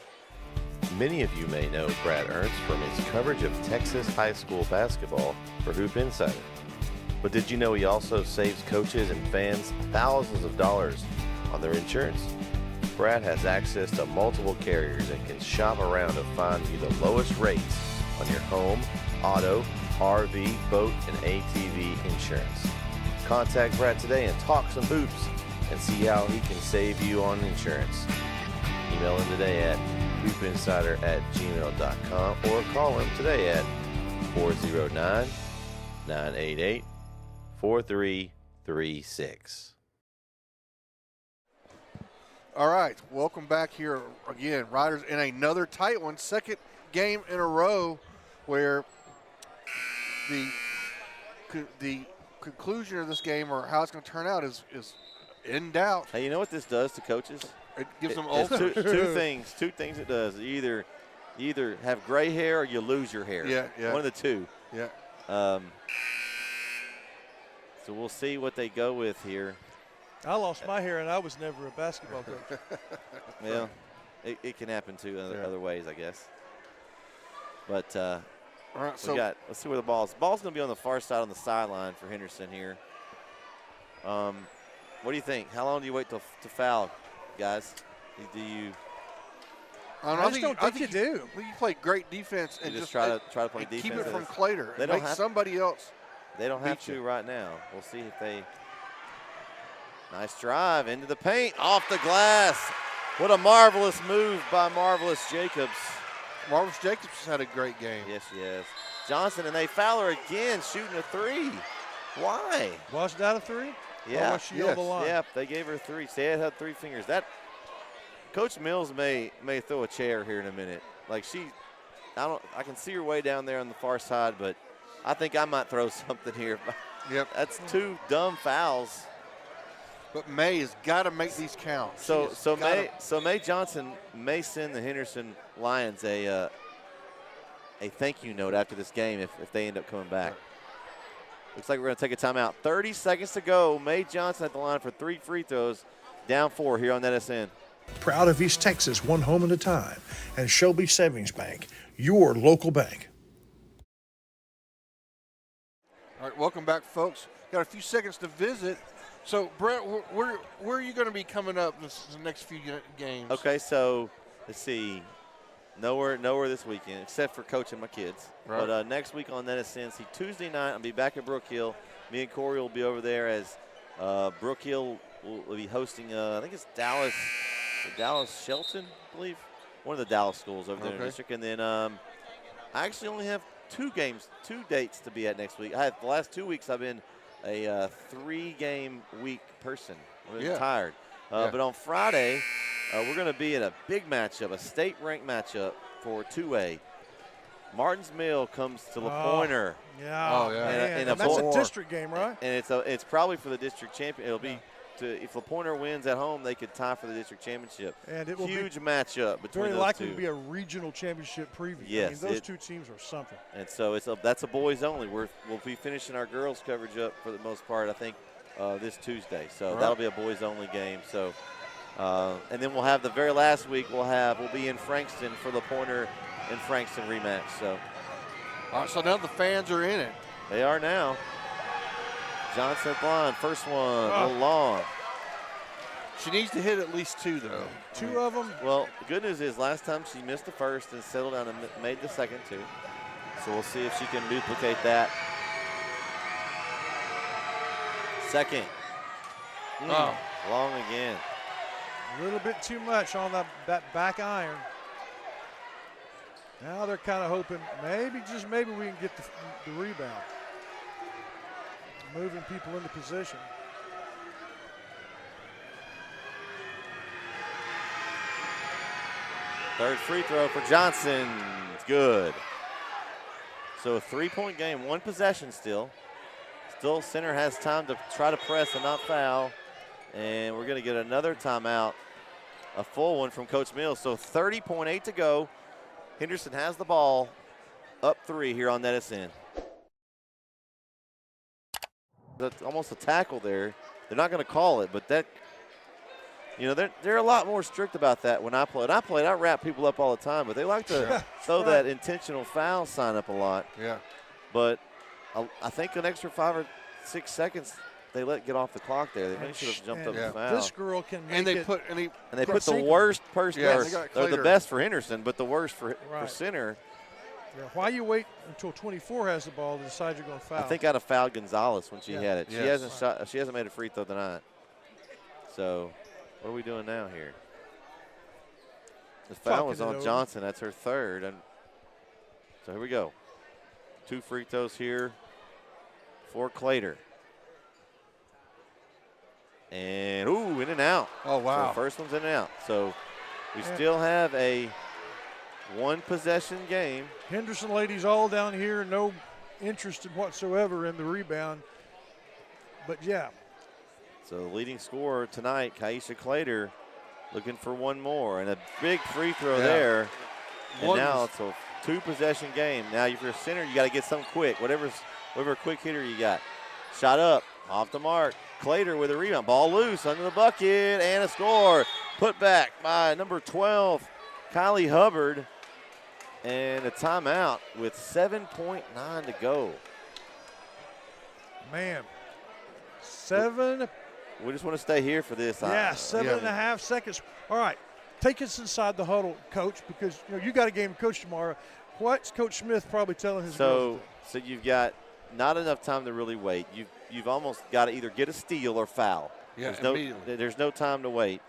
Many of you may know Brad Ernst from his coverage of Texas high school basketball for Hoop Insider. But did you know he also saves coaches and fans thousands of dollars on their insurance? Brad has access to multiple carriers and can shop around to find you the lowest rates on your home, auto, RV, boat, and ATV insurance. Contact Brad today and talk some hoops and see how he can save you on insurance. Email him today at hoopinsider@gmail.com or call him today at 409-988-4336. All right, welcome back here again. Riders in another tight one, second game in a row where the conclusion of this game or how it's going to turn out is in doubt. Hey, you know what this does to coaches? It gives them two things it does. You either have gray hair or you lose your hair. Yeah. One of the two. Yeah. So we'll see what they go with here. I lost my hair, and I was never a basketball coach. Well, it can happen too other ways, I guess. But all right, let's see where the ball's. The ball's going to be on the far side on the sideline for Henderson here. What do you think? How long do you wait to foul, guys? Do you? I don't think you do. You play great defense and just try to play defense. Keep it from Clater. They don't make somebody else. They don't have to right now. We'll see if they. Nice drive into the paint, off the glass. What a marvelous move by Marvelous Jacobs. Marvelous Jacobs has had a great game. Yes, she has. Johnson, and they foul her again, shooting a 3. Why? Was that a 3? Yeah. Or was she on the line? Yeah, they gave her 3. She had 3 fingers. That Coach Mills may throw a chair here in a minute. Like I can see her way down there on the far side, but I think I might throw something here. Yep. That's 2 dumb fouls. But May has got to make these count. So Mae Johnson may send the Henderson Lions a thank you note after this game if they end up coming back. Looks like we're going to take a timeout. 30 seconds to go. Mae Johnson at the line for 3 free throws. Down 4 here on NSN. Proud of East Texas, one home at a time. And Shelby Savings Bank, your local bank. All right, welcome back, folks. Got a few seconds to visit. So, Brett, where are you going to be coming up the next few games? Okay, so let's see. Nowhere this weekend except for coaching my kids. Right. But next week on NSN, Tuesday night, I'll be back at Brook Hill. Me and Corey will be over there as Brook Hill will be hosting, I think it's Dallas Shelton, I believe. One of the Dallas schools over there in the district. And then I actually only have 2 dates to be at next week. The last 2 weeks I've been a 3-game week person. I'm tired. But on Friday, we're going to be in a big matchup, a state-ranked matchup for 2A. Martins Mill comes to LaPointer. And that's a district game, right? And it's probably for the district champion. It'll be if LaPointer wins at home, they could tie for the district championship. And it will huge matchup between very those likely two. To be a regional championship preview. Yes, those 2 teams are something. And so that's a boys only. We'll be finishing our girls coverage up for the most part, I think, this Tuesday. So that'll be a boys only game. So And then we'll have the very last week, we'll be in Frankston for the Pointer and Frankston rematch. So, all right, so now the fans are in it. They are now. Johnson at the line, first one, a little long. She needs to hit at least 2, though. 2 of them. Well, the good news is last time she missed the first and settled down and made the second 2. So we'll see if she can duplicate that. Second. Long again. A little bit too much on that back iron. Now they're kind of hoping just maybe we can get the rebound. Moving people into position. Third free throw for Johnson. It's good. So a 3-point game, 1 possession still. Still center has time to try to press and not foul. And we're going to get another timeout, a full one from Coach Mills. So 30.8 to go. Henderson has the ball, up 3 here on Edison. That's almost a tackle there. They're not going to call it, but that, they're a lot more strict about that when I played. I wrap people up all the time, but they like to throw that intentional foul sign up a lot. Yeah. But I think an extra 5 or 6 seconds they let get off the clock there. They should have jumped up the foul. This girl can make they put the worst person. They're the best for Henderson, but the worst for center. Yeah, why you wait until 24 has the ball to decide you're going to foul? I think I'd have fouled Gonzalez when she had it. She hasn't shot. She hasn't made a free throw tonight. So, what are we doing now here? The foul was on Johnson. That's her third. And so here we go. 2 free throws here for Clater. And in and out. Oh wow! So first one's in and out. So we still have a 1 possession game. Henderson ladies all down here, no interest whatsoever in the rebound. But yeah. So the leading scorer tonight, Kaisha Clater, looking for 1 more. And a big free throw there. And now it's a 2 possession game. Now if you're a center, you got to get something quick. Whatever quick hitter you got. Shot up, off the mark. Clater with a rebound. Ball loose under the bucket and a score. Put back by number 12, Kylie Hubbard. And a timeout with 7.9 to go. Man, 7. We just want to stay here for this. Yeah, 7.5 seconds. All right, take us inside the huddle, Coach, because you got a game coach tomorrow. What's Coach Smith probably telling his girls? So you've got not enough time to really wait. You've almost got to either get a steal or foul. Yeah, there's no time to wait.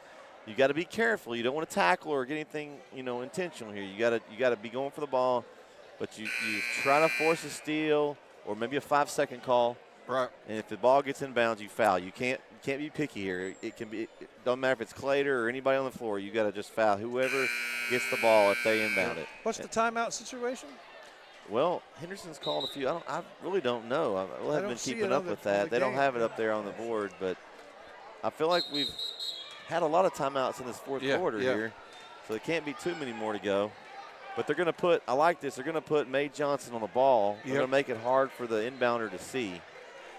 You got to be careful. You don't want to tackle or get anything, intentional here. You got to be going for the ball, but you try to force a steal or maybe a 5-second call. Right. And if the ball gets inbounds, you foul. You can't be picky here. It don't matter if it's Clater or anybody on the floor. You got to just foul whoever gets the ball if they inbound it. What's the timeout situation? Well, Henderson's called a few. I really don't know. I haven't been keeping up with that. They don't have it up there on the board, but I feel like we've had a lot of timeouts in this fourth quarter here, so there can't be too many more to go. But they're going to put, I like this, they're going to put Mae Johnson on the ball. They're going to make it hard for the inbounder to see.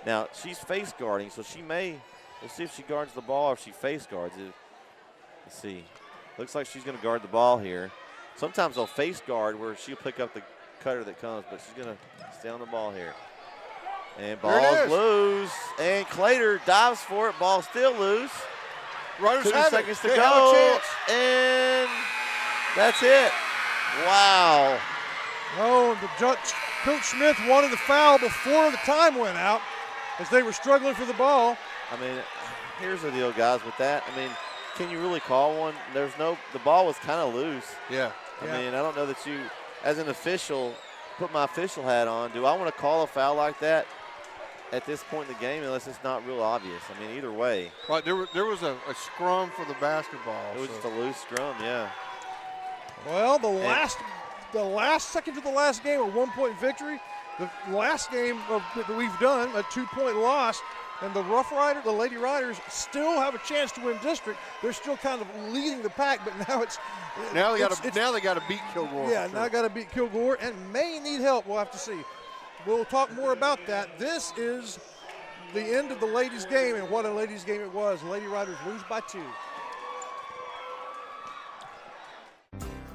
Now, she's face guarding, so we'll see if she guards the ball or if she face guards it. Let's see. Looks like she's going to guard the ball here. Sometimes they'll face guard where she'll pick up the cutter that comes, but she's going to stay on the ball here. And ball's loose, and Clater dives for it. Ball still loose. 2 seconds to go, and that's it. Wow. Oh, Coach Smith wanted the foul before the time went out as they were struggling for the ball. I mean, here's the deal, guys, with that. I mean, can you really call one? The ball was kind of loose. Yeah. I mean, I don't know that you, as an official, put my official hat on. Do I want to call a foul like that at this point in the game unless it's not real obvious? I mean, either way. Right, there was a scrum for the basketball. It was just a loose scrum, yeah. Well, the last second of the last game, a 1-point victory. The last game that we've done, a 2-point loss. And the the Lady Riders still have a chance to win district. They're still kind of leading the pack, but now they got to beat Kilgore. Yeah, now got to beat Kilgore and may need help. We'll have to see. We'll talk more about that. This is the end of the ladies' game, and what a ladies' game it was. Lady Riders lose by 2.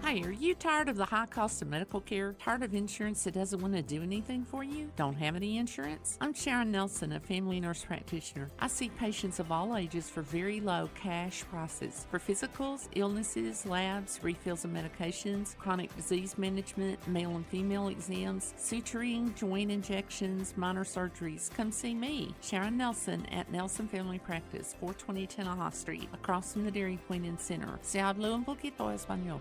Hi, are you tired of the high cost of medical care? Tired of insurance that doesn't want to do anything for you? Don't have any insurance? I'm Sharon Nelson, a family nurse practitioner. I see patients of all ages for very low cash prices. For physicals, illnesses, labs, refills of medications, chronic disease management, male and female exams, suturing, joint injections, minor surgeries, come see me, Sharon Nelson at Nelson Family Practice, 420 Tennaha Street, across from the Dairy Queen and Center. Se hablo un poquito español.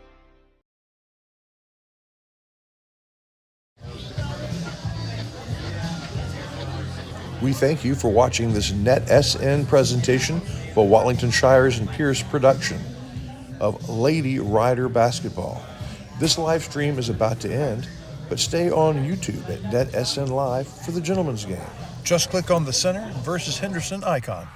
We thank you for watching this NetSN presentation for Watlington Shires and Pierce production of Lady Rider Basketball. This live stream is about to end, but stay on YouTube at NetSN Live for the gentlemen's game. Just click on the Center versus Henderson icon.